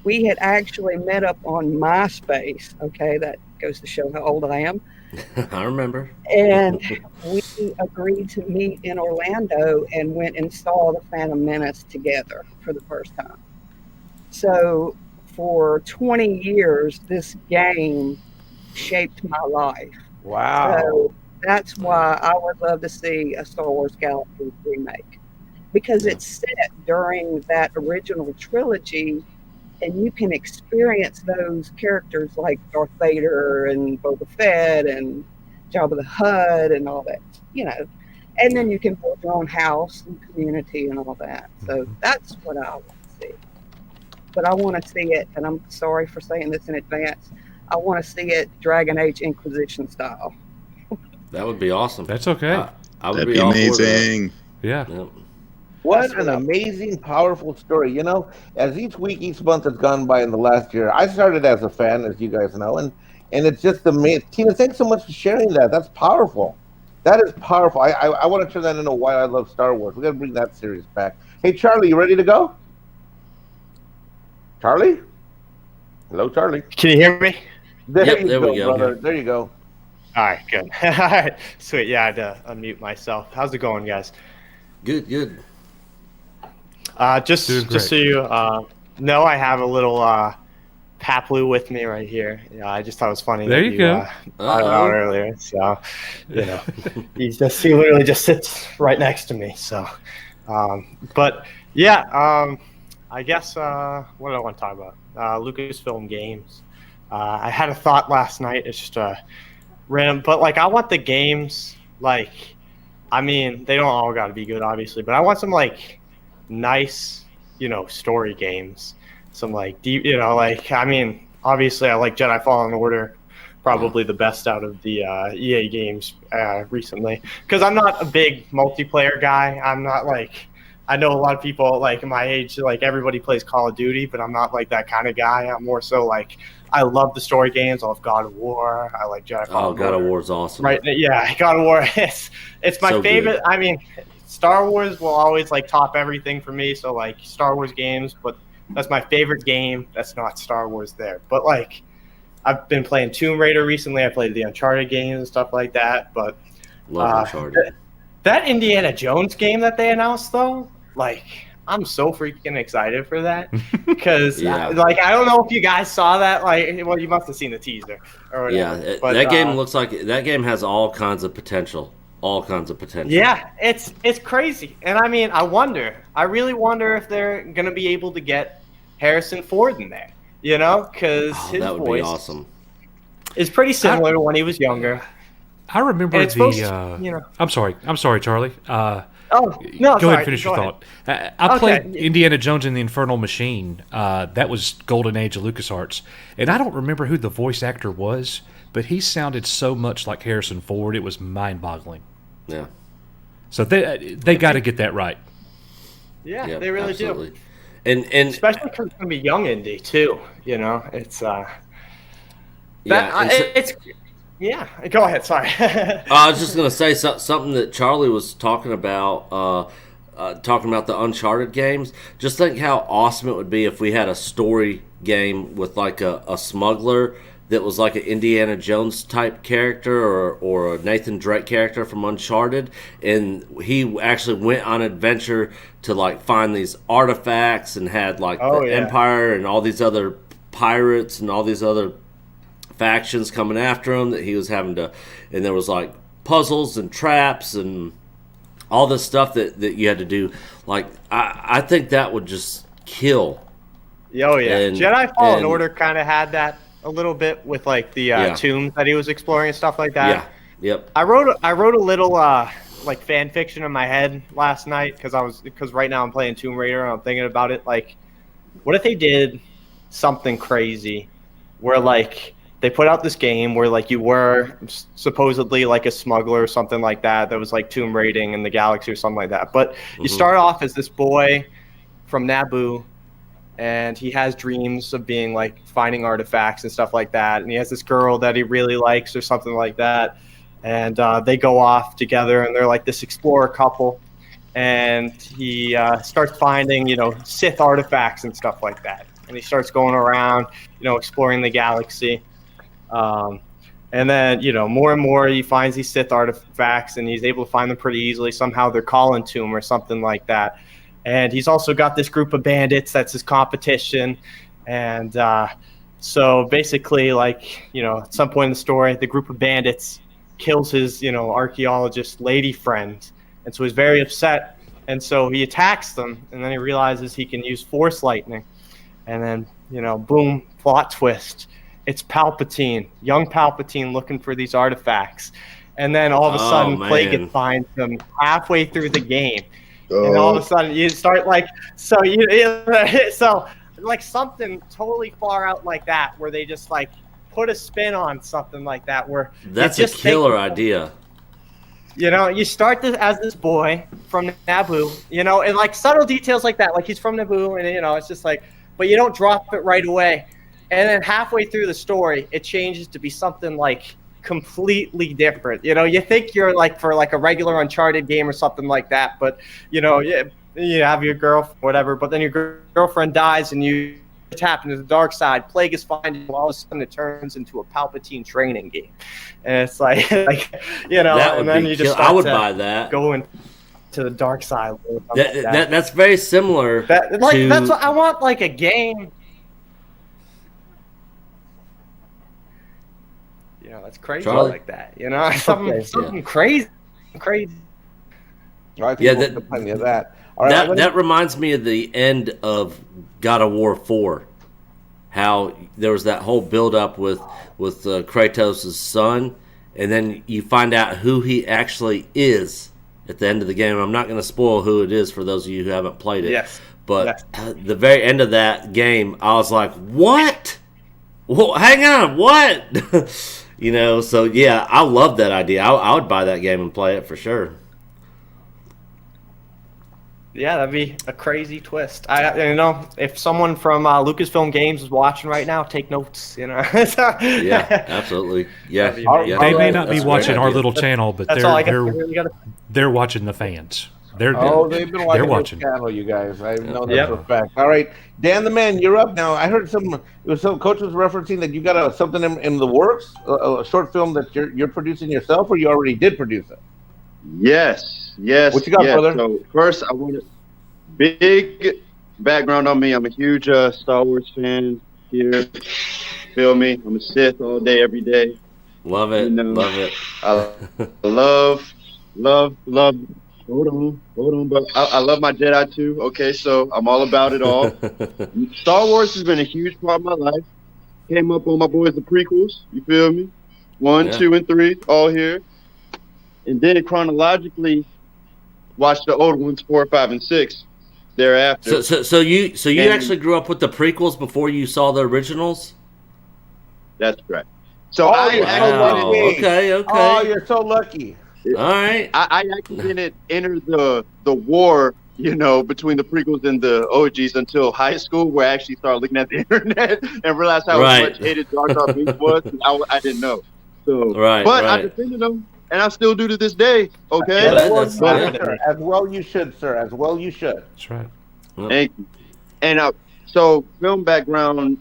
we had actually met up on MySpace. Okay, that goes to show how old I am. I remember. And we agreed to meet in Orlando and went and saw the Phantom Menace together for the first time. So for 20 years, this game shaped my life. Wow. So that's why I would love to see a Star Wars Galaxies remake, because it's set during that original trilogy, and you can experience those characters like Darth Vader and Boba Fett and Jabba the Hutt and all that, and then you can build your own house and community and all that. So that's what I want to see. But I want to see it, and I'm sorry for saying this in advance, I want to see it Dragon Age Inquisition style. That would be awesome. That's okay. That'd be amazing. Yeah. Yep. What an amazing, powerful story. As each week, each month has gone by in the last year, I started as a fan, as you guys know, and it's just amazing. Tina, thanks so much for sharing that. That's powerful. That is powerful. I want to turn that into why I love Star Wars. We're going to bring that series back. Hey, Charlie, you ready to go? Charlie? Hello, Charlie. Can you hear me? There we go, brother. Yeah. There you go. All right, good. All right, sweet. Yeah, I had to unmute myself. How's it going, guys? Good. Just so you know, I have a little Paplu with me right here. Yeah, I just thought it was funny. There that you go. Brought it out earlier. So, he literally just sits right next to me. So, but yeah, I guess what do I want to talk about? Lucasfilm games. I had a thought last night. It's just random, but like I want the games like, I mean, they don't all got to be good, obviously, but I want some like nice, story games. Some like deep, like I mean, obviously I like Jedi Fallen Order, probably the best out of the EA games recently. Because I'm not a big multiplayer guy. I'm not like, I know a lot of people like my age, like everybody plays Call of Duty, but I'm not like that kind of guy. I'm more so like, I love the story games. I love God of War. I like Jedi Fallen Order. God of War is awesome. Right? Yeah, God of War. It's my So favorite. good. I mean, Star Wars will always like top everything for me. So like Star Wars games, but that's my favorite game. That's not Star Wars there. But like, I've been playing Tomb Raider recently. I played the Uncharted games and stuff like that. But Love Uncharted. That Indiana Jones game that they announced though, like I'm so freaking excited for that because like I don't know if you guys saw that. Like, well, you must have seen the teaser or whatever. Yeah, but, that game looks like that game has all kinds of potential. All kinds of potential. Yeah, it's crazy, and I mean, I really wonder if they're gonna be able to get Harrison Ford in there. Because his that would voice be awesome. is pretty similar to when he was younger. I remember I'm sorry, Charlie. No, go ahead and finish go your ahead. thought. I played Indiana Jones and the Infernal Machine. That was golden age of LucasArts, and I don't remember who the voice actor was, but he sounded so much like Harrison Ford. It was mind-boggling. Yeah. So they got to get that right. Yeah, they really absolutely. do. And especially because it's gonna be young Indy too. It's yeah. Go ahead. Sorry. I was just gonna say something that Charlie was talking about the Uncharted games. Just think how awesome it would be if we had a story game with like a smuggler that was like an Indiana Jones type character or a Nathan Drake character from Uncharted, and he actually went on an adventure to like find these artifacts and had like Empire and all these other pirates and all these other factions coming after him that he was having to, and there was like puzzles and traps and all this stuff that you had to do. Like I think that would just kill. Oh yeah, Jedi Fallen Order kind of had that a little bit with like the tombs that he was exploring and stuff like that. Yeah. Yep. I wrote a little like fan fiction in my head last night because right now I'm playing Tomb Raider and I'm thinking about it. Like, what if they did something crazy where like they put out this game where like you were supposedly like a smuggler or something like that was like tomb raiding in the galaxy or something like that. But you start off as this boy from Naboo, and he has dreams of being like finding artifacts and stuff like that. And he has this girl that he really likes or something like that. And they go off together and they're like this explorer couple. And he starts finding, Sith artifacts and stuff like that. And he starts going around, exploring the galaxy. And then, more and more he finds these Sith artifacts and he's able to find them pretty easily. Somehow they're calling to him or something like that. And he's also got this group of bandits that's his competition. And so basically, like, at some point in the story, the group of bandits kills his, archaeologist lady friend. And so he's very upset. And so he attacks them. And then he realizes he can use Force lightning. And then, boom, plot twist. It's Palpatine, young Palpatine looking for these artifacts. And then all of a sudden, Plagueis finds them halfway through the game. And all of a sudden, you start like, so like something totally far out like that, where they just like put a spin on something like that. Where that's a killer idea. You start this as this boy from Naboo, and like subtle details like that, like he's from Naboo, and it's just like, but you don't drop it right away, and then halfway through the story, it changes to be something like completely different. You think you're like for like a regular Uncharted game or something like that, but you have your girl, whatever, but then your girlfriend dies and you tap into the dark side. Plagueis finds you, all of a sudden it turns into a Palpatine training game, and it's like and then you just start I would buy that. Go into the dark side. That's very similar. That's what I want, like a game. It's crazy Charlie? like that. You know, something crazy. I think Yeah, we'll get plenty of that. All right, that reminds me of the end of God of War 4. How there was that whole build up with Kratos' son, and then you find out who he actually is at the end of the game. I'm not going to spoil who it is for those of you who haven't played it. Yes. But the very end of that game, I was like, "What? Well, hang on, what?" You know. So yeah, I love that idea. I would buy that game and play it for sure. Yeah, that'd be a crazy twist. If someone from Lucasfilm Games is watching right now, take notes. You know. Yeah, absolutely. Yeah, They may not be watching our little channel, but they're watching the fans. They've been watching the channel, you guys. I know that for a fact. All right, Dan the Man, you're up now. I heard some coach was referencing that you got something in the works, a short film that you're producing yourself, or you already did produce it. Yes. What you got, brother? So first, I want to big background on me. I'm a huge Star Wars fan here. Feel me? I'm a Sith all day, every day. Love it. Love it. I love. Hold on, but I love my Jedi too. Okay, so I'm all about it all. Star Wars has been a huge part of my life. Came up on my boys, the prequels. You feel me? 1, 2, and 3, all here. And then chronologically, watch the old ones, 4, 5, and 6. Thereafter. So you actually grew up with the prequels before you saw the originals? That's correct. So okay. Oh, you're so lucky. All right. I actually didn't enter the war, between the prequels and the OGs until high school, where I actually started looking at the internet and realized how much hated Jar Jar Binks was. I didn't know. So, but I defended them. And I still do to this day, okay? As well you should, sir. As well you should. That's right. Thank you. And so film background,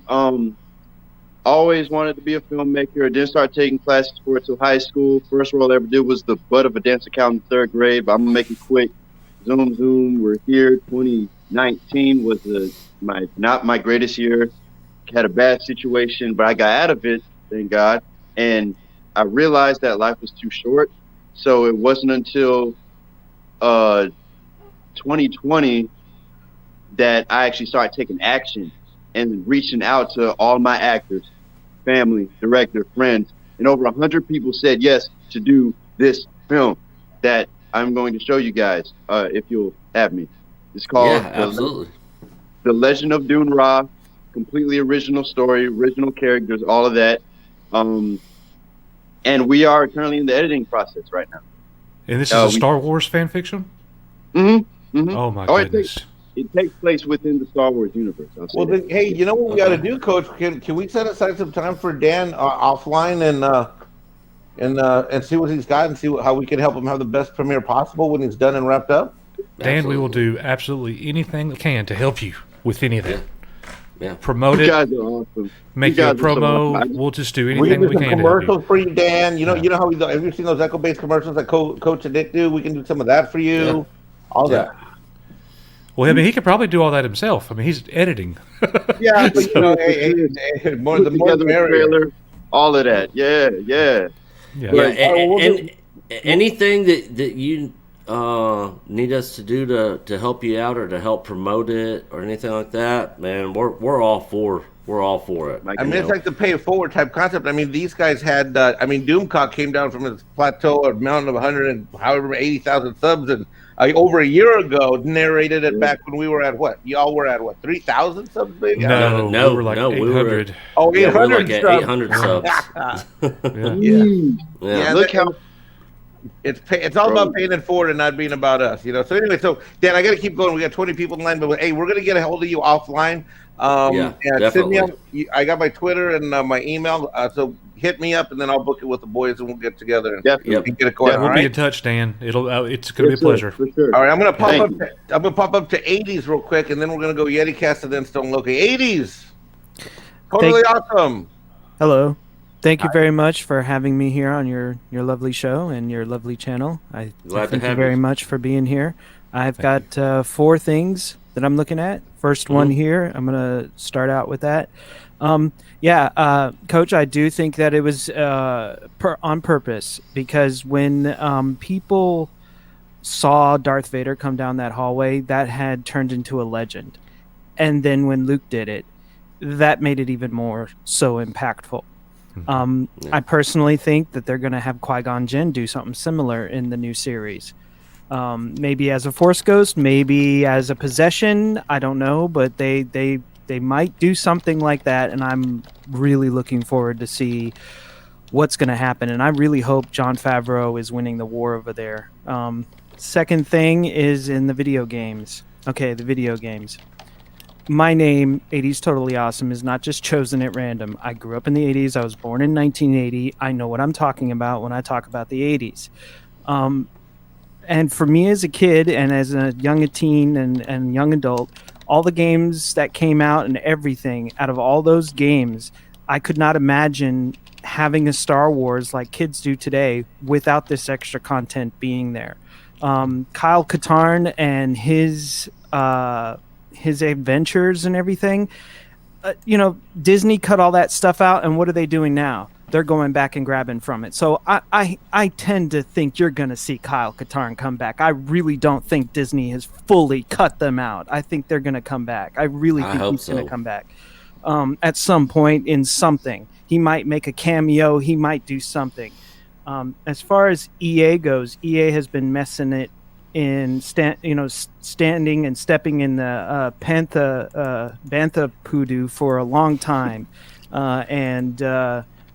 always wanted to be a filmmaker. I didn't start taking classes for it till high school. First role I ever did was the butt of a dance accountant in 3rd grade, but I'm going to make it quick. Zoom, we're here. 2019 was not my greatest year. Had a bad situation, but I got out of it, thank God. And I realized that life was too short, so it wasn't until 2020 that I actually started taking action and reaching out to all my actors, family, director, friends, and over 100 people said yes to do this film that I'm going to show you guys if you'll have me. It's called The Legend of Dune Ra, completely original story, original characters, all of that. And we are currently in the editing process right now. And this is a Star Wars fan fiction? Mm-hmm. Mm-hmm. Oh, my goodness. It takes place within the Star Wars universe. Well, then, hey, you know what we got to do, Coach? Can we set aside some time for Dan offline and see what he's got and see how we can help him have the best premiere possible when he's done and wrapped up? Dan, we will do absolutely anything we can to help you with any of that. Yeah. You Promote it. guys are awesome. Make you a promo. We'll just do anything we can to help you. Commercials for you, Dan. You know how have you seen those Echo-based commercials that Coach and Dick do? We can do some of that for you. All that. Well, I mean, he could probably do all that himself. I mean, he's editing. Yeah, but more the merrier. All of that. Yeah. And anything that you need us to do to help you out or to help promote it or anything like that, man, we're all for it. I mean, it's like the pay it forward type concept. I mean, these guys had Doomcock came down from his plateau of mountain of 180,000 subs and over a year ago narrated it back when we were at what? Y'all were at what? 3,000 subs, baby? No, we were like 800. 800 like subs. 800 subs. Yeah. Look how it's all about paying it forward and not being about us, So anyway, Dan, I got to keep going. We got 20 people in line, but hey, we're gonna get a hold of you offline. Send me I got my Twitter and my email, so hit me up and then I'll book it with the boys and we'll get together and get it going. We'll be in touch, Dan. It's gonna be a pleasure. Sure. All right, I'm gonna pop up to 80s real quick, and then we're gonna go Yeti Cast and then Stone Loki. 80s, totally awesome. Hello. Thank you very much for having me here on your lovely show and your lovely channel. Thank you very much for being here. I've got 4 things that I'm looking at. First one here. I'm gonna start out with that. Coach, I do think that it was on purpose, because when people saw Darth Vader come down that hallway, that had turned into a legend. And then when Luke did it, that made it even more so impactful. I personally think that they're going to have Qui-Gon Jinn do something similar in the new series. Maybe as a Force ghost, maybe as a possession. I don't know, but they might do something like that, and I'm really looking forward to see what's going to happen. And I really hope Jon Favreau is winning the war over there. Second thing is in the video games. Okay, the video games. My name, 80s Totally Awesome, is not just chosen at random. I grew up in the 80s. I was born in 1980. I know what I'm talking about when I talk about the 80s. And for me as a kid and as a young teen and young adult, all the games that came out and everything, out of all those games, I could not imagine having a Star Wars like kids do today without this extra content being there. Kyle Katarn and his adventures and everything, Disney cut all that stuff out, and what are they doing now? They're going back and grabbing from it. So I tend to think you're going to see Kyle Katarn come back. I really don't think Disney has fully cut them out. I think they're going to come back. I really think he's going to come back at some point in something. He might make a cameo. He might do something. As far as EA goes, EA has been messing it in standing and stepping in the Bantha Poodoo for a long time, and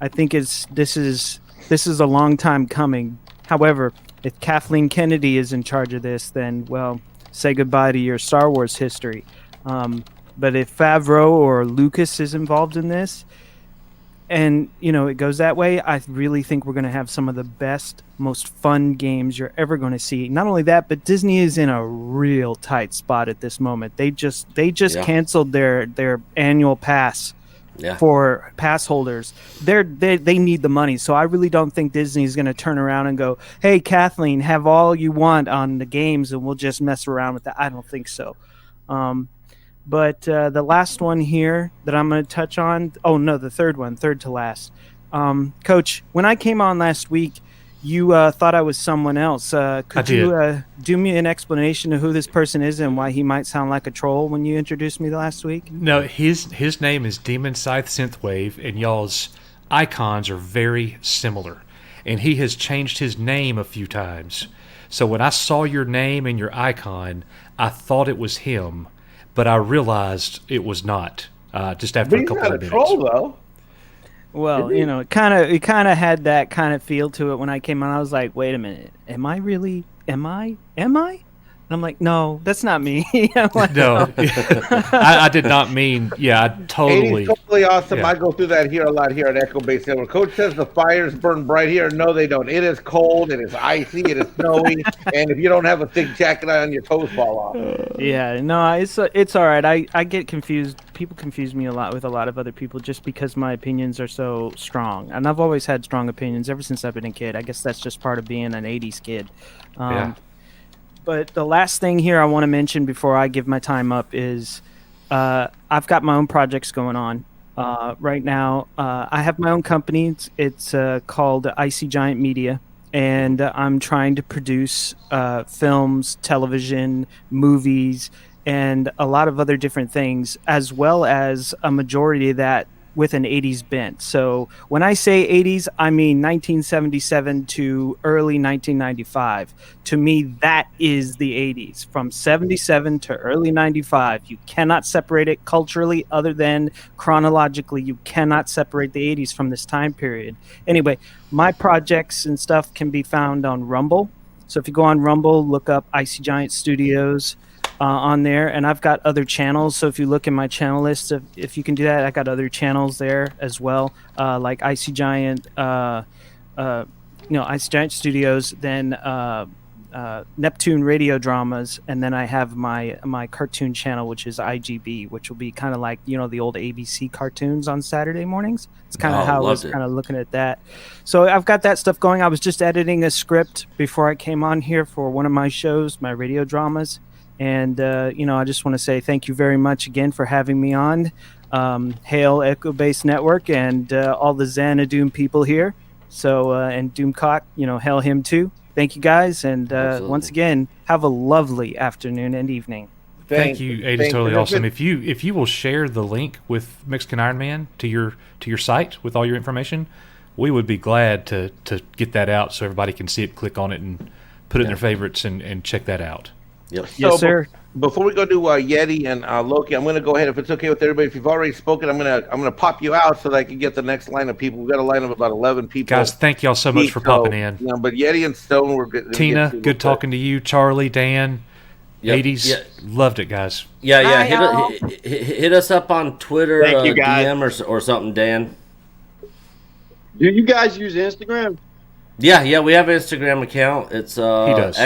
I think this is a long time coming. However, if Kathleen Kennedy is in charge of this, then say goodbye to your Star Wars history. But if Favreau or Lucas is involved in this, and it goes that way, I really think we're going to have some of the best, most fun games you're ever going to see. Not only that, but Disney is in a real tight spot at this moment. They just canceled their annual pass for pass holders. They need the money, so I really don't think Disney is going to turn around and go, "Hey, Kathleen, have all you want on the games, and we'll just mess around with that." I don't think so. But the last one here that I'm going to touch on, the third to last. Coach, when I came on last week, you thought I was someone else. Could you do me an explanation of who this person is and why he might sound like a troll when you introduced me last week? No, his name is Demon Scythe Synthwave, and y'all's icons are very similar. And he has changed his name a few times. So when I saw your name and your icon, I thought it was him. But I realized it was not. Just after a couple of minutes. He's not a troll, though. Well, it kind of had that kind of feel to it when I came on. I was like, wait a minute, am I? And I'm like, no, that's not me. Like, no, I did not mean. Yeah, I totally. 80's Totally Awesome. Yeah. I go through that here a lot here at Echo Base Hill. Where Coach says the fires burn bright here. No, they don't. It is cold. It is icy. It is snowy. And if you don't have a thick jacket on, your toes fall off. Yeah, no, it's all right. I get confused. People confuse me a lot with a lot of other people just because my opinions are so strong. And I've always had strong opinions ever since I've been a kid. I guess that's just part of being an 80s kid. Yeah. But the last thing here I want to mention before I give my time up is I've got my own projects going on right now. I have my own company. It's called Icy Giant Media, and I'm trying to produce films, television, movies, and a lot of other different things, as well as a majority of that with an 80s bent. So when I say 80s, I mean 1977 to early 1995. To me, that is the 80s. From 77 to early 95. You cannot separate it culturally other than chronologically. You cannot separate the 80s from this time period. Anyway, my projects and stuff can be found on Rumble. So if you go on Rumble, look up Icy Giant Studios on there, and I've got other channels. So if you look in my channel list, if you can do that, I got other channels there as well, like Icy Giant, Icy Giant Studios, then Neptune Radio Dramas, and then I have my cartoon channel, which is IGB, which will be kind of like the old ABC cartoons on Saturday mornings. It's kind of how I was kind of looking at that. So I've got that stuff going. I was just editing a script before I came on here for one of my shows, my radio dramas. And, I just want to say thank you very much again for having me on. Hail Echo Base Network and all the Xanadu people here. So, and Doomcock, hail him too. Thank you guys. And once again, have a lovely afternoon and evening. Thank you. It is totally awesome. If you will share the link with Mexican Iron Man to your site with all your information, we would be glad to get that out so everybody can see it, click on it, and put it in their favorites and check that out. Yep. Yes, sir. Before we go to Yeti and Loki, I'm going to go ahead, if it's okay with everybody. If you've already spoken, I'm going to pop you out so that I can get the next line of people. We've got a line of about 11 people. Guys, thank y'all so much for popping in. But Yeti and Stone, we're good. Tina, good talking to you. Charlie, Dan, 80s, loved it, guys. Yeah. Hit us up on Twitter, Thank you, guys. DM or something, Dan. Do you guys use Instagram? Yeah, we have an Instagram account. It's He does.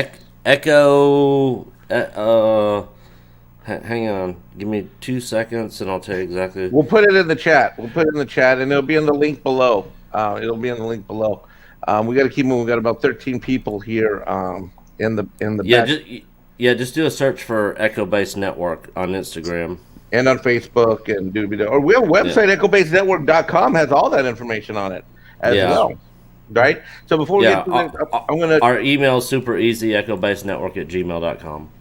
Echo. Hang on, give me 2 seconds, and I'll tell you exactly. We'll put it in the chat. And it'll be in the link below. We got to keep moving. We got about 13 people here. In the back. Just do a search for Echo Base Network on Instagram and on Facebook and or we have a website. EchoBaseNetwork.com has all that information on it as well. Right. So before we get to I'm gonna. Our email is super easy. EchoBaseNetwork@gmail.com.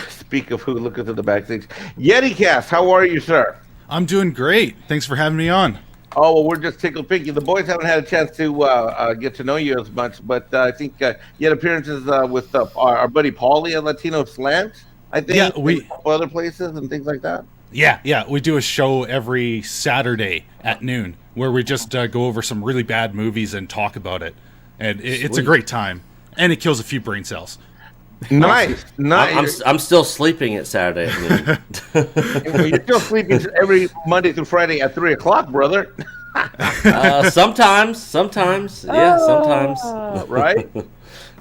Speak of who, look into the back things. YetiCast, how are you, sir? I'm doing great. Thanks for having me on. Oh, well, we're just tickled pinky. The boys haven't had a chance to get to know you as much, but I think you had appearances with our buddy Paulie at Latino Slant, I think. Yeah, we other places and things like that. Yeah. We do a show every Saturday at noon where we just go over some really bad movies and talk about it. And it's a great time. And it kills a few brain cells. Nice. I'm still sleeping at Saturday at noon. You're still sleeping every Monday through Friday at 3:00, brother. Sometimes. Yeah, sometimes. Right?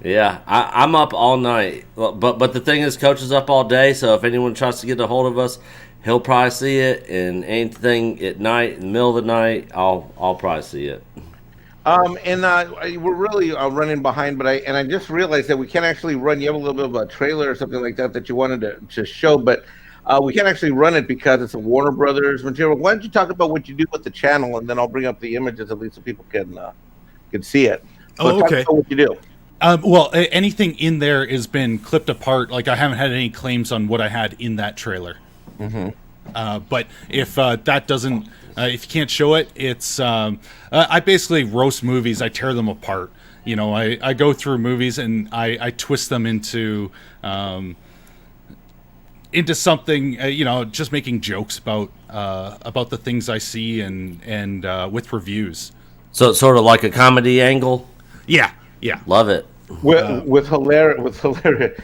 Yeah, I'm up all night. But the thing is, Coach is up all day, so if anyone tries to get a hold of us, he'll probably see it. And anything at night, in the middle of the night, I'll probably see it. We're really running behind, but I just realized that we can't actually run. You have a little bit of a trailer or something like that you wanted to show, but we can't actually run it because it's a Warner Brothers material. Why don't you talk about what you do with the channel, and then I'll bring up the images at least so people can see it. So okay. Talk about what you do. Well, anything in there has been clipped apart. Like I haven't had any claims on what I had in that trailer. Mm-hmm. But if that doesn't, if you can't show it, it's I basically roast movies. I tear them apart. I go through movies and I twist them into something. Just making jokes about the things I see and with reviews. So it's sort of like a comedy angle. Yeah. Love it. With hilarious.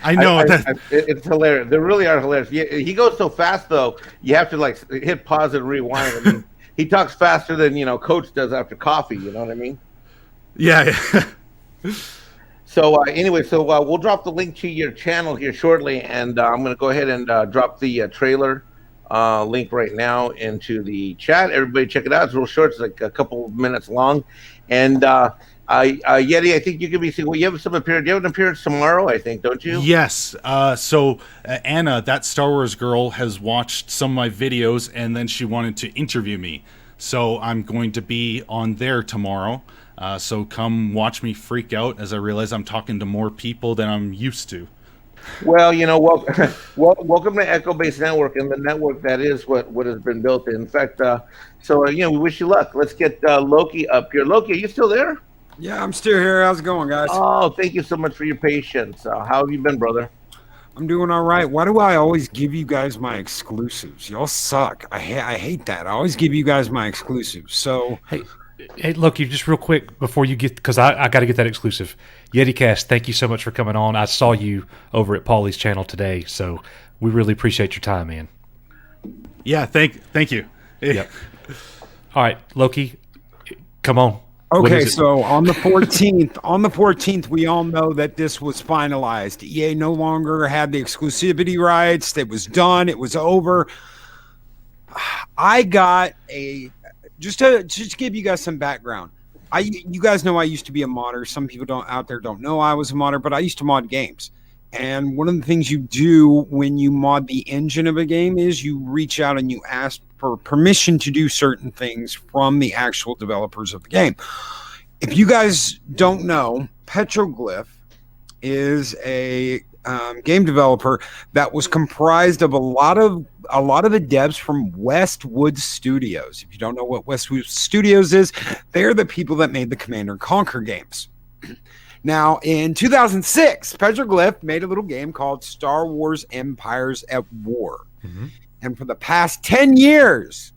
I know it's hilarious. They really are hilarious. He goes so fast though. You have to hit pause and rewind. I mean, he talks faster than Coach does after coffee. You know what I mean? Yeah. So anyway, we'll drop the link to your channel here shortly, and I'm going to go ahead and drop the trailer link right now into the chat. Everybody check it out. It's real short. It's like a couple of minutes long, and. Yeti, I think you could be seeing. Well, you have some appearance. You have an appearance tomorrow, I think, don't you? Yes. So Anna, that Star Wars girl, has watched some of my videos, and then she wanted to interview me. So I'm going to be on there tomorrow. So come watch me freak out as I realize I'm talking to more people than I'm used to. Well, welcome to Echo Base Network and the network that is what has been built. In fact, we wish you luck. Let's get Loki up here. Loki, are you still there? Yeah, I'm still here. How's it going, guys? Oh, thank you so much for your patience. How have you been, brother? I'm doing all right. Why do I always give you guys my exclusives? Y'all suck. I hate that. I always give you guys my exclusives. So hey, look, you just real quick before you get, because I got to get that exclusive. YetiCast, thank you so much for coming on. I saw you over at Paulie's channel today, so we really appreciate your time, man. Yeah, thank you. Yep. All right, Loki, come on. Okay, so on the 14th, we all know that this was finalized. EA no longer had the exclusivity rights. It was done. It was over. I got just to give you guys some background. You guys know I used to be a modder. Some people out there don't know I was a modder, but I used to mod games. And one of the things you do when you mod the engine of a game is you reach out and you ask for permission to do certain things from the actual developers of the game. If you guys don't know, Petroglyph is a game developer that was comprised of a lot of the devs from Westwood Studios. If you don't know what Westwood Studios is, they're the people that made the Command & Conquer games. Now, in 2006, Petroglyph made a little game called Star Wars Empires at War. Mm-hmm. And for the past 10 years,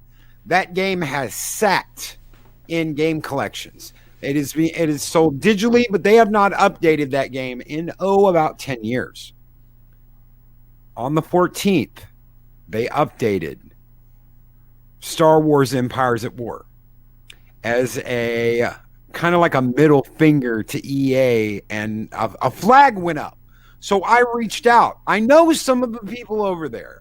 that game has sat in game collections. It is sold digitally, but they have not updated that game in, about 10 years. On the 14th, they updated Star Wars Empires at War as a kind of like a middle finger to EA, and a flag went up. So I reached out. I know some of the people over there,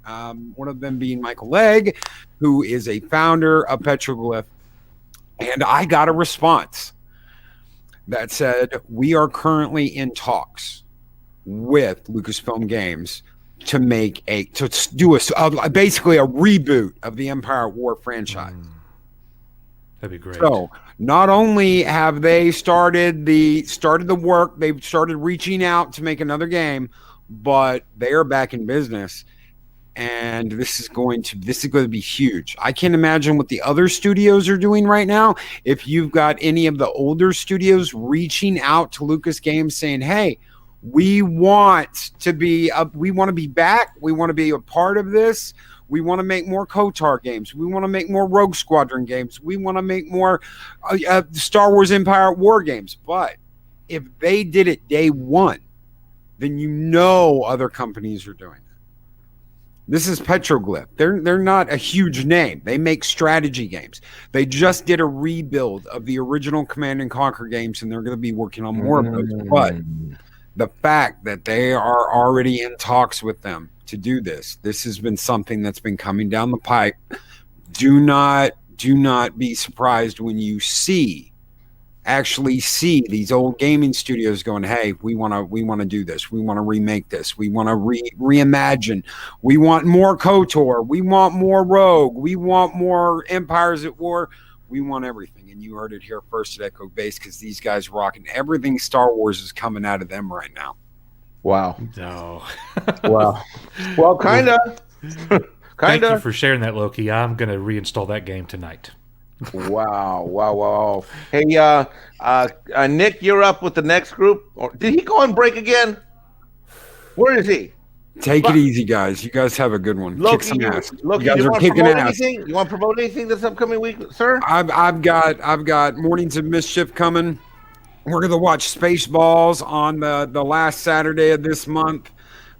one of them being Michael Legg, who is a founder of Petroglyph, and I got a response that said, we are currently in talks with Lucasfilm Games to do basically a reboot of the Empire at War franchise. That'd be great. So not only have they started the work, they've started reaching out to make another game, but they are back in business, and this is going to be huge. I can't imagine what the other studios are doing right now. If you've got any of the older studios reaching out to Lucas Games saying, "Hey, we want to be back. We want to be a part of this. We want to make more KOTOR games. We want to make more Rogue Squadron games. We want to make more Star Wars Empire at War games." But if they did it day one, then other companies are doing it. This is Petroglyph. They're not a huge name. They make strategy games. They just did a rebuild of the original Command & Conquer games, and they're going to be working on more of those. But the fact that they are already in talks with them to do this has been something that's been coming down the pipe. Do not be surprised when you actually see these old gaming studios going, "Hey, we want to do this. We want to remake this. We want to reimagine. We want more KOTOR. We want more Rogue. We want more Empires at War. We want everything." And you heard it here first at Echo Base, because these guys rocking everything Star Wars is coming out of them right now. Wow. No. Wow. Well, kind of. Thank you for sharing that, Loki. I'm going to reinstall that game tonight. Wow. Hey, Nick, you're up with the next group. Or did he go on break again? Where is he? Take it easy, guys. You guys have a good one. Loki, kick some ass. Loki, you guys are kicking ass. You want to promote anything this upcoming week, sir? I've got Mornings of Mischief coming. We're gonna watch Spaceballs on the last Saturday of this month.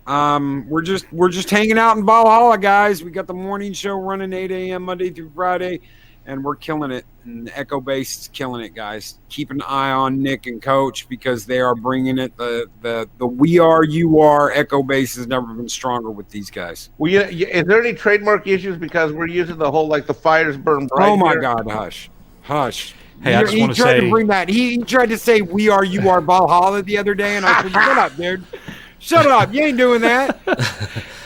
We're just hanging out in Valhalla, guys. We got the morning show running 8 a.m. Monday through Friday, and we're killing it. And Echo Base is killing it, guys. Keep an eye on Nick and Coach, because they are bringing it. The we are, you are. Echo Base has never been stronger with these guys. Well, is there any trademark issues, because we're using the whole the fires burn bright? Oh my here? God, hush. Hey, I just want to say, to bring that. He tried to say "We are, you are" Valhalla the other day, and I said, "Shut up, dude! Shut up! You ain't doing that."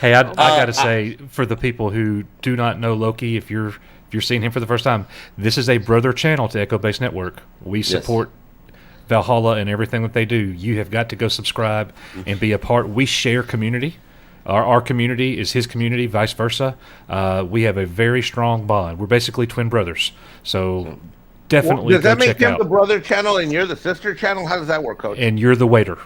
Hey, I got to say, for the people who do not know Loki, if you're seeing him for the first time, this is a brother channel to Echo Base Network. We support Valhalla and everything that they do. You have got to go subscribe and be a part. We share community. Our community is his community, vice versa. We have a very strong bond. We're basically twin brothers. So definitely does that go make check him out. the brother channel and you're the sister channel? How does that work, Coach? And you're the waiter.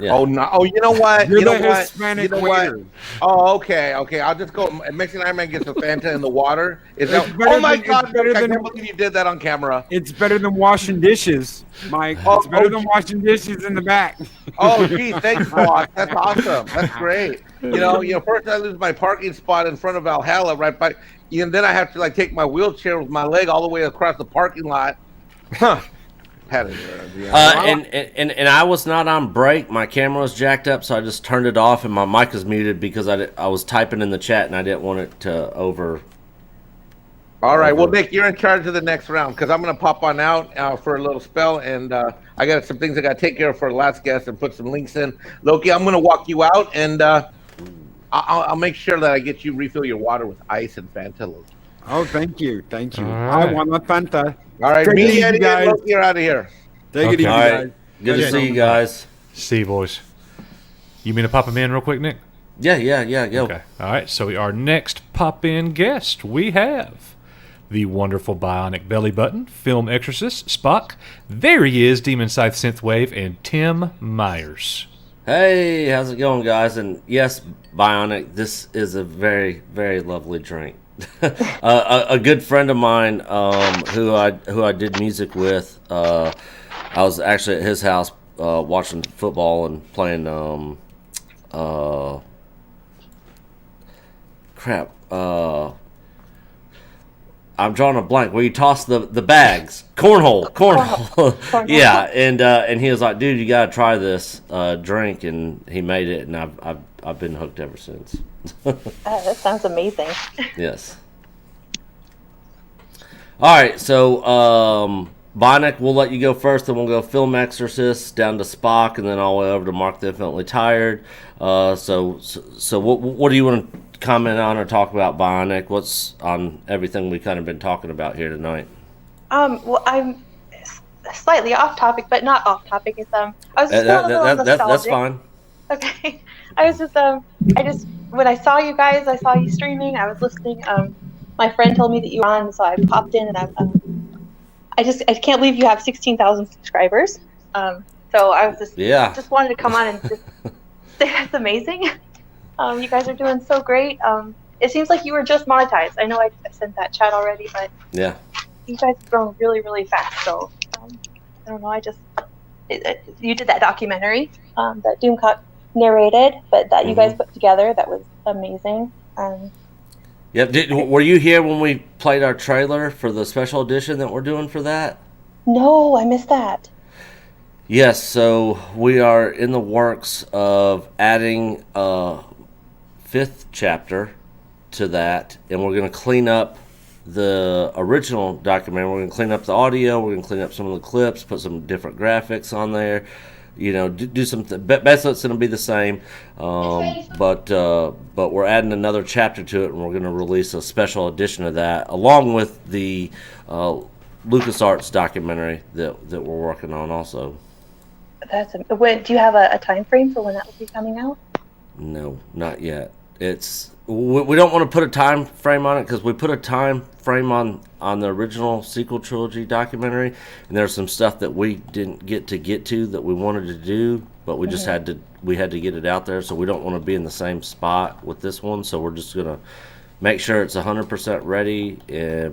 Yeah. Oh no! Oh, you know what? You're you know the what? Hispanic You know what? waiter. Oh, okay. I'll just go. Mexican Iron Man gets a Fanta in the water. It's God! I can't believe you did that on camera. It's better than washing dishes, Mike. It's better than washing dishes in the back. Oh, geez, thanks, boss. That's awesome. That's great. You know, first I lose my parking spot in front of Valhalla, right by, and then I have to take my wheelchair with my leg all the way across the parking lot. Huh. And I was not on break. My camera was jacked up, so I just turned it off, and my mic is muted because I was typing in the chat and I didn't want it to All right. Well, Nick, you're in charge of the next round because I'm going to pop on out for a little spell, and I got some things I got to take care of for the last guest and put some links in. Loki, I'm going to walk you out, and I'll make sure that I get you refill your water with ice and Fanta, Loki. Oh, thank you. Thank you. Right. I want a Fanta. All right. Great to Me, meet you Eddie, guys. and Loki are out of here. Take it easy, All right. guys. Good to see you guys. See you, boys. You mean to pop them in real quick, Nick? Yeah, go. Okay. All right, so our next pop-in guest, we have the wonderful Bionic Belly Button, Film Exorcist, Spock. There he is, Demon Scythe Synthwave, and Tim Myers. Hey, how's it going, guys? And yes, Bionic, this is a very, very lovely drink. A good friend of mine who I did music with, I was actually at his house watching football and playing I'm drawing a blank where you toss the bags. Cornhole. Yeah, and he was like, dude, you gotta try this drink, and he made it, and I've been hooked ever since. That sounds amazing. Yes. All right, so Bionic, we'll let you go first, then we'll go Film Exorcist down to Spock, and then all the way over to Mark the Infinitely Tired. So what do you want to comment on or talk about, Bionic? What's on everything we kind of been talking about here tonight? Well, I'm slightly off topic, but not off topic. It's I was just feeling a little nostalgic. That's fine. Okay, I was just when I saw you guys, I saw you streaming. I was listening. My friend told me that you were on, so I popped in, and I can't believe you have 16,000 subscribers. So I was just wanted to come on and just say that's amazing. You guys are doing so great. It seems like you were just monetized. I know I sent that chat already, but yeah, you guys have grown really, really fast. So I don't know. You did that documentary that Doomcock narrated, but that you guys put together. That was amazing. Yep. Were you here when we played our trailer for the special edition that we're doing for that? No, I missed that. Yes, so we are in the works of adding a 5th chapter to that, and we're going to clean up the original documentary. We're going to clean up the audio, we're going to clean up some of the clips, put some different graphics on there, do something. Basically, it's going to be the same, but we're adding another chapter to it, and we're going to release a special edition of that, along with the LucasArts documentary that we're working on also. Do you have a time frame for when that will be coming out? No, not yet. We don't want to put a time frame on it because we put a time frame on the original sequel trilogy documentary, and there's some stuff that we didn't get to that we wanted to do, but we just had to get it out there. So we don't want to be in the same spot with this one. So we're just gonna make sure it's 100% ready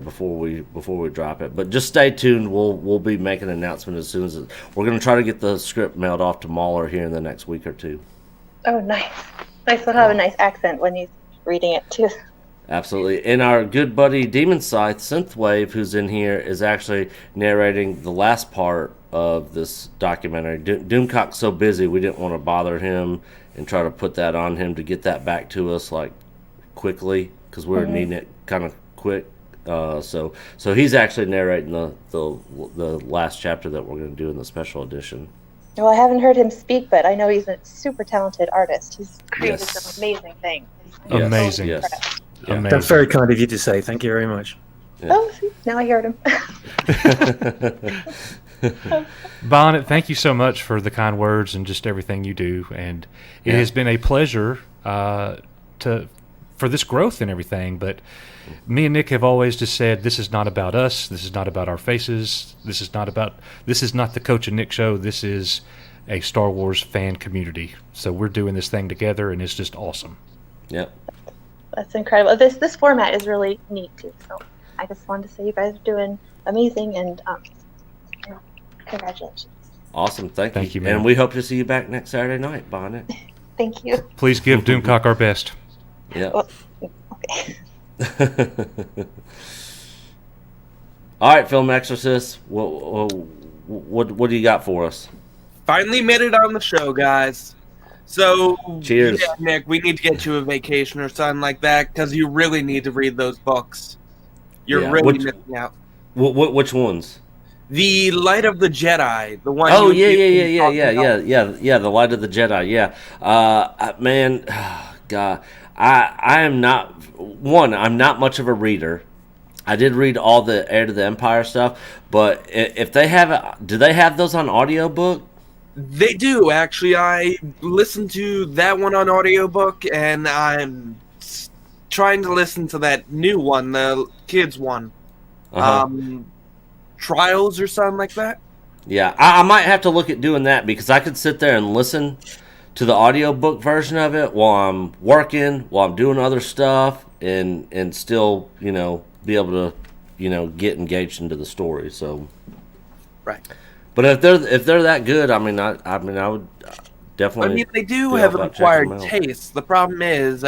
before we drop it. But just stay tuned. We'll be making an announcement as soon as we're going to try to get the script mailed off to Mahler here in the next week or two. Oh, nice. Nice to have a nice accent when he's reading it too. Absolutely. And our good buddy Demon Scythe Synthwave, who's in here, is actually narrating the last part of this documentary. Doomcock's so busy, we didn't want to bother him and try to put that on him to get that back to us like quickly, because we were needing it kind of quick. So he's actually narrating the last chapter that we're going to do in the special edition. Well, I haven't heard him speak, but I know he's a super talented artist. He's created some amazing things. Amazing. Yes. Yeah. Amazing. That's very kind of you to say. Thank you very much. Yeah. Oh, see, now I heard him. Bonnet, thank you so much for the kind words and just everything you do. And it has been a pleasure for this growth and everything. But me and Nick have always just said, this is not about us. This is not about our faces. This is not the Coach and Nick show. This is a Star Wars fan community. So we're doing this thing together, and it's just awesome. Yep. That's incredible. This format is really neat too. So I just wanted to say you guys are doing amazing, and congratulations. Awesome. Thank you, man. And we hope to see you back next Saturday night, Bonnet. Thank you. Please give Doomcock our best. Yeah. Well, okay. All right, Film Exorcist. What do you got for us? Finally made it on the show, guys. So, cheers, Nick. We need to get you a vacation or something like that because you really need to read those books. You're Yeah, really which- missing out. Which ones? The Light of the Jedi, the one. Oh you- yeah. The Light of the Jedi. Yeah, man, God, I am not one. I'm not much of a reader. I did read all the Heir to the Empire stuff, but if they have it, do they have those on audiobook? They do actually. I listened to that one on audiobook, and I'm trying to listen to that new one, the kids one. Uh-huh. Trials or something like that. Yeah, I might have to look at doing that because I could sit there and listen to the audiobook version of it while I'm working, while I'm doing other stuff, and still, be able to, get engaged into the story. So, right. But if they're that good, I would definitely. I mean, they do be have all an about checking acquired them out. taste. The problem is,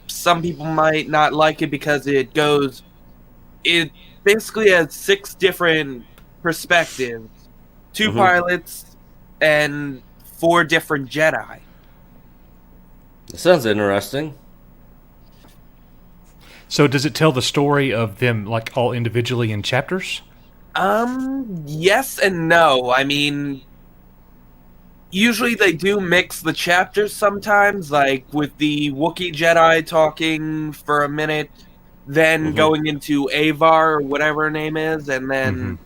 some people might not like it because it basically has 6 different perspectives, 2 pilots, and 4 different Jedi. That sounds interesting. So does it tell the story of them like all individually in chapters? Yes and no. I mean, usually they do mix the chapters sometimes, like with the Wookiee Jedi talking for a minute, then going into Avar or whatever her name is, and then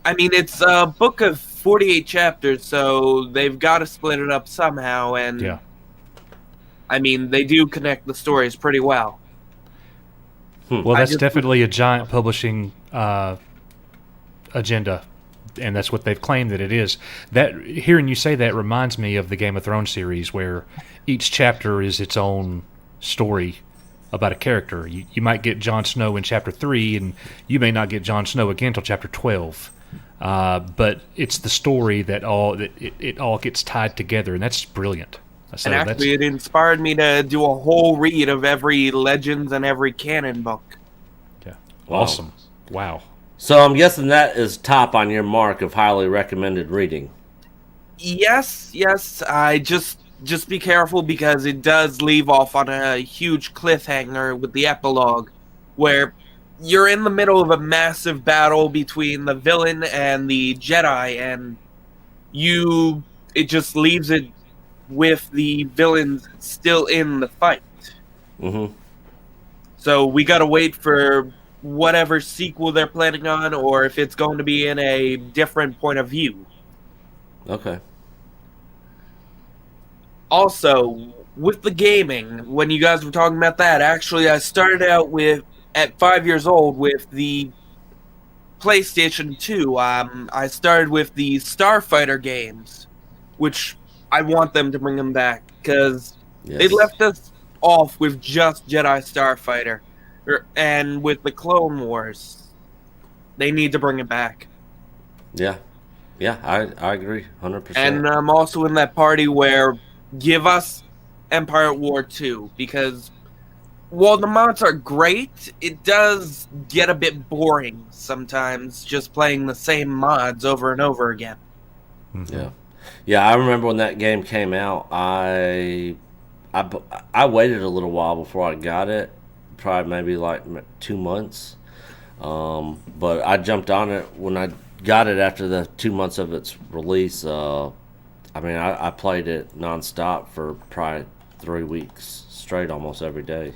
I mean, it's a book of 48 chapters, so they've got to split it up somehow, and Yeah. I mean, they do connect the stories pretty well. Well, that's definitely a giant publishing agenda, and that's what they've claimed that it is. That hearing you say that reminds me of the Game of Thrones series, where each chapter is its own story about a character. You might get Jon Snow in chapter 3, and you may not get Jon Snow again until chapter 12. But it's the story that it all gets tied together, and that's brilliant. So And actually, it inspired me to do a whole read of every Legends and every canon book. Yeah, awesome! Wow. So I'm guessing that is top on your mark of highly recommended reading. Yes. I just be careful because it does leave off on a huge cliffhanger with the epilogue, where you're in the middle of a massive battle between the villain and the Jedi, and it just leaves it with the villains still in the fight. So we gotta wait for whatever sequel they're planning on, or if it's going to be in a different point of view. Okay. Also, with the gaming, when you guys were talking about that, actually I started out at 5 years old with the PlayStation 2. I started with the Starfighter games, which I want them to bring them back, because they left us off with just Jedi Starfighter. And with the Clone Wars, they need to bring it back. Yeah, I agree, 100%. And I'm also in that party where give us Empire at War 2, because while the mods are great, it does get a bit boring sometimes just playing the same mods over and over again. Yeah, I remember when that game came out, I waited a little while before I got it, probably maybe like 2 months. But I jumped on it when I got it after the 2 months of its release. I played it nonstop for probably 3 weeks straight, almost every day.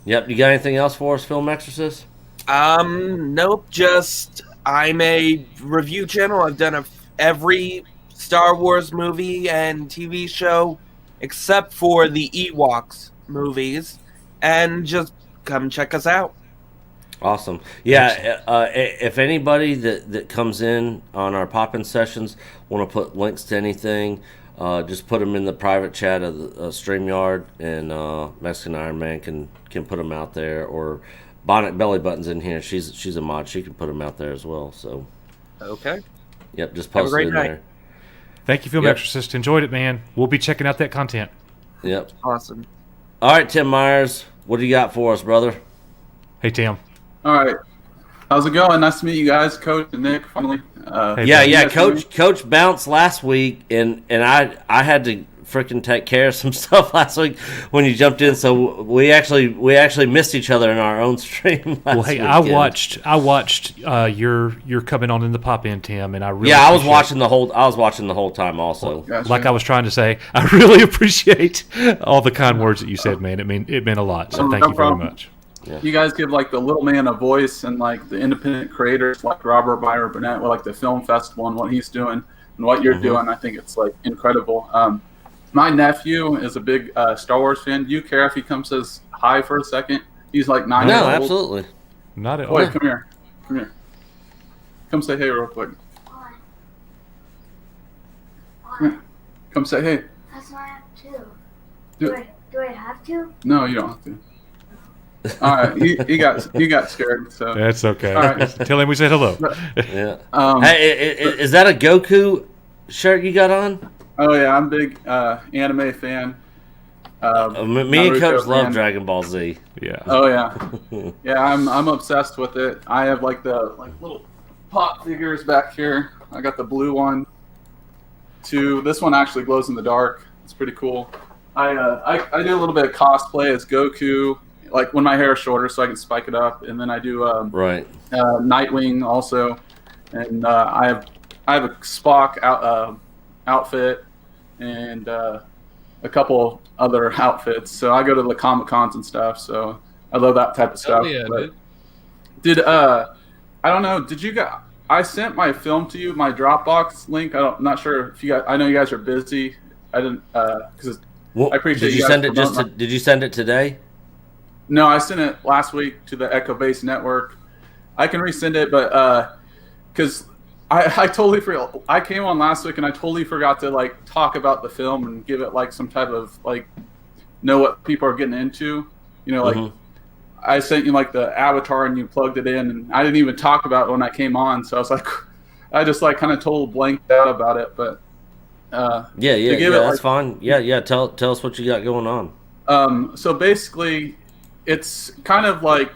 Yep. You got anything else for us, Film Exorcist? Nope. Just I'm a review channel. I've done every Star Wars movie and TV show except for the Ewoks movies, and just come check us out. Awesome. Yeah, if anybody that comes in on our pop-in sessions want to put links to anything, just put them in the private chat of the StreamYard, and Mexican Iron Man can put them out there, or Bonnet Belly Button's in here. She's a mod. She can put them out there as well. So. Okay. Yep, just Have a post great it in night. there. Thank you, Film Exorcist. Enjoyed it, man. We'll be checking out that content. Yep. Awesome. All right, Tim Myers, what do you got for us, brother? Hey, Tim. All right. How's it going? Nice to meet you guys, Coach and Nick, finally. Coach bounced last week, and I had to freaking take care of some stuff last week when you jumped in. So we actually missed each other in our own stream. Well, hey, I watched your coming on in the pop in, Tim, and I really I was watching the whole time also. Like I was trying to say, I really appreciate all the kind words that you said, man. It meant a lot. So thank you very much. Yeah. You guys give like the little man a voice, and like the independent creators like Robert Byron Burnett with like the film festival and what he's doing and what you're doing. I think it's like incredible. My nephew is a big Star Wars fan. Do you care if he comes says hi for a second? He's like 9 years old. No, absolutely. Not at all. Wait, come here. Come say hey real quick. Come say hey. That's what I have to. Do I have to? No, you don't have to. All right, he got scared. So that's okay. All right. Tell him we said hello. Yeah. Hey, is that a Goku shirt you got on? Oh yeah, I'm a big anime fan. Me and Coach love Dragon Ball Z. Yeah. Oh yeah, yeah. I'm obsessed with it. I have like the little pop figures back here. I got the blue one. This one actually glows in the dark. It's pretty cool. I do a little bit of cosplay as Goku, like when my hair is shorter, so I can spike it up, and then I do Nightwing also, and I have a Spock outfit and a couple other outfits. So I go to the Comic Cons and stuff. So I love that type of stuff. Yeah, did I don't know? Did you guys? I sent my film to you, my Dropbox link. I'm not sure if you guys. I know you guys are busy. I didn't because I appreciate. Did you send it Did you send it today? No, I sent it last week to the Echo Base Network. I can resend it, but because I totally forgot. I came on last week and I totally forgot to like talk about the film and give it like some type of like know what people are getting into. You know, like I sent you like the avatar and you plugged it in, and I didn't even talk about it when I came on. So I was like, I just like kind of totally blanked out about it. But that's fine. Yeah. Tell us what you got going on. So basically, it's kind of like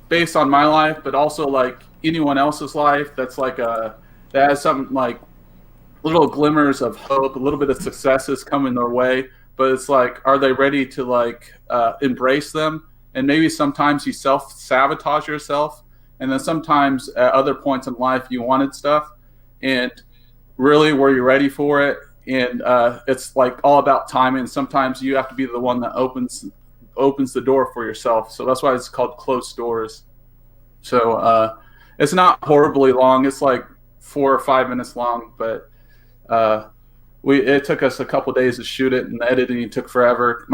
based on my life, but also like anyone else's life that's like that has some like little glimmers of hope, a little bit of successes coming their way, but it's like, are they ready to like embrace them? And maybe sometimes you self-sabotage yourself, and then sometimes at other points in life you wanted stuff, and really were you ready for it? And it's like all about timing. Sometimes you have to be the one that opens the door for yourself. So that's why it's called Closed Doors. So it's not horribly long. It's like 4 or 5 minutes long, but it took us a couple days to shoot it, and the editing took forever.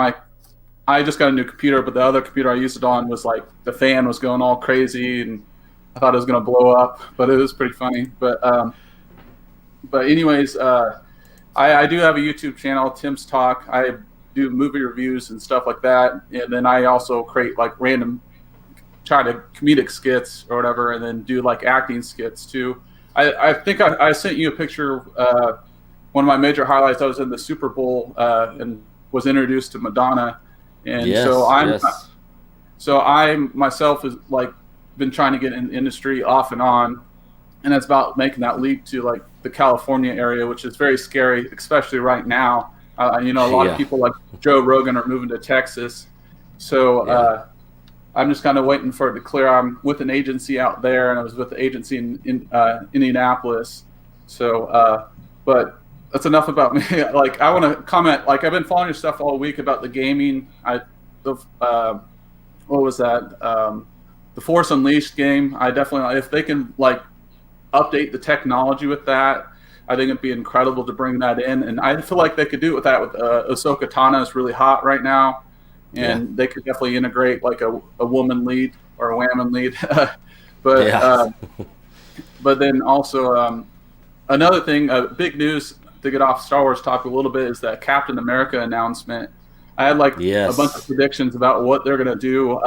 I just got a new computer, but the other computer I used it on was like the fan was going all crazy, and I thought it was going to blow up, but it was pretty funny. But anyways, I do have a YouTube channel, Tim's Talk. I do movie reviews and stuff like that, and then I also create like random comedic skits or whatever, and then do like acting skits too. I think I sent you a picture. One of my major highlights, I was in the Super Bowl and was introduced to Madonna, and so I myself is like been trying to get in the industry off and on, and it's about making that leap to like the California area, which is very scary, especially right now. A lot of people like Joe Rogan are moving to Texas, so I'm just kind of waiting for it to clear. I'm with an agency out there, and I was with the agency in Indianapolis. So, but that's enough about me. Like, I want to comment. Like, I've been following your stuff all week about the gaming. What was that? The Force Unleashed game. I definitely, if they can like update the technology with that, I think it'd be incredible to bring that in. And I feel like they could do it with that. With Ahsoka Tano is really hot right now, and they could definitely integrate like a woman lead or a woman lead. But then also another thing, big news to get off Star Wars topic a little bit is that Captain America announcement. I had like a bunch of predictions about what they're gonna do.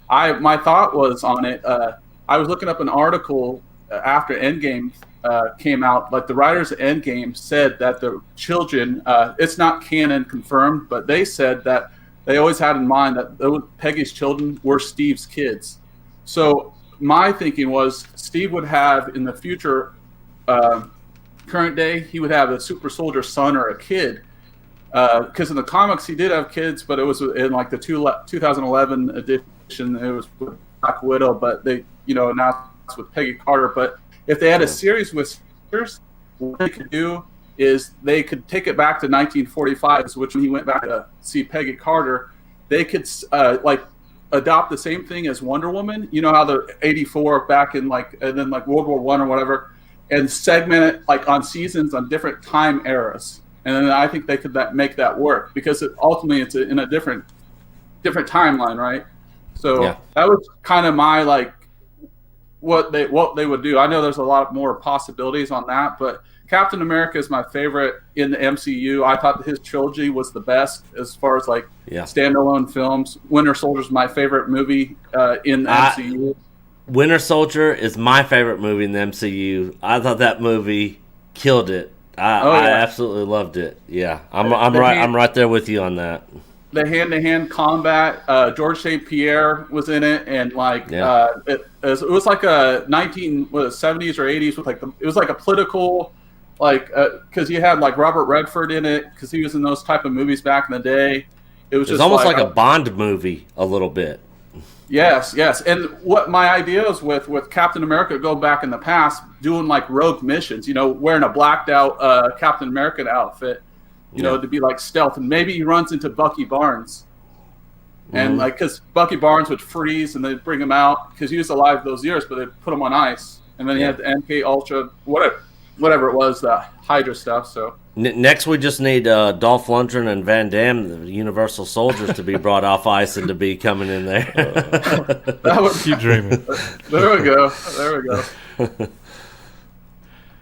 My thought was on it. I was looking up an article after Endgame came out. Like the writers of Endgame said that the children, it's not canon confirmed, but they said that they always had in mind that Peggy's children were Steve's kids. So my thinking was Steve would have in the future, current day, he would have a super soldier son or a kid because in the comics he did have kids, but it was in like the 2011 edition. It was with Black Widow, but they announced it's with Peggy Carter. But if they had a series with sisters, what they could do is they could take it back to 1945, which when he went back to see Peggy Carter, they could like adopt the same thing as Wonder Woman. You know how the 84 back in and then like World War I or whatever, and segment it like on seasons on different time eras. And then I think they could make that work because ultimately it's in a different timeline, right? So that was kind of my like what they would do. I know there's a lot more possibilities on that, but Captain America is my favorite in the MCU. I thought his trilogy was the best as far as like standalone films. Winter Soldier is my favorite movie in the MCU. Winter Soldier is my favorite movie in the MCU. I thought that movie killed it. I absolutely loved it. Yeah, I'm right there with you on that. The hand-to-hand combat. George St. Pierre was in it, and like it was like a 70s or 80s with like it was like a political, like because you had like Robert Redford in it because he was in those type of movies back in the day. It was just almost like a Bond movie a little bit. Yes. And what my idea is with Captain America going back in the past, doing like rogue missions, wearing a blacked out Captain America outfit, to be like stealth. And maybe he runs into Bucky Barnes. And like, because Bucky Barnes would freeze and they'd bring him out because he was alive those years, but they'd put him on ice. And then he had the MK Ultra, whatever it was, the Hydra stuff. So next, we just need Dolph Lundgren and Van Damme, the Universal Soldiers, to be brought off ice and to be coming in there. That would keep dreaming. There we go.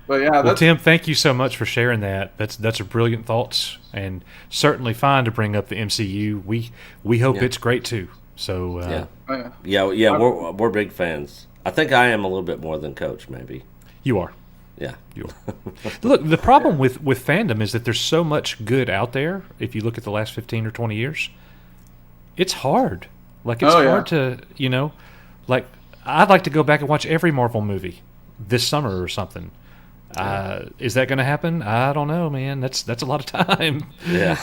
But yeah, well, Tim, thank you so much for sharing that. That's a brilliant thoughts, and certainly fine to bring up the MCU. We hope it's great too. So we're big fans. I think I am a little bit more than Coach, maybe. You are. Yeah. Look, the problem with fandom is that there's so much good out there. If you look at the last 15 or 20 years, it's hard. Like it's hard to, like I'd like to go back and watch every Marvel movie this summer or something. Is that going to happen? I don't know, man. That's a lot of time. Yeah.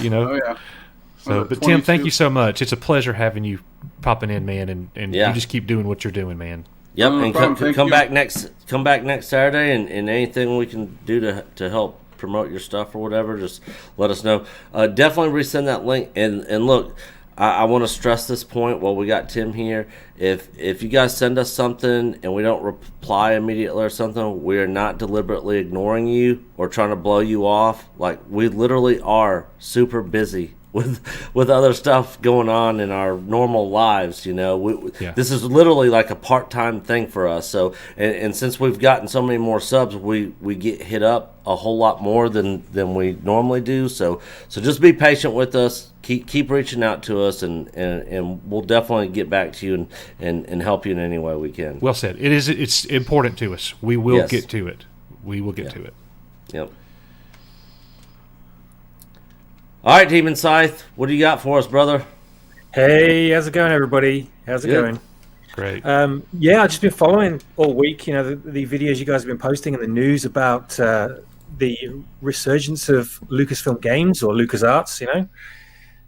So, but Tim, thank you so much. It's a pleasure having you popping in, man, and you just keep doing what you're doing, man. Yep, and come back next Saturday, and anything we can do to help promote your stuff or whatever, just let us know. Definitely resend that link. And look, I want to stress this point while we got Tim here. If you guys send us something and we don't reply immediately or something, we are not deliberately ignoring you or trying to blow you off. Like, we literally are super busy with other stuff going on in our normal lives, This is literally like a part-time thing for us. So, and since we've gotten so many more subs, we get hit up a whole lot more than we normally do. So just be patient with us. Keep reaching out to us, and we'll definitely get back to you and help you in any way we can. Well said. It's important to us. We will get to it. We will get to it. Yep. All right, Demon Scythe, what do you got for us, brother? Hey, how's it going, everybody? How's it going? Great. I've just been following all week, the videos you guys have been posting and the news about the resurgence of Lucasfilm games or LucasArts,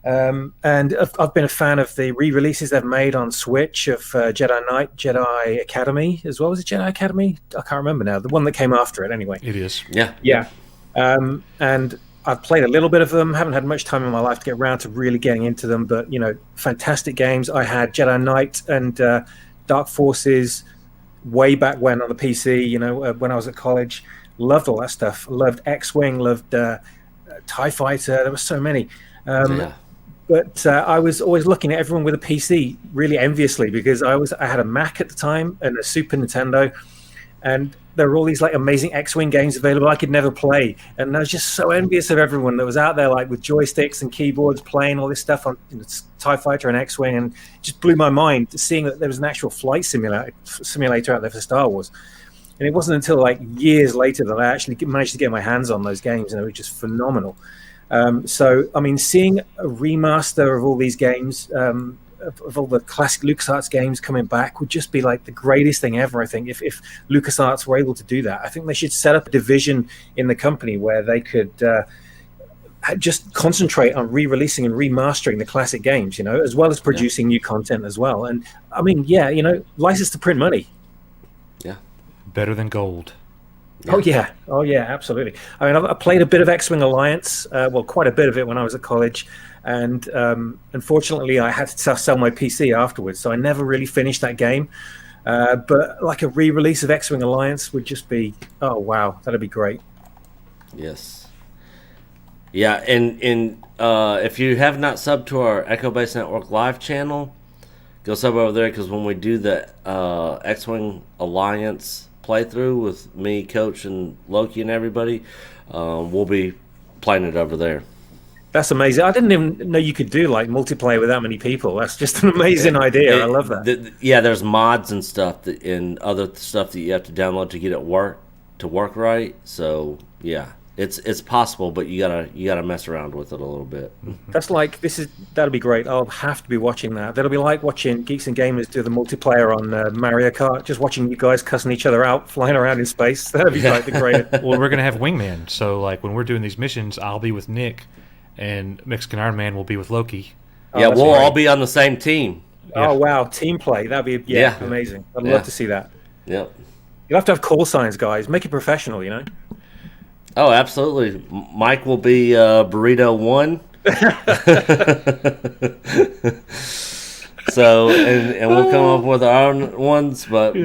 and I've been a fan of the re-releases they've made on Switch of Jedi Knight, Jedi Academy as well. Was it Jedi Academy? I can't remember now. The one that came after it, anyway. It is. Yeah. And I've played a little bit of them. Haven't had much time in my life to get around to really getting into them, but fantastic games. I had Jedi Knight and Dark Forces way back when on the PC. When I was at college, loved all that stuff. Loved X-Wing. Loved TIE Fighter. There were so many. But I was always looking at everyone with a PC really enviously because I had a Mac at the time and a Super Nintendo, and there were all these like amazing X-Wing games available I could never play, and I was just so envious of everyone that was out there like with joysticks and keyboards playing all this stuff on TIE Fighter and X-Wing, and it just blew my mind seeing that there was an actual flight simulator out there for Star Wars. And it wasn't until like years later that I actually managed to get my hands on those games, and it was just phenomenal. Seeing a remaster of all these games, of all the classic LucasArts games coming back would just be like the greatest thing ever. I think if LucasArts were able to do that, I think they should set up a division in the company where they could just concentrate on re-releasing and remastering the classic games, as well as producing new content as well. And I mean, license to print money. Yeah. Better than gold. Yeah. Oh yeah, absolutely. I mean, I played a bit of X-Wing Alliance, quite a bit of it when I was at college, and unfortunately, I had to sell my PC afterwards, so I never really finished that game. But like a re-release of X-Wing Alliance would just be, oh wow, that'd be great. Yes. Yeah, and if you have not subbed to our Echo Base Network live channel, go sub over there, because when we do the X-Wing Alliance playthrough with me, Coach, and Loki and everybody, we'll be playing it over there. That's amazing. I didn't even know you could do like multiplayer with that many people. That's just an amazing idea. I love that. There's mods and stuff and other stuff that you have to download to get it to work right. So yeah, it's possible, but you gotta mess around with it a little bit. That's like that'll be great. I'll have to be watching that. That'll be like watching Geeks and Gamers do the multiplayer on Mario Kart. Just watching you guys cussing each other out, flying around in space. That'd be like the greatest. Well, we're gonna have wingman. So like when we're doing these missions, I'll be with Nick, and Mexican Iron Man will be with Loki. Yeah, we'll all be on the same team. Oh wow, team play. That'd be amazing. I'd love to see that. Yep. You'll have to have call signs, guys. Make it professional, Oh, absolutely. Mike will be Burrito 1. So, and we'll come up with our own ones, but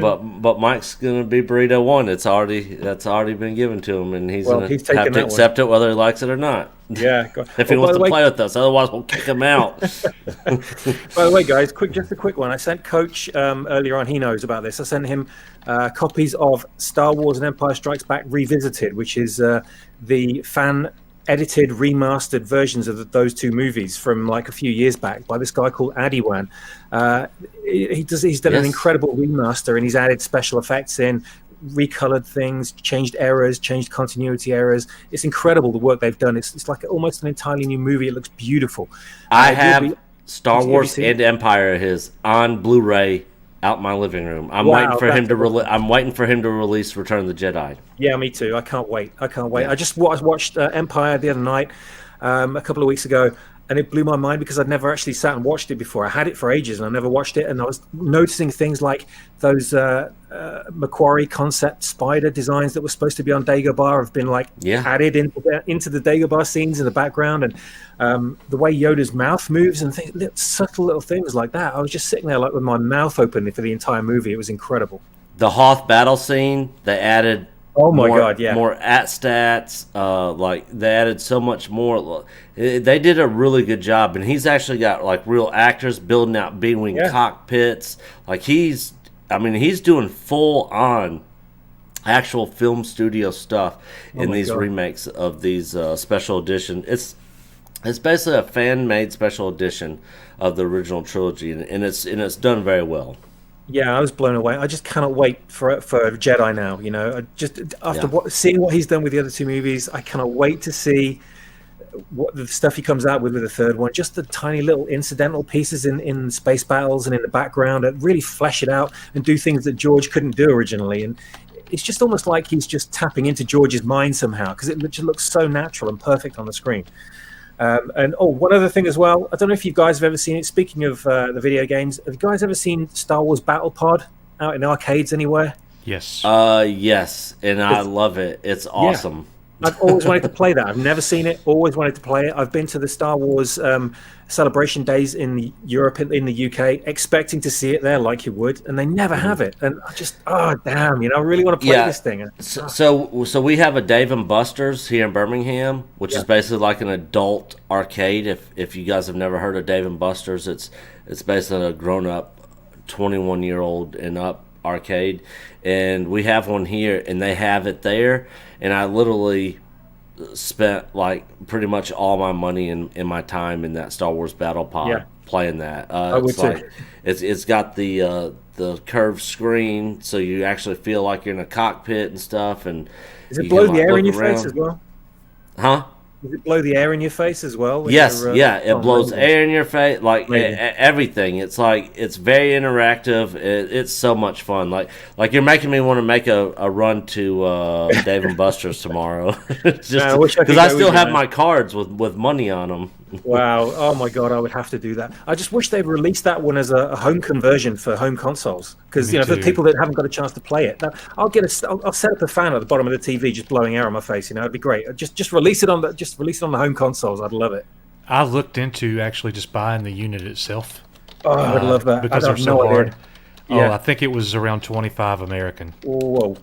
Mike's gonna be Burrito 1. That's already been given to him, and he's gonna have to accept it whether he likes it or not. Yeah. If he wants to play with us, otherwise we'll kick him out. By the way, guys, just a quick one. I sent Coach earlier on. He knows about this. I sent him copies of Star Wars and Empire Strikes Back Revisited, which is the fan-edited, remastered versions of those two movies from like a few years back by this guy called Adiwan. He's done an incredible remaster, and he's added special effects in, recolored things, changed errors, changed continuity errors. It's incredible the work they've done. It's like almost an entirely new movie. It looks beautiful. I have Star Wars and Empire on Blu-ray out in my living room. I'm waiting for him to release Return of the Jedi. Yeah, me too. I can't wait. Yeah. I just watched Empire the other night, a couple of weeks ago, and it blew my mind because I'd never actually sat and watched it before. I had it for ages and I never watched it, and I was noticing things like those Macquarie concept spider designs that were supposed to be on Dagobah have been added into the Dagobah scenes in the background, and the way Yoda's mouth moves and subtle little things like that. I was just sitting there like with my mouth open for the entire movie. It was incredible. The Hoth battle scene, they added more stats, like they added so much more. They did a really good job, and he's actually got like real actors building out B-wing cockpits. Like he's doing full on actual film studio stuff in these remakes of these special edition. It's basically a fan made special edition of the original trilogy, and it's done very well. Yeah, I was blown away. I just cannot wait for Jedi now. Just after seeing what he's done with the other two movies, I cannot wait to see what the stuff he comes out with the third one. Just the tiny little incidental pieces in space battles and in the background that really flesh it out and do things that George couldn't do originally. And it's just almost like he's just tapping into George's mind somehow, because it just looks so natural and perfect on the screen. And one other thing as well, I don't know if you guys have ever seen it. Speaking of the video games, have you guys ever seen Star Wars Battle Pod out in arcades anywhere? Yes. Yes, and I love it. It's awesome. I've always wanted to play that. I've never seen it. Always wanted to play it. I've been to the Star Wars celebration days in Europe, in the UK, expecting to see it there like you would, and they never have it. And I just, I really want to play this thing. So we have a Dave & Buster's here in Birmingham, which is basically like an adult arcade. If you guys have never heard of Dave & Buster's, it's basically a grown-up 21-year-old and up arcade, and we have one here, and they have it there, and I literally spent like pretty much all my money in my time in that Star Wars Battle Pod playing that. It's got the curved screen, so you actually feel like you're in a cockpit and stuff, and does it blow the air in your face as well? Huh? Does it blow the air in your face as well? when Yes, you're, yeah, it blows amazing. air in your face, like Amazing. everything. It's like it's very interactive. It's so much fun. Like you're making me want to make a run to Dave and Buster's tomorrow, just Man, I wish I could because I go still with you, have man. my cards with money on them. Wow! Oh my God, I would have to do that. I just wish they'd released that one as a home conversion for home consoles, because Me for too. people that haven't got a chance to play it, now, I'll set up a fan at the bottom of the TV just blowing air on my face. It'd be great. Just release it on the home consoles. I'd love it. I looked into actually just buying the unit itself. Oh, I'd love that. Because I they're have so no idea. hard. Yeah. Oh, I think it was around 25 American. Whoa.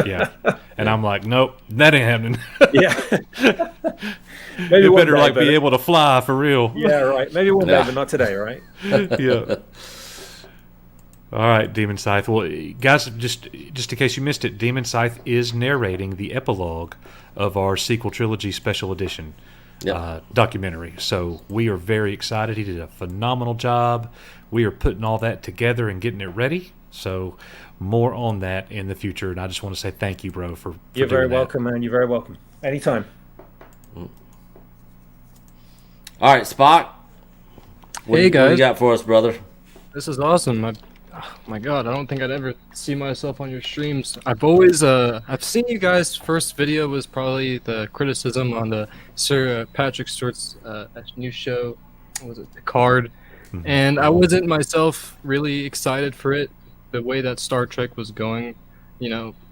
Yeah. And I'm like, nope, that ain't happening. Yeah. Maybe You one better day, like but- be able to fly for real. Yeah, right. Maybe one day, but not today, right? Yeah. All right, Demon Scythe. Well, guys, just in case you missed it, Demon Scythe is narrating the epilogue of our sequel trilogy special edition documentary. So we are very excited. He did a phenomenal job. We are putting all that together and getting it ready. So more on that in the future. And I just want to say thank you, bro, for You're very doing that. welcome, man. You're very welcome. Anytime. All right, Spock. What Hey, you guys. got for us, brother? This is awesome. Oh my God, I don't think I'd ever see myself on your streams. I've always, I've seen you guys' first video was probably the criticism on the Sir Patrick Stewart's new show. What was it, The Card? And I wasn't myself really excited for it, the way that Star Trek was going,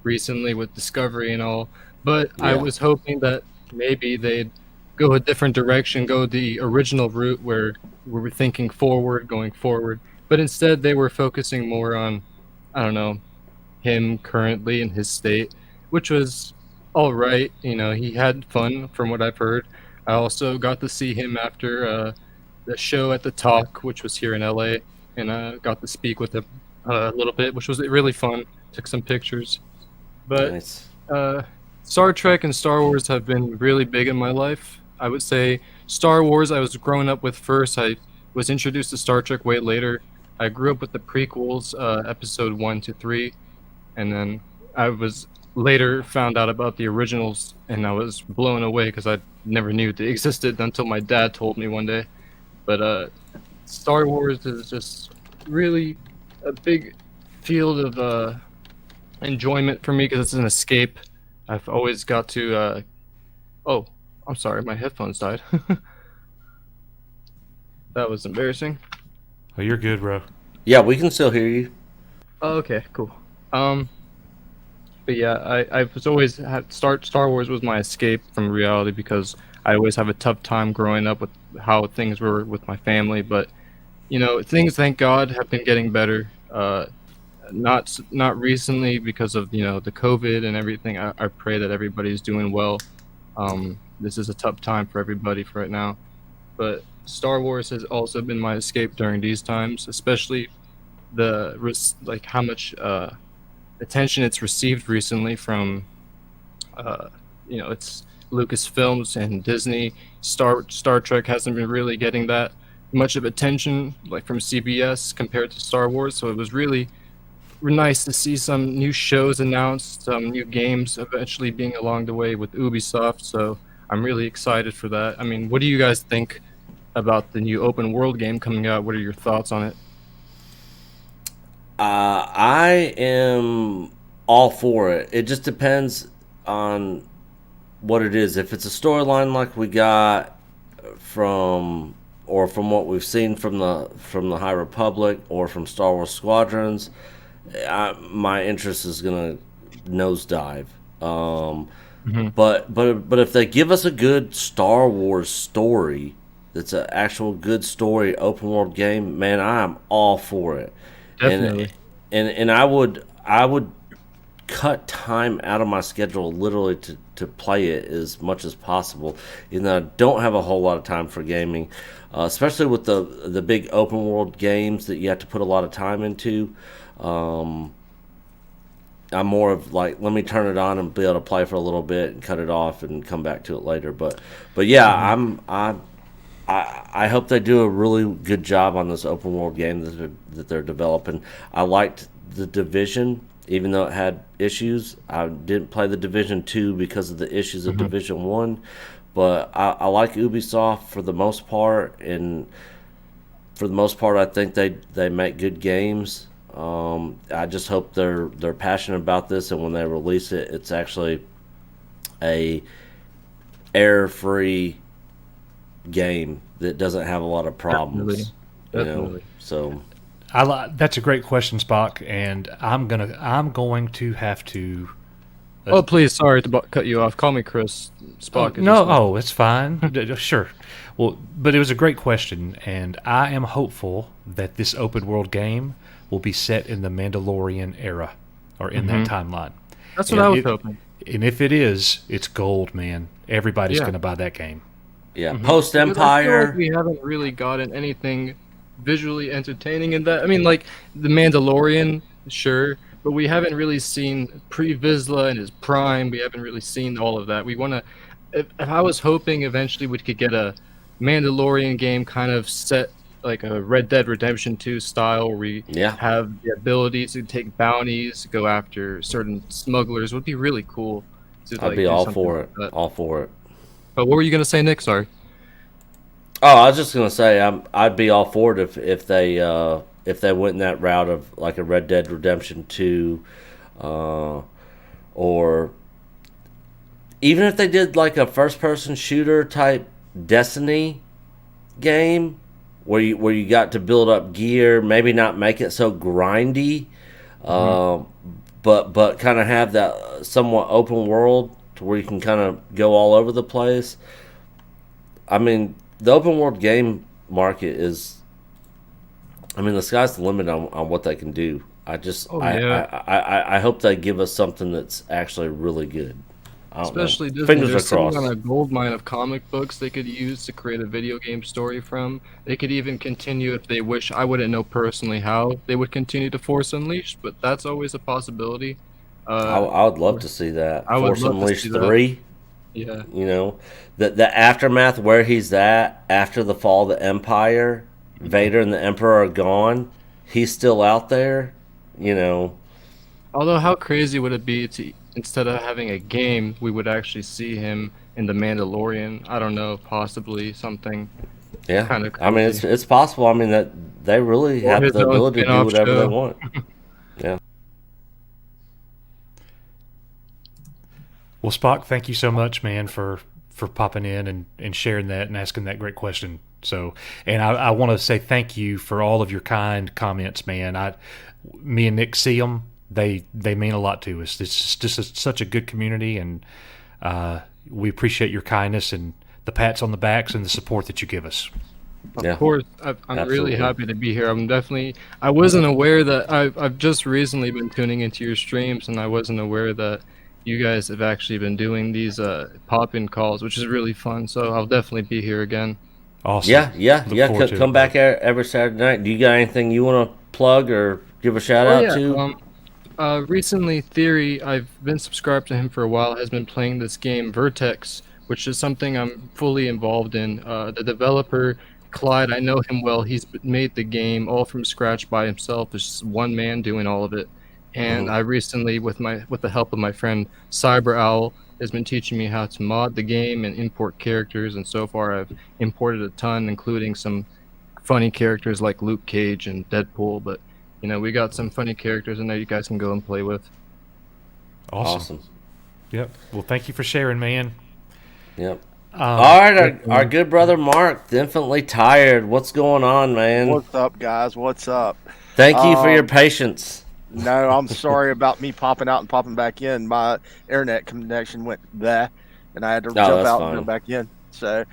recently with Discovery and all. But I Yeah. was hoping that maybe they'd go a different direction, go the original route where we were thinking going forward. But instead, they were focusing more on, I don't know, him currently in his state, which was all right. He had fun from what I've heard. I also got to see him after the show at the Talk, which was here in LA, and I got to speak with him a little bit, which was really fun. Took some pictures. But Nice. Star Trek and Star Wars have been really big in my life. I would say Star Wars I was growing up with first. I was introduced to Star Trek way later. I grew up with the prequels, episode 1 to 3, and then I was later found out about the originals, and I was blown away because I never knew they existed until my dad told me one day. But Star Wars is just really a big field of enjoyment for me because it's an escape. I've always got to. Oh, I'm sorry, my headphones died. That was embarrassing. Oh, you're good, bro. Yeah, we can still hear you. Oh, okay, cool. But yeah, I was always Star Wars was my escape from reality because I always have a tough time growing up with how things were with my family. But things, thank God, have been getting better. Not recently because of the COVID and everything. I pray that everybody's doing well. This is a tough time for everybody for right now, but Star Wars has also been my escape during these times, especially how much attention it's received recently from it's Lucasfilms and Disney. Star Trek hasn't been really getting that much of attention like from CBS compared to Star Wars, so it was really nice to see some new shows announced, some new games eventually being along the way with Ubisoft, so I'm really excited for that. I mean, what do you guys think about the new open world game coming out? What are your thoughts on it? I am all for it. It just depends on what it is. If it's a storyline like we got from what we've seen from the High Republic or from Star Wars Squadrons, my interest is gonna nosedive. But if they give us a good Star Wars story, that's an actual good story open world game, man, I'm all for it. Definitely. And I would cut time out of my schedule literally to play it as much as possible. Even though I don't have a whole lot of time for gaming, especially with the big open world games that you have to put a lot of time into. I'm more of like, let me turn it on and be able to play for a little bit and cut it off and come back to it later. But yeah, I hope they do a really good job on this open world game that they're developing. I liked The Division. even though it had issues. I didn't play the Division 2 because of the issues of Division 1, but I like Ubisoft for the most part, and for the most part I think they make good games. I just hope they're passionate about this, and when they release it, it's actually a error-free game that doesn't have a lot of problems. Definitely. So that's a great question, Spock, and I'm going to have to. Oh, please, sorry to cut you off. Call me Chris. Spock. No, it's fine. Sure. Well, but it was a great question, and I am hopeful that this open world game will be set in the Mandalorian era, or in that timeline. That's what I was hoping. And if it is, it's gold, man. Everybody's going to buy that game. Yeah, post Empire. Like we haven't really gotten anything visually entertaining in that. I mean, like the Mandalorian, sure, but we haven't really seen pre-Vizsla in his prime. We haven't really seen all of that. We want to. If I was hoping eventually we could get a Mandalorian game kind of set like a Red Dead Redemption 2 style, where we have the ability to take bounties, go after certain smugglers, would be really cool. I'd be all for it. All for it. But what were you gonna say, Nick? Sorry. Oh, I was just gonna say I'd be all for it if they went in that route of like a Red Dead Redemption 2, or even if they did like a first person shooter type Destiny game where you got to build up gear, maybe not make it so grindy, but kind of have that somewhat open world to where you can kind of go all over the place. I mean, the open world game market is, I mean, the sky's the limit on what they can do. I hope they give us something that's actually really good. Especially Disney, they're sitting on a gold mine of comic books they could use to create a video game story from. They could even continue if they wish. I wouldn't know personally how they would continue to Force Unleashed, but that's always a possibility. I would love to see that. I would Force love to Unleashed see that. 3. Yeah. You know, the aftermath where he's at after the fall of the Empire, Vader and the Emperor are gone. He's still out there, you know. Although, how crazy would it be to, instead of having a game, we would actually see him in The Mandalorian? I don't know, possibly something kind of crazy. I mean, it's possible. I mean, that they really have the ability to do whatever they want. Yeah. Well, Spock, thank you so much, man, for popping in and sharing that and asking that great question. So, and I want to say thank you for all of your kind comments, man. Me and Nick see them. They mean a lot to us. It's just such a good community, and we appreciate your kindness and the pats on the backs and the support that you give us. Of course, I'm really happy to be here. I wasn't aware that I've just recently been tuning into your streams, and I wasn't aware that you guys have actually been doing these pop-in calls, which is really fun. So I'll definitely be here again. Awesome. Yeah. Come back every Saturday night. Do you got anything you want to plug or give a shout out to? Recently, Theory, I've been subscribed to him for a while, has been playing this game Vertex, which is something I'm fully involved in. The developer, Clyde, I know him well. He's made the game all from scratch by himself. There's just one man doing all of it. And I recently, with the help of my friend Cyber Owl, has been teaching me how to mod the game and import characters. And so far, I've imported a ton, including some funny characters like Luke Cage and Deadpool. But you know, we got some funny characters in there you guys can go and play with. Awesome. Yep. Well, thank you for sharing, man. Yep. All right, our good brother Mark, the Infinitely Tired. What's going on, man? What's up, guys? What's up? Thank you for your patience. No, I'm sorry about me popping out and popping back in. My internet connection went there, and I had to jump out and come back in. So,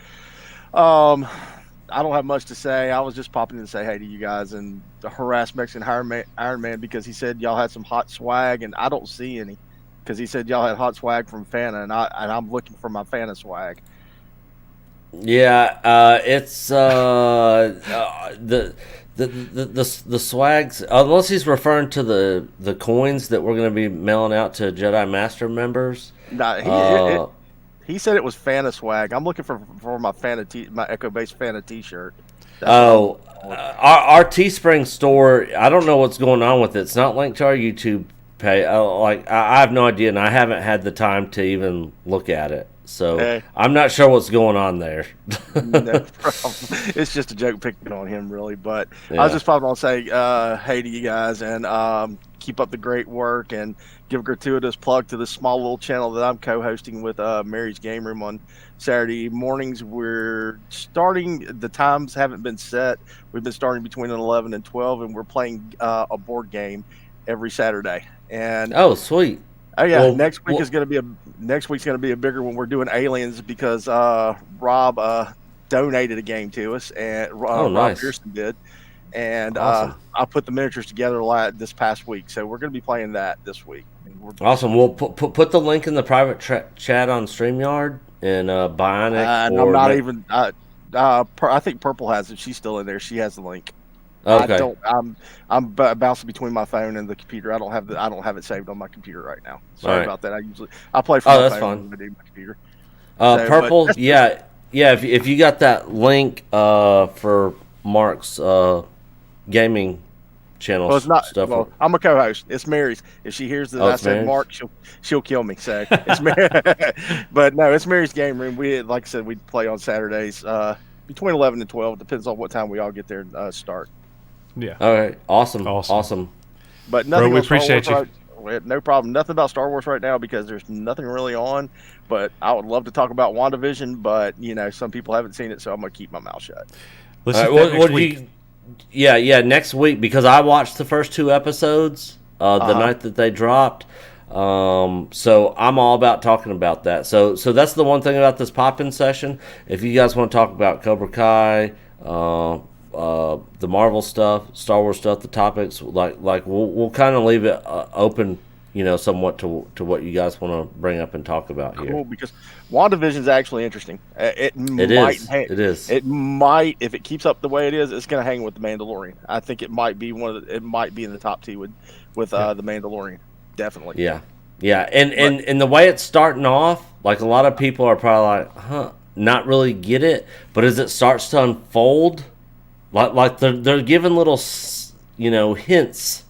I don't have much to say. I was just popping in to say hey to you guys and harass Mexican Iron Man because he said y'all had some hot swag, and I don't see any because he said y'all had hot swag from Fanta, and I'm looking for my Fanta swag. Yeah, it's the swags, unless he's referring to the coins that we're going to be mailing out to Jedi Master members. Nah, he said it was Fanta swag. I'm looking for my my Echo Base Fanta T-shirt. Our Teespring store, I don't know what's going on with it. It's not linked to our YouTube pay. I have no idea, and I haven't had the time to even look at it. So I'm not sure what's going on there. No problem. It's just a joke picking on him, really. But I was just probably going to say hey to you guys and keep up the great work and give a gratuitous plug to this small little channel that I'm co-hosting with Mary's Game Room on Saturday mornings. We're starting, the times haven't been set. We've been starting between 11 and 12, and we're playing a board game every Saturday. And oh, sweet. Oh yeah, well, next week's going to be a bigger one. We're doing Aliens because Rob donated a game to us, and Rob Pearson did, and awesome. I put the miniatures together this past week, so we're going to be playing that this week. Awesome. We'll put the link in the private chat on StreamYard and Bionic. I'm not even. I think Purple has it. She's still in there. She has the link. Okay. I'm bouncing between my phone and the computer. I don't have it saved on my computer right now. Sorry about that. I play from my phone when I do my computer. Purple, yeah. If you got that link for Mark's gaming channel, well, it's not. Stuff well, I'm a co-host. It's Mary's. If she hears that I said Mary's? Mark, she'll kill me. So it's but no, it's Mary's Game Room. We, like I said, we play on Saturdays between 11 and 12. Depends on what time we all get there and start. Yeah. All right. Awesome. But nothing. Bro, we appreciate you. No problem. Nothing about Star Wars right now because there's nothing really on. But I would love to talk about WandaVision, but some people haven't seen it, so I'm gonna keep my mouth shut. Next week. Next week, because I watched the first 2 episodes the night that they dropped. So I'm all about talking about that. So that's the one thing about this pop-in session. If you guys want to talk about Cobra Kai, the Marvel stuff, Star Wars stuff, the topics, like we'll kind of leave it open, somewhat to what you guys want to bring up and talk about here. Cool, because WandaVision is actually interesting. It is. It might, if it keeps up the way it is, it's going to hang with the Mandalorian. I think it might be it might be in the top 2 with the Mandalorian. Definitely. Yeah. And the way it's starting off, like a lot of people are probably like, not really get it. But as it starts to unfold, like they're giving little, hints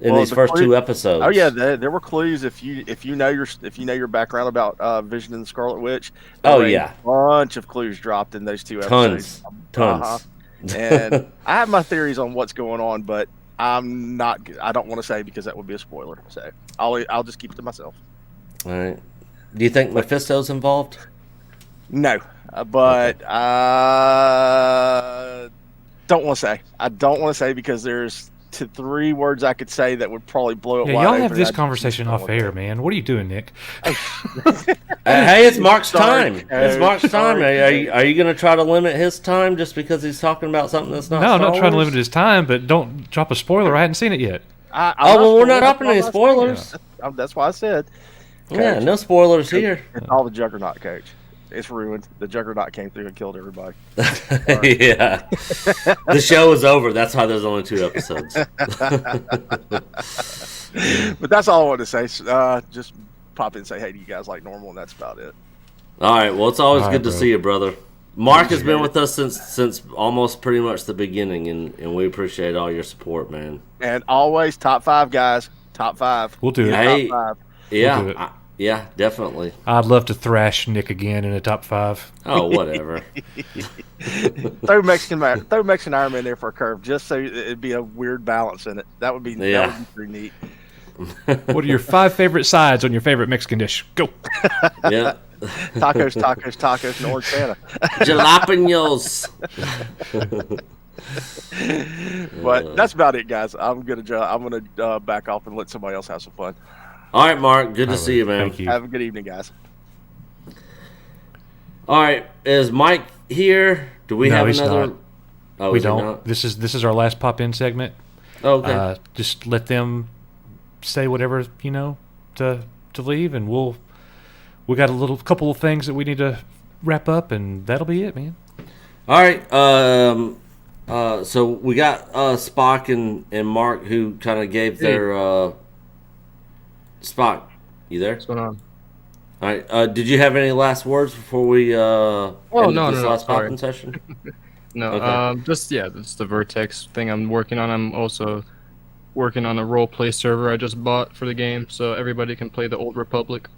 in these first 2 episodes. Oh yeah, there were clues if you know your background about Vision and the Scarlet Witch. A bunch of clues dropped in those 2 episodes. Tons. And I have my theories on what's going on, but I don't want to say because that would be a spoiler. So I'll just keep it to myself. All right. Do you think Mephisto's involved? No, but don't want to say. I don't want to say because there's 3 words I could say that would probably blow it wide y'all open. have this conversation off air, man. What are you doing, Nick? Hey, it's Mark's time. It's Mark's time. Are you going to try to limit his time just because he's talking about something that's not? No, Star I'm not Wars? trying to limit his time, but don't drop a spoiler. I hadn't seen it yet. We're not dropping any spoilers. That's why I said. Coach, yeah, no spoilers here. It's all the Juggernaut, Coach. It's ruined. The Juggernaut came through and killed everybody. Yeah. The show is over. That's why there's only 2 episodes. But that's all I wanted to say. Just pop in and say hey to you guys like normal, and that's about it. All right. Well, it's always good to see you, brother. Mark has been with us since almost pretty much the beginning, and we appreciate all your support, man. And always top 5, guys. Top 5. We'll do it. Hey, top 5. Yeah. We'll do it. Yeah, definitely. I'd love to thrash Nick again in a top 5. Oh, whatever. throw Mexican Iron Man there for a curve, just so it'd be a weird balance in it. That would be pretty neat. What are your 5 favorite sides on your favorite Mexican dish? Go. Yeah. Tacos, and Orange Santa. Jalapenos. But that's about it, guys. I'm gonna back off and let somebody else have some fun. All right, Mark. Good to see you, man. Thank you. Have a good evening, guys. All right, is Mike here? Do we have another? Not. Oh, we don't. Not? This is our last pop-in segment. Okay. Just let them say whatever to leave, and we got a couple of things that we need to wrap up, and that'll be it, man. All right. So we got Spock and Mark who kind of gave their. Spock, you there? What's going on? All right. Did you have any last words before we end this last pop-in session? No. Okay. Just the Vertex thing I'm working on. I'm also working on a role play server I just bought for the game, so everybody can play the Old Republic.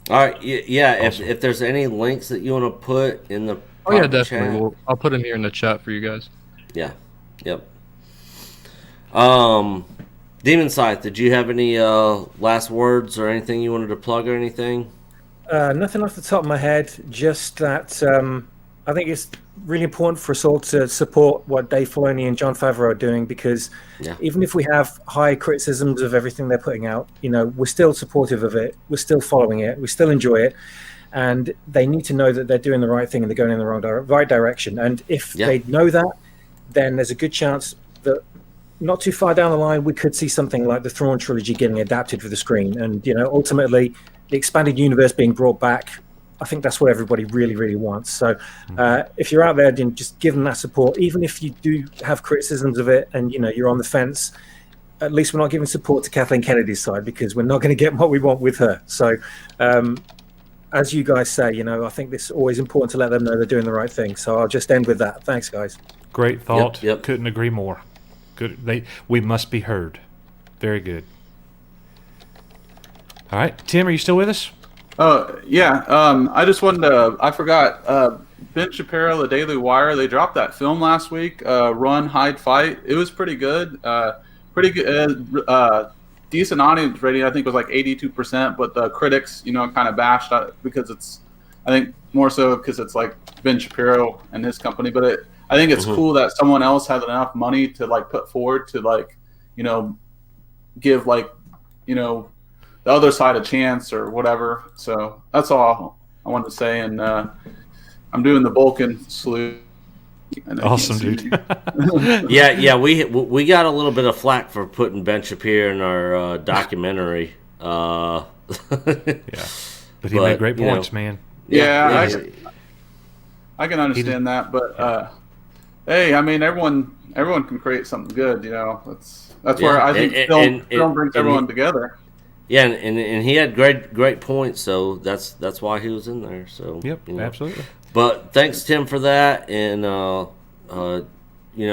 All right, yeah. Awesome. If there's any links that you want to put in the definitely. chat. I'll put them here in the chat for you guys. Yeah. Yep. Demon Scythe, did you have any last words or anything you wanted to plug or anything? Nothing off the top of my head. Just that I think it's really important for us all to support what Dave Filoni and Jon Favreau are doing, because even if we have high criticisms of everything they're putting out, we're still supportive of it. We're still following it. We still enjoy it. And they need to know that they're doing the right thing and they're going in the right direction. And if they know that, then there's a good chance that not too far down the line, we could see something like the Thrawn trilogy getting adapted for the screen. And, ultimately, the expanded universe being brought back, I think that's what everybody really, really wants. So if you're out there, then just give them that support. Even if you do have criticisms of it and, you're on the fence, at least we're not giving support to Kathleen Kennedy's side, because we're not going to get what we want with her. So as you guys say, I think it's always important to let them know they're doing the right thing. So I'll just end with that. Thanks, guys. Great thought. Yep. Couldn't agree more. Good. We must be heard. Very good. All right, Tim, are you still with us? Yeah. I just wanted to. I forgot. Ben Shapiro, The Daily Wire. They dropped that film last week. Run, Hide, Fight. It was pretty good. Pretty good. Decent audience rating. I think was like 82%. But the critics, kind of bashed it because it's. I think more so because it's like Ben Shapiro and his company. But I think it's cool that someone else has enough money to put forward to give the other side a chance or whatever. So that's all I wanted to say. And I'm doing the Vulcan salute. Awesome, dude. yeah. We got a little bit of flack for putting Ben Shapiro in our documentary. Yeah, but he made great points, man. Yeah, I can understand that, but hey, I mean, everyone can create something good, That's where I think film brings everyone together. Yeah, and he had great points, so that's why he was in there. So absolutely. But thanks, Tim, for that, and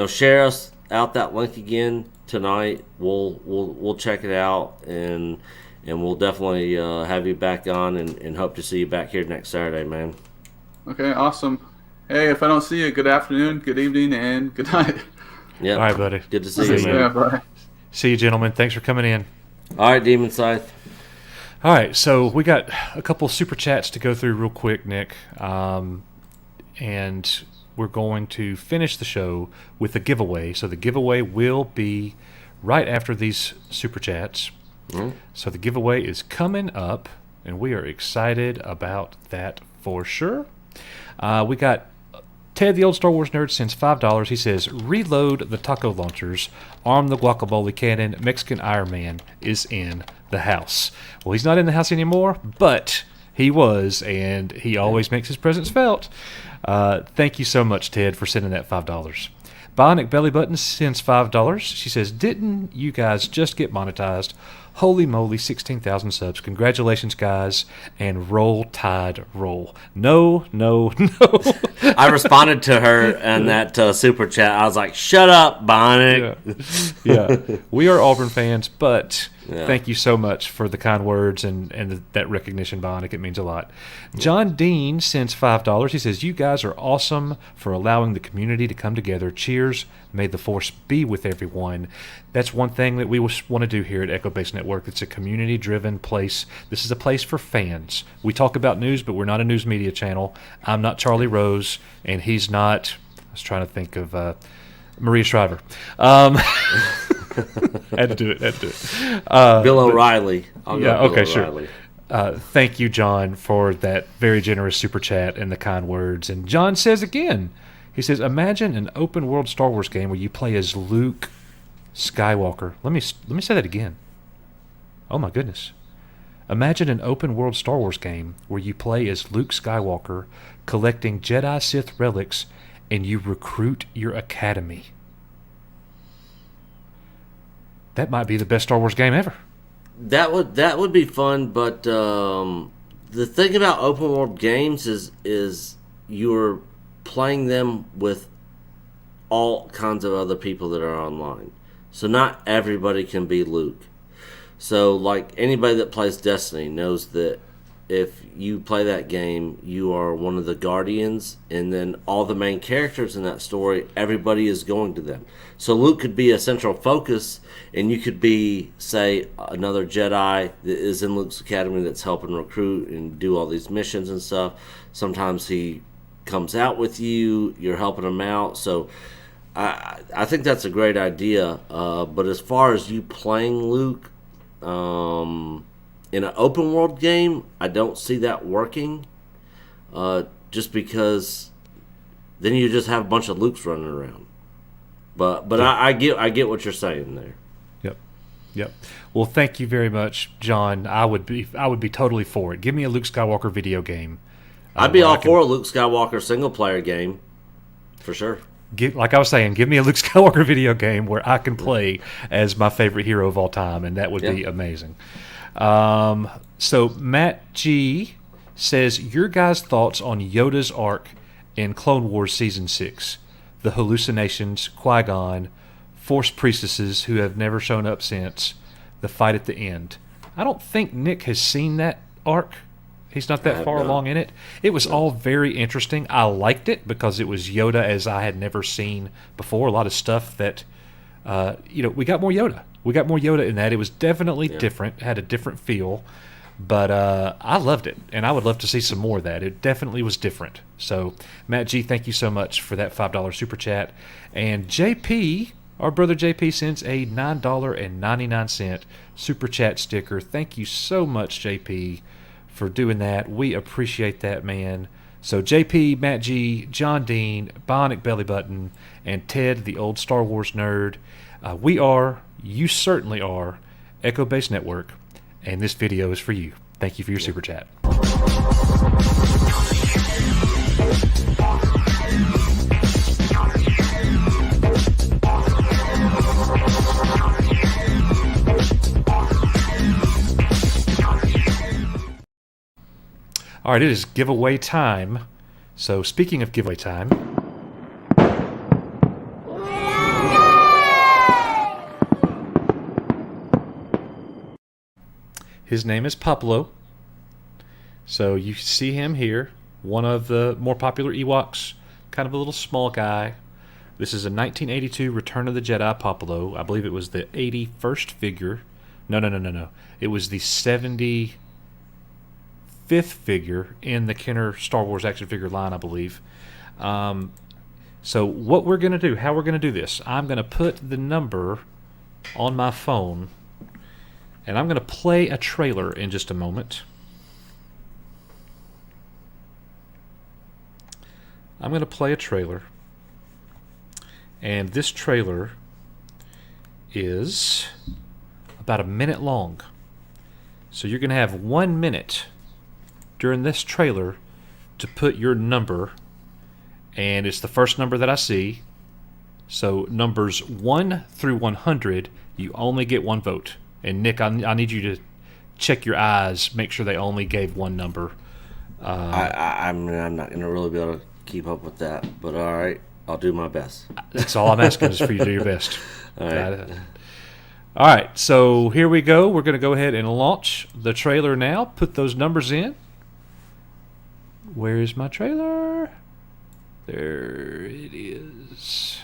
share us out that link again tonight. We'll check it out, and we'll definitely have you back on, and hope to see you back here next Saturday, man. Okay, awesome. Hey, if I don't see you, good afternoon, good evening, and good night. Yeah. All right, buddy. Good to see you, man. Yeah, bye. See you, gentlemen. Thanks for coming in. All right, Demon Scythe. All right, so we got a couple super chats to go through real quick, Nick. And we're going to finish the show with a giveaway. So the giveaway will be right after these super chats. So the giveaway is coming up, and we are excited about that for sure. We got Ted, the old Star Wars nerd, sends $5. He says, reload the taco launchers, arm the guacamole cannon, Mexican Iron Man is in the house. Well, he's not in the house anymore, but he was, and he always makes his presence felt. Thank you so much, Ted, for sending that $5. Bionic Belly Button sends $5. She says, didn't you guys just get monetized? Holy moly, 16,000 subs. Congratulations, guys. And roll Tide, roll. No. I responded to her in that super chat. I was like, shut up, Bionic. Yeah. We are Auburn fans, but thank you so much for the kind words and that recognition, Bionic. It means a lot. John Dean sends $5. He says, you guys are awesome for allowing the community to come together. Cheers. May the force be with everyone. That's one thing that we want to do here at Echo Base Network. It's a community-driven place. This is a place for fans. We talk about news, but we're not a news media channel. I'm not Charlie Rose, and he's not. I was trying to think of Maria Shriver. Had to do it. Bill O'Reilly. Sure. Thank you, John, for that very generous super chat and the kind words. And John says again, he says, imagine an open world Star Wars game where you play as Luke Skywalker. Let me say that again. Oh my goodness. Imagine an open world Star Wars game where you play as Luke Skywalker collecting Jedi Sith relics and you recruit your academy. That might be the best Star Wars game ever. That would be fun, but the thing about open world games is you're playing them with all kinds of other people that are online. So not everybody can be Luke. So like anybody that plays Destiny knows that if you play that game, you are one of the guardians, and then all the main characters in that story, everybody is going to them. So Luke could be a central focus, and you could be, say, another Jedi that is in Luke's academy that's helping recruit and do all these missions and stuff. Sometimes he comes out with you, you're helping him out. So I think that's a great idea. But as far as you playing Luke, in an open world game, I don't see that working. Just because then you just have a bunch of Lukes running around. But yeah. I get what you're saying there. Yep. Well, thank you very much, John. I would be totally for it. Give me a Luke Skywalker video game. I'd be all for a Luke Skywalker single player game, for sure. Like I was saying, give me a Luke Skywalker video game where I can play as my favorite hero of all time, and that would be amazing. So Matt G says, your guys' thoughts on Yoda's arc in Clone Wars Season 6. The hallucinations, Qui-Gon, Force priestesses who have never shown up since, the fight at the end. I don't think Nick has seen that arc. He's not that far along in it. It was all very interesting. I liked it because it was Yoda as I had never seen before. A lot of stuff that, we got more Yoda. We got more Yoda in that. It was definitely different, had a different feel. But I loved it, and I would love to see some more of that. It definitely was different. So, Matt G., thank you so much for that $5 super chat. And JP, our brother JP, sends a $9.99 super chat sticker. Thank you so much, JP, for doing that. We appreciate that, man. So JP, Matt G., John Dean, Bionic Belly Button, and Ted, the old Star Wars nerd. You certainly are, Echo Base Network, and this video is for you. Thank you for your super chat. All right, it is giveaway time. So speaking of giveaway time, his name is Pablo. So you see him here, one of the more popular Ewoks, kind of a little small guy. This is a 1982 Return of the Jedi Pablo. I believe it was the 81st figure. No. It was the 75th figure in the Kenner Star Wars action figure line, I believe. So what we're going to do, how we're going to do this, I'm going to put the number on my phone, and I'm going to play a trailer in just a moment. I'm going to play a trailer, and this trailer is about a minute long. So you're going to have 1 minute during this trailer to put your number, and it's the first number that I see. So numbers 1 through 100, you only get one vote. And Nick, I need you to check your eyes, make sure they only gave one number. I'm not going to really be able to keep up with that, but all right, I'll do my best. That's all I'm asking is for you to do your best. All right. All right, so here we go. We're going to go ahead and launch the trailer now. Put those numbers in. Where is my trailer? There it is.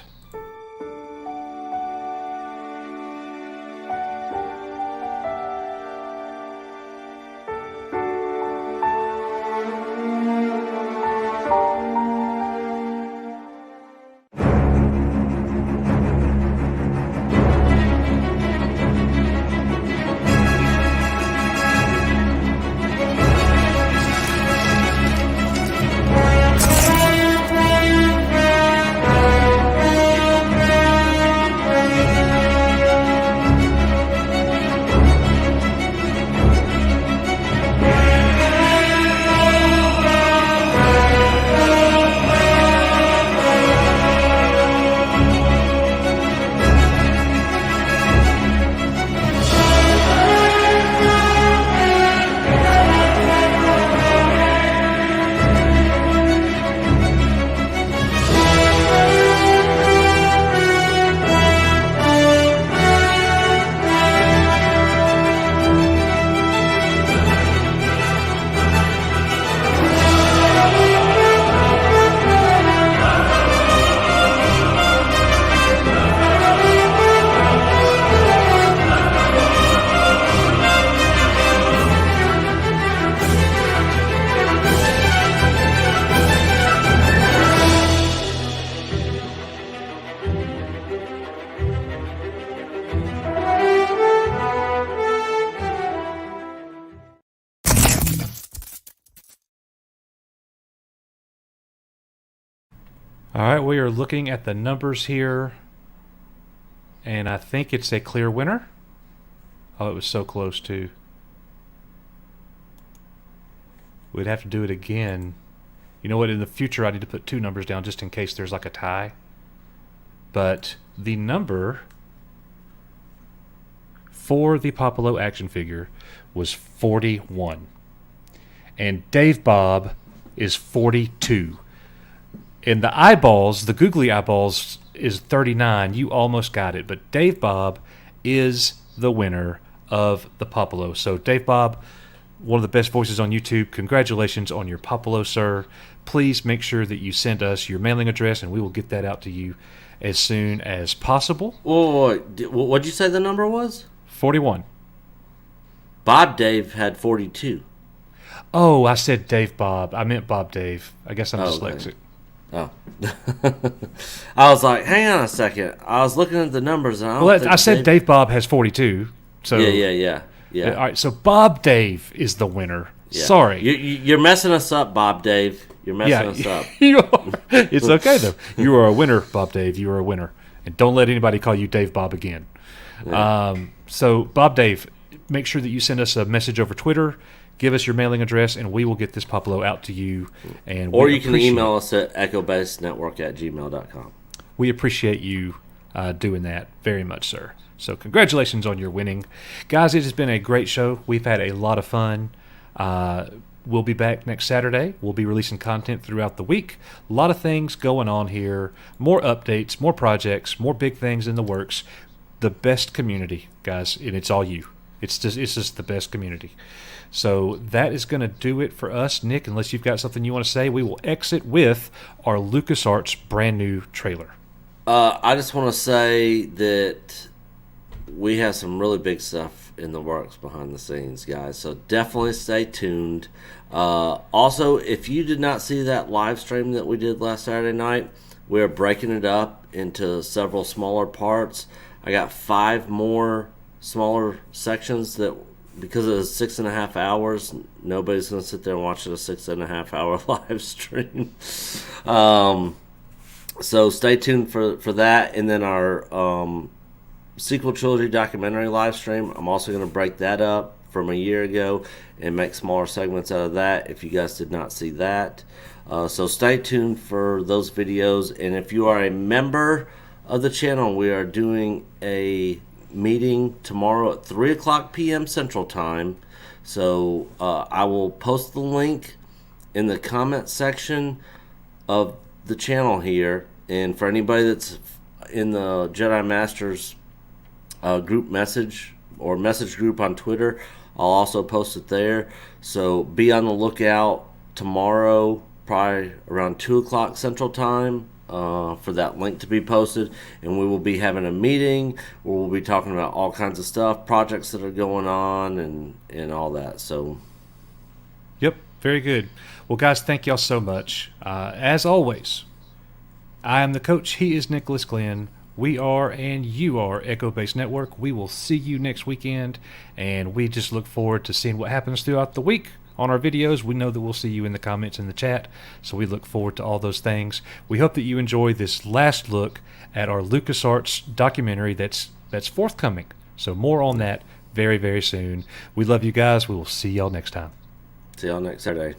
All right, we are looking at the numbers here, and I think it's a clear winner. Oh, it was so close too. We'd have to do it again. You know what? In the future, I need to put 2 numbers down just in case there's like a tie. But the number for the Popolo action figure was 41. And Dave Bob is 42. And the eyeballs, the googly eyeballs, is 39. You almost got it. But Dave Bob is the winner of the Popolo. So Dave Bob, one of the best voices on YouTube, congratulations on your Popolo, sir. Please make sure that you send us your mailing address, and we will get that out to you as soon as possible. What'd you say the number was? 41. Bob Dave had 42. Oh, I said Dave Bob. I meant Bob Dave. I guess I'm dyslexic. Oh. I was like, hang on a second. I was looking at the numbers, and I said Dave Bob has 42. So Yeah. All right, so Bob Dave is the winner. Yeah. Sorry. You're messing us up, Bob Dave. You're messing us up. It's okay, though. You are a winner, Bob Dave. You are a winner. And don't let anybody call you Dave Bob again. Yeah. So, Bob Dave, make sure that you send us a message over Twitter. Give us your mailing address, and we will get this Popolo out to you. Or you can email us at echobasednetwork@gmail.com. We appreciate you doing that very much, sir. So congratulations on your winning. Guys, it has been a great show. We've had a lot of fun. We'll be back next Saturday. We'll be releasing content throughout the week. A lot of things going on here. More updates, more projects, more big things in the works. The best community, guys, and it's all you. It's just the best community. So that is going to do it for us. Nick, unless you've got something you want to say, we will exit with our LucasArts brand new trailer. I just want to say that we have some really big stuff in the works behind the scenes, guys. So definitely stay tuned. Also, if you did not see that live stream that we did last Saturday night, we're breaking it up into several smaller parts. I got 5 more smaller sections that, because it was 6.5 hours, nobody's going to sit there and watch a 6.5 hour live stream. So stay tuned for that. And then our sequel trilogy documentary live stream, I'm also going to break that up from a year ago and make smaller segments out of that if you guys did not see that. So stay tuned for those videos. And if you are a member of the channel, we are doing a meeting tomorrow at 3 o'clock p.m. Central Time. So I will post the link in the comment section of the channel here. And for anybody that's in the Jedi Masters group message or message group on Twitter, I'll also post it there. So be on the lookout tomorrow, probably around 2 o'clock Central Time, for that link to be posted. And we will be having a meeting where we'll be talking about all kinds of stuff, projects that are going on, and all that. So, yep, very good. Well, guys, thank y'all so much. As always, I am the coach. He is Nicholas Glenn. We are, and you are, Echo Base Network. We will see you next weekend, and we just look forward to seeing what happens throughout the week on our videos. We know that we'll see you in the comments in the chat, so we look forward to all those things. We hope that you enjoy this last look at our LucasArts documentary that's forthcoming. So more on that very, very soon. We love you guys. We will see y'all next time. See y'all next Saturday.